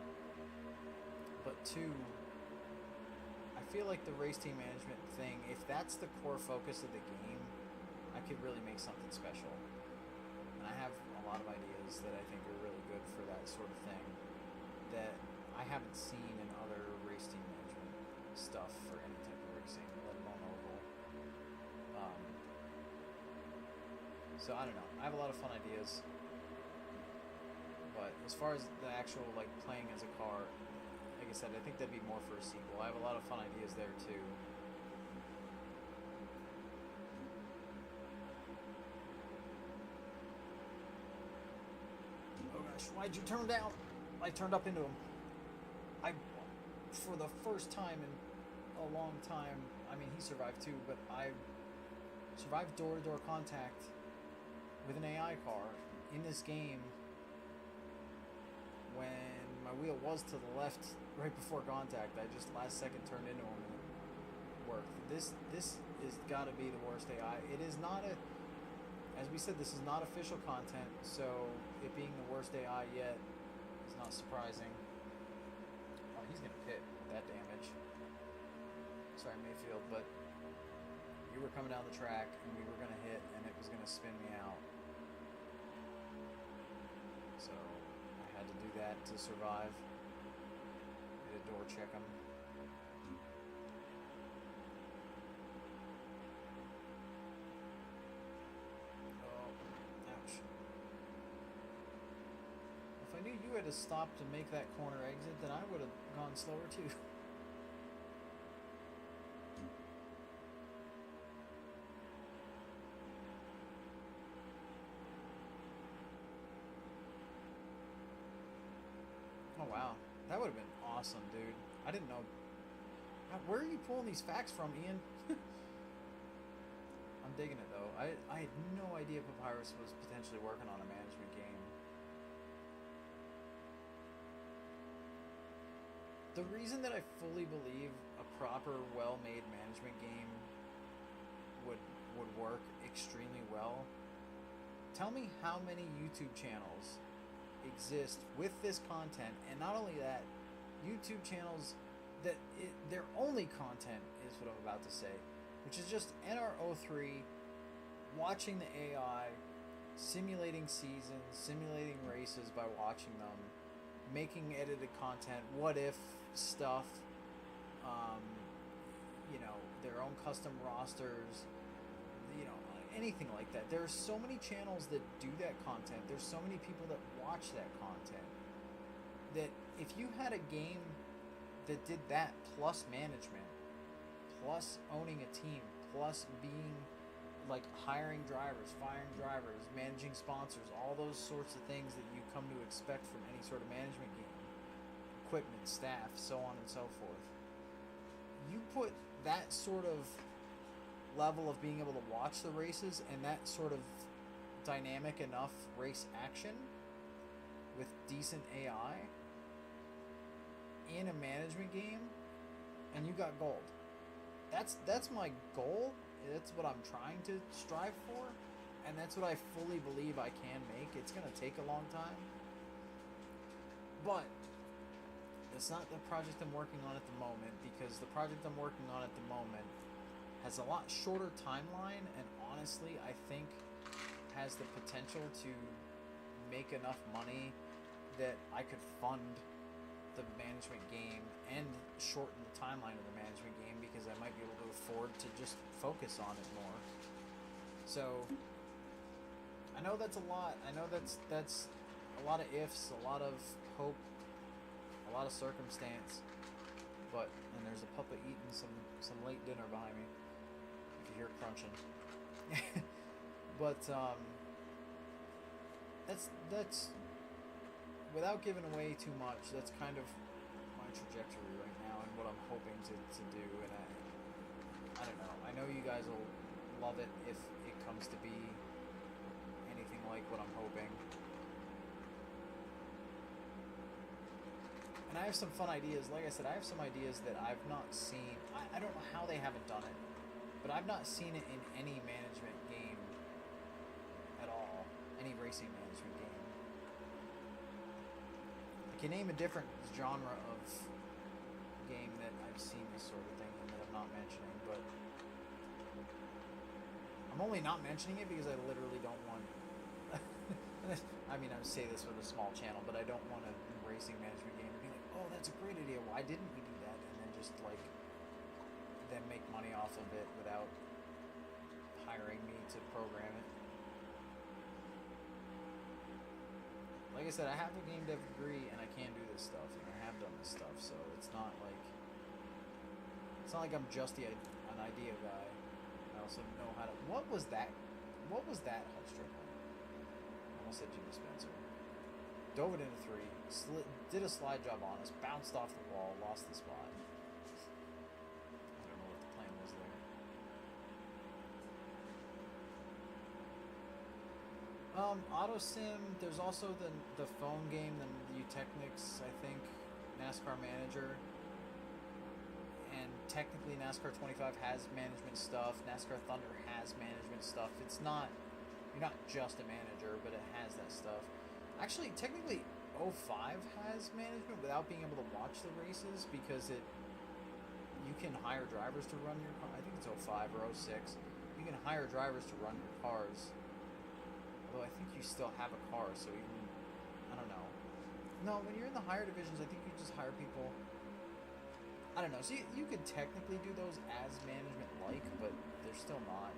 but two, I feel like the race team management thing, if that's the core focus of the game, I could really make something special. And I have a lot of ideas that I think are really good for that sort of thing that I haven't seen in other race team management stuff for any type of racing, let alone oval. So I don't know. I have a lot of fun ideas, but as far as the actual like playing as a car, like I said, I think that'd be more for a sequel. I have a lot of fun ideas there too. Oh gosh, why'd you turn down? I turned up into him. For the first time in a long time, I mean, he survived too, but I survived door-to-door contact with an AI car in this game when my wheel was to the left right before contact. I just last second turned into him and it worked. This is got to be the worst AI. It is not as we said, this is not official content, so it being the worst AI yet is not surprising. Oh, he's gonna pit with that damage. Sorry, Mayfield, but you were coming down the track and we were gonna hit and it was gonna spin me out. So I had to do that to survive. I had to door check him. Oh, ouch. If I knew you had to stop to make that corner exit, then I would have gone slower too. Oh wow, that would have been awesome, dude. I didn't know. Where are you pulling these facts from, Ian? I'm digging it though. I had no idea Papyrus was potentially working on a management game. The reason that I fully believe a proper, well-made management game would work extremely well. Tell me how many YouTube channels exist with this content, and not only that, YouTube channels that their only content is what I'm about to say, which is just NR03 watching the AI, simulating seasons, simulating races by watching them, making edited content, what if stuff, um, you know, their own custom rosters, you know, anything like that. There's so many channels that do that content. There's so many people that watch that content. That if you had a game that did that plus management, plus owning a team, plus being like hiring drivers, firing drivers, managing sponsors, all those sorts of things that you come to expect from any sort of management game, equipment, staff, so on and so forth. You put that sort of level of being able to watch the races and that sort of dynamic enough race action with decent AI in a management game, and you got gold. That's my goal. That's what I'm trying to strive for, and that's what I fully believe I can make. It's gonna take a long time, but it's not the project I'm working on at the moment, because the project I'm working on at the moment has a lot shorter timeline, and honestly, I think has the potential to make enough money that I could fund the management game and shorten the timeline of the management game, because I might be able to afford to just focus on it more. So I know that's a lot. I know that's a lot of ifs, a lot of hope, a lot of circumstance. But, and there's a puppet eating some late dinner behind me, if you hear crunching. But that's without giving away too much, that's kind of my trajectory right now and what I'm hoping to do. And I don't know. I know you guys will love it if it comes to be anything like what I'm hoping. And I have some fun ideas. Like I said, I have some ideas that I've not seen. I don't know how they haven't done it, but I've not seen it in any management game at all. Any racing management game. I can name a different genre of game that I've seen this sort of thing in that I'm not mentioning, but I'm only not mentioning it because I literally don't want. I mean, I would say this with a small channel, but I don't want a racing management game to be like, oh, that's a great idea. Why didn't we do that? And then just like, then make money off of it without hiring me to program it. Like I said, I have a game dev degree and I can do this stuff, and I have done this stuff, so it's not like I'm just an idea guy. I also know how to. What was that? What was that hot strip on? I almost said Jimmy Spencer. Dove it into three, did a slide job on us, bounced off the wall, lost the spot. I don't know what the plan was there. Auto Sim. There's also the phone game, the Technics, I think, NASCAR Manager, and technically NASCAR 25 has management stuff. NASCAR Thunder has management stuff. It's not, you're not just a manager, but it has that stuff. Actually, technically, 05 has management without being able to watch the races, because you can hire drivers to run your car. I think it's 05 or 06. You can hire drivers to run your cars. Although I think you still have a car, so even, I don't know. No, when you're in the higher divisions, I think you just hire people. I don't know. So you could technically do those as management-like, but they're still not.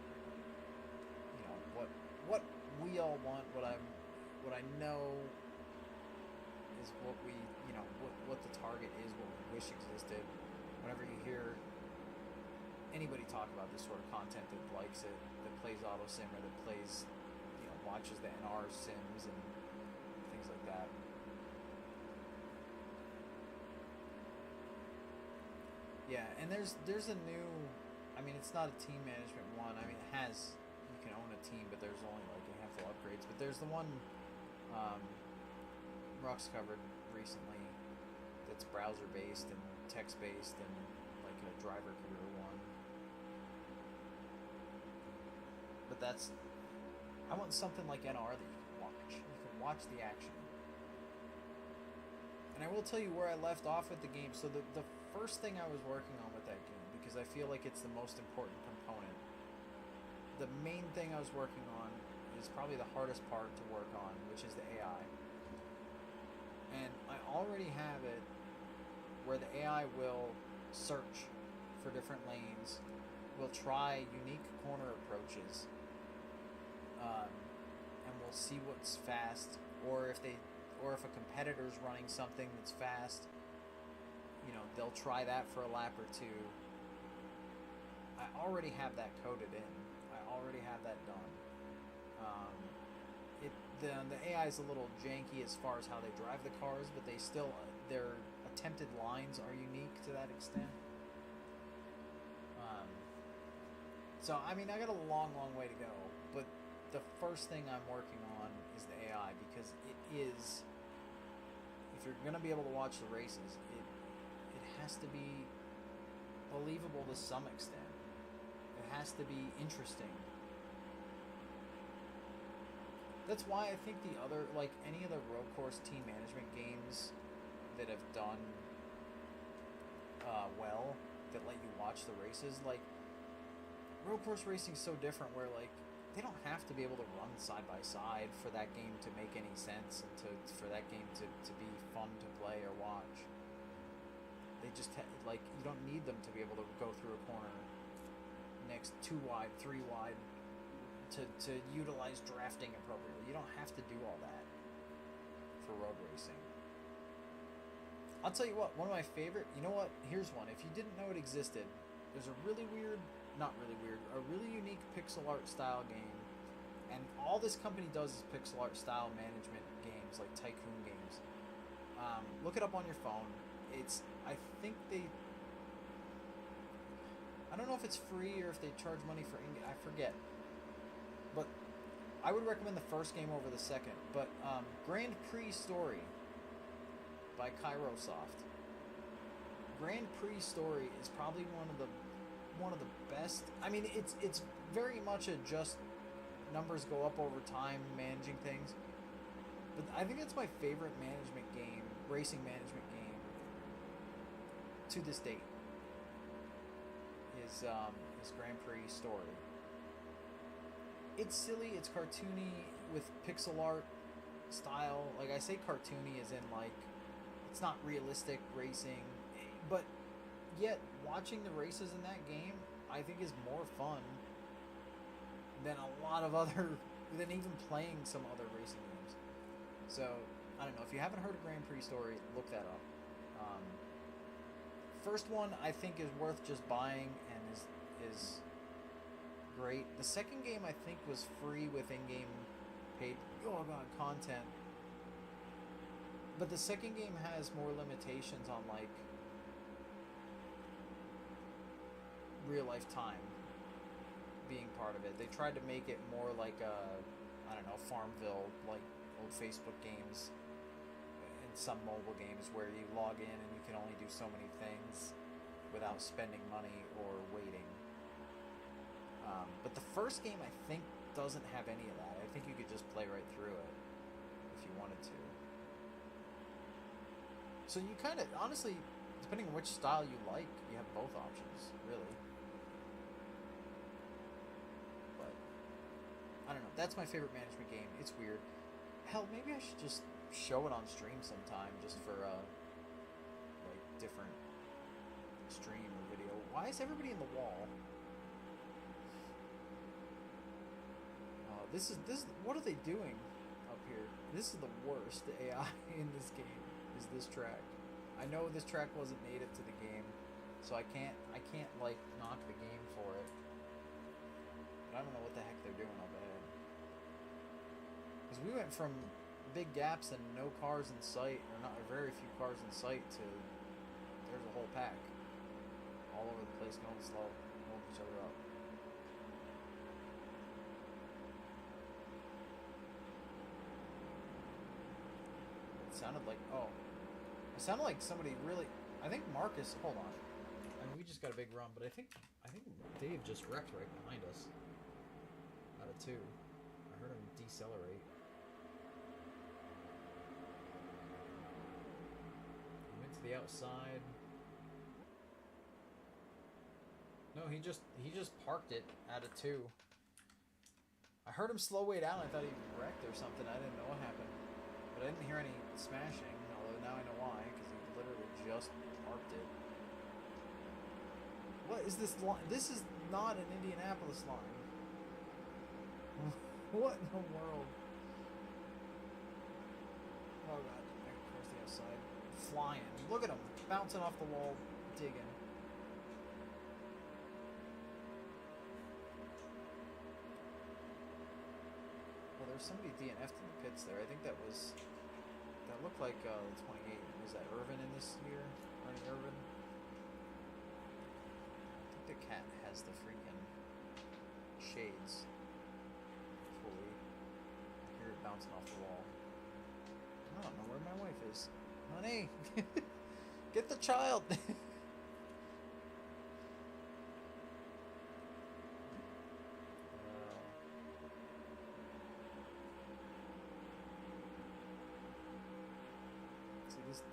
You know, what we all want, what I know is what we, you know, what the target is, what we wish existed. Whenever you hear anybody talk about this sort of content that likes it, that plays auto sim, or that plays, you know, watches the NR sims and things like that. Yeah, and there's a new, I mean, it's not a team management one. I mean, it has, you can own a team, but there's only like a handful of upgrades. But there's the one Rux covered recently that's browser based and text based, and like a driver career one. But that's, I want something like NR that you can watch. You can watch the action. And I will tell you where I left off with the game. So the first thing I was working on with that game, because I feel like it's the most important component, the main thing I was working on is probably the hardest part to work on, which is the AI. And I already have it where the AI will search for different lanes, will try unique corner approaches, and we'll see what's fast, or if a competitor's running something that's fast, they'll try that for a lap or two. I already have that coded in. I already have that done. The AI is a little janky as far as how they drive the cars, but their attempted lines are unique to that extent. So I mean, I got a long way to go, but the first thing I'm working on is the AI, because it is, if you're gonna be able to watch the races, it has to be believable to some extent. It has to be interesting. That's why I think any of the road course team management games that have done well, that let you watch the races, like road course racing is so different, where they don't have to be able to run side by side for that game to make any sense, and for that game to be fun to play or watch. They just you don't need them to be able to go through a corner next 2 wide, 3 wide, to utilize drafting appropriately. You don't have to do all that for road racing. I'll tell you what, one of my favorite, here's one. If you didn't know it existed, there's a really unique pixel art style game, and all this company does is pixel art style management games, like tycoon games. Look it up on your phone. I don't know if it's free or if they charge money for I forget. But I would recommend the first game over the second. But Grand Prix Story by Kairosoft. Grand Prix Story is probably one of the best. I mean, it's very much a just numbers go up over time managing things. But I think that's my favorite management game, racing management game to this date. Is Grand Prix Story. It's silly, it's cartoony with pixel art style. Like, I say cartoony as in, it's not realistic racing, but yet watching the races in that game, I think, is more fun than than even playing some other racing games. So, I don't know, if you haven't heard of Grand Prix Story, look that up. First one I think is worth just buying and is great. The second game I think was free with in-game paid content. But the second game has more limitations on real life time being part of it. They tried to make it more like Farmville, like old Facebook games. Some mobile games where you log in and you can only do so many things without spending money or waiting. But the first game, I think, doesn't have any of that. I think you could just play right through it if you wanted to. So you kind of, honestly, depending on which style you like, you have both options, really. But I don't know. That's my favorite management game. It's weird. Hell, maybe I should just show it on stream sometime, just for different stream or video. Why is everybody in the wall? This is what are they doing up here? This is the worst AI in this game, is this track. I know this track wasn't native to the game, so I can't knock the game for it. But I don't know what the heck they're doing up ahead. Because we went from big gaps and no cars in sight, or not very few cars in sight, to there's a whole pack all over the place going slow, holding each other up. It sounded like somebody really. I think Marcus. Hold on. I mean, we just got a big run, but I think Dave just wrecked right behind us. Out of 2, I heard him decelerate. To the outside. No, he just parked it out of 2. I heard him slow way down. I thought he wrecked or something. I didn't know what happened. But I didn't hear any smashing, although now I know why, because he literally just parked it. What is this line? This is not an Indianapolis line. What in the world? Oh god, across the outside. Flying. Look at him, bouncing off the wall, digging. Well, there's somebody DNF'd in the pits there. I think that looked like the 28. Was that Irvin in this year? Ernie Irvin? I think the cat has the freaking shades. Fully. I hear it bouncing off the wall. I don't know where my wife is. Honey! Get the child!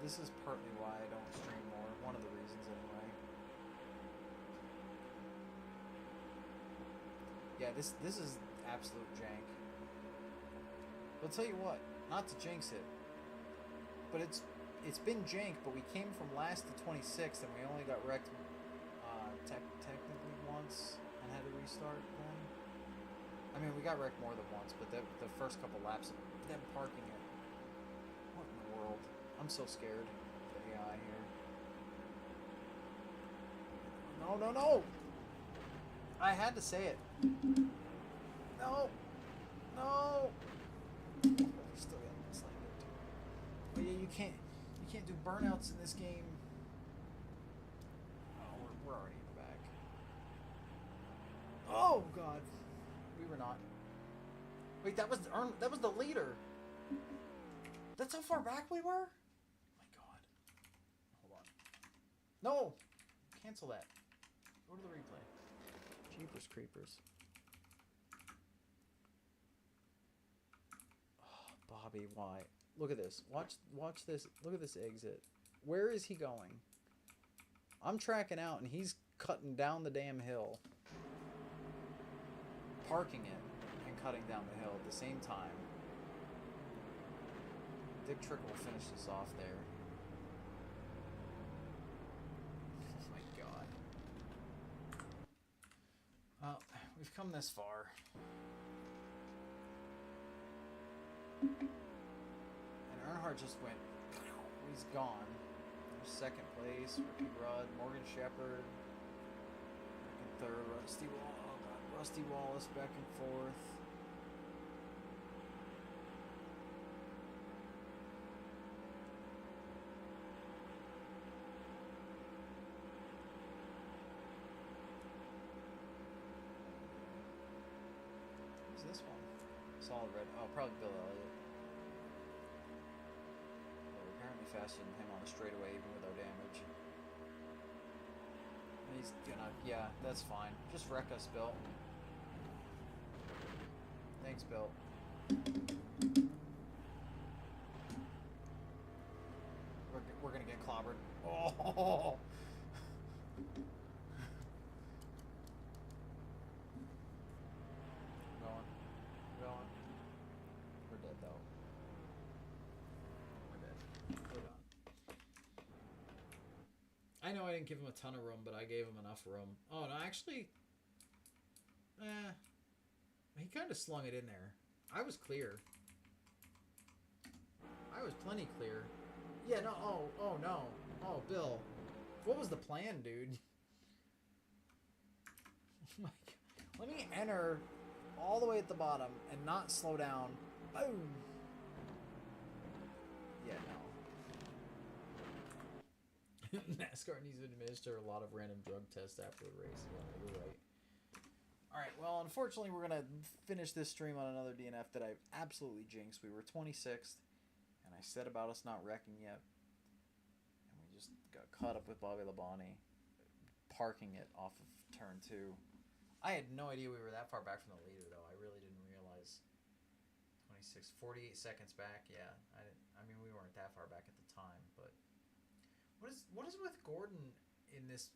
This is partly why I don't stream more. One of the reasons, anyway. Yeah, this is absolute jank. But I'll tell you what, not to jinx it, but it's been jank. But we came from last to 26th, and we only got wrecked technically once and had to restart then. I mean, we got wrecked more than once, but the first couple laps of them parking it. What in the world? I'm so scared of the AI here. No, no, no! I had to say it. No! No! We're still getting slammed into. But yeah, you can't do burnouts in this game. Oh, we're already in the back. Oh god! We were not. Wait, that was the leader. That's how far back we were? No! Cancel that. Go to the replay. Jeepers creepers. Oh, Bobby, why? Look at this. Watch this. Look at this exit. Where is he going? I'm tracking out and he's cutting down the damn hill. Parking it and cutting down the hill at the same time. Dick Trick will finish this off there. Well, we've come this far. And Earnhardt just went, he's gone. There's second place, Ricky Rudd, Morgan Shepherd, second, third, Rusty Wallace. Oh god, Rusty Wallace back and forth. This one. Solid red. Oh, probably Bill Elliott. Well, we're apparently faster than him on the straightaway, even with our damage. And he's gonna... Yeah, that's fine. Just wreck us, Bill. Thanks, Bill. We're gonna get clobbered. Oh! I know I didn't give him a ton of room, but I gave him enough room. Oh, no, actually... he kind of slung it in there. I was clear. I was plenty clear. Yeah, no, oh, no. Oh, Bill. What was the plan, dude? Oh my God. Let me enter all the way at the bottom and not slow down. Boom! Yeah, no. NASCAR needs to administer a lot of random drug tests after the race. Yeah, you're right. Alright, well, unfortunately, we're going to finish this stream on another DNF that I absolutely jinxed. We were 26th, and I said about us not wrecking yet. And we just got caught up with Bobby Labonte, parking it off of turn 2. I had no idea we were that far back from the leader, though. I really didn't realize. 48 seconds back, yeah. I mean, we weren't that far back at the time, but... What is with Gordon in this?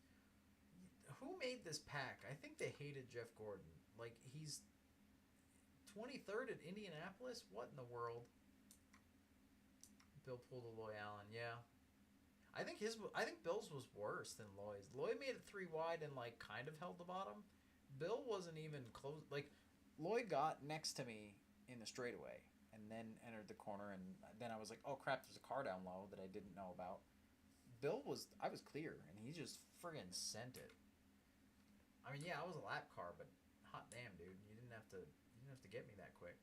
Who made this pack? I think they hated Jeff Gordon. Like, he's 23rd at Indianapolis? What in the world? Bill pulled a Loy Allen. Yeah. I think Bill's was worse than Loy's. Loy made it 3 wide and like kind of held the bottom. Bill wasn't even close. Like Loy got next to me in the straightaway and then entered the corner, and then I was like, oh crap, there's a car down low that I didn't know about. I was clear, and he just friggin' sent it. I mean, yeah, I was a lap car, but hot damn, dude, you didn't have to get me that quick.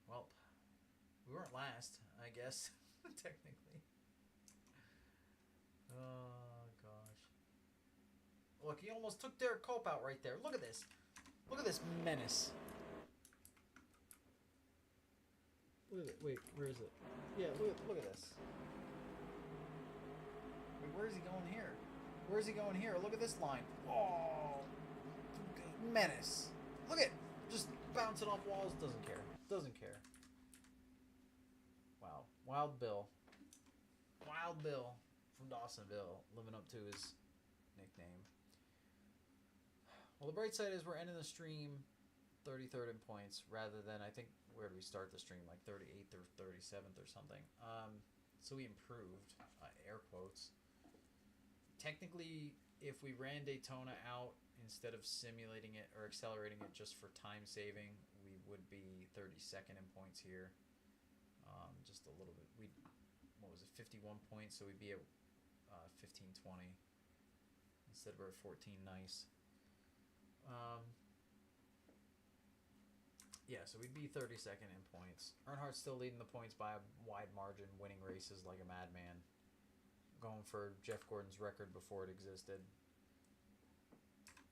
Well, we weren't last, I guess, technically. Oh gosh. Look, he almost took Derek Cope out right there. Look at this. Look at this menace. Look at it. Wait, where is it? Yeah, look at this. Wait, where is he going here? Where is he going here? Look at this line. Oh, menace. Look at, just bouncing off walls. Doesn't care. Doesn't care. Wow. Wild Bill. Wild Bill from Dawsonville, living up to his nickname. Well, the bright side is we're ending the stream 33rd in points rather than, I think, where did we start the stream? Like 38th or 37th or something. So we improved, air quotes. Technically, if we ran Daytona out instead of simulating it or accelerating it just for time saving, we would be 32nd in points here. Just a little bit. What was it, 51 points? So we'd be at 15-20 instead of our 14 nice. Yeah, so we'd be 32nd in points. Earnhardt's still leading the points by a wide margin, winning races like a madman. Going for Jeff Gordon's record before it existed.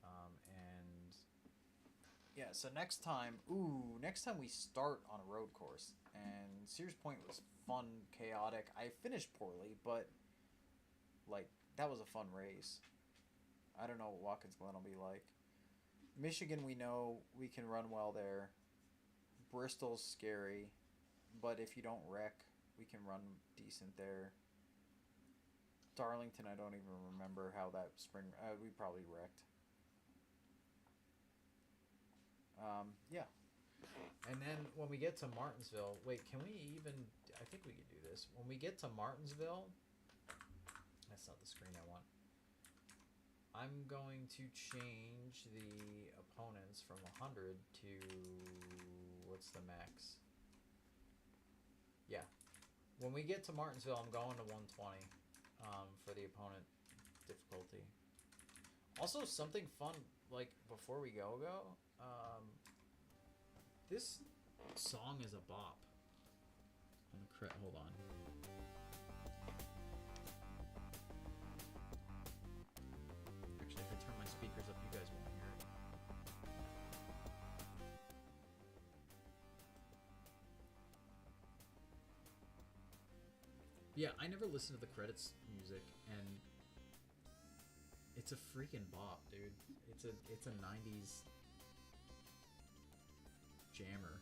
And yeah, so next time we start on a road course. And Sears Point was fun, chaotic. I finished poorly, but like that was a fun race. I don't know what Watkins Glen will be like. Michigan, we know we can run well there. Bristol's scary, but if you don't wreck, we can run decent there. Darlington, I don't even remember how that spring... we probably wrecked. Yeah. And then when we get to Martinsville... Wait, can we even... I think we could do this. When we get to Martinsville... That's not the screen I want. I'm going to change the opponents from 100 to... What's the max? Yeah. When we get to Martinsville, I'm going to 120 for the opponent difficulty. Also, something fun, like, before we go, this song is a bop. Hold on. Actually, if I turn my speakers up, you guys won't hear it. Yeah, I never listened to the credits music, and it's a freaking bop, dude. It's a 90s jammer.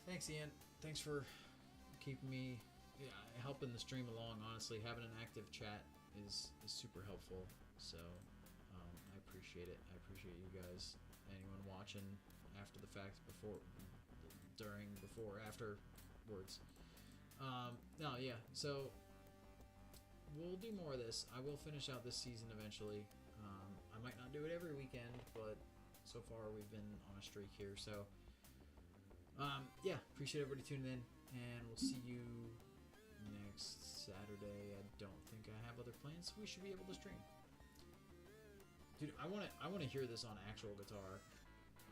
Thanks, Ian. Thanks for keeping me, helping the stream along. Honestly, having an active chat is super helpful. So I appreciate it. I appreciate you guys. Anyone watching after the fact, before, during, before, afterwards. No, yeah. So we'll do more of this. I will finish out this season eventually. I might not do it every weekend, but so far we've been on a streak here. So yeah, appreciate everybody tuning in, and we'll see you next Saturday. I don't think I have other plans, so we should be able to stream. Dude, I want to hear this on actual guitar.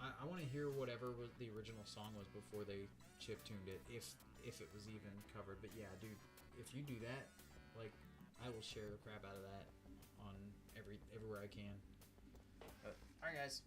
I want to hear whatever the original song was before they chip-tuned it, if it was even covered. But yeah, dude, if you do that, like, I will share the crap out of that on everywhere I can. Alright, guys.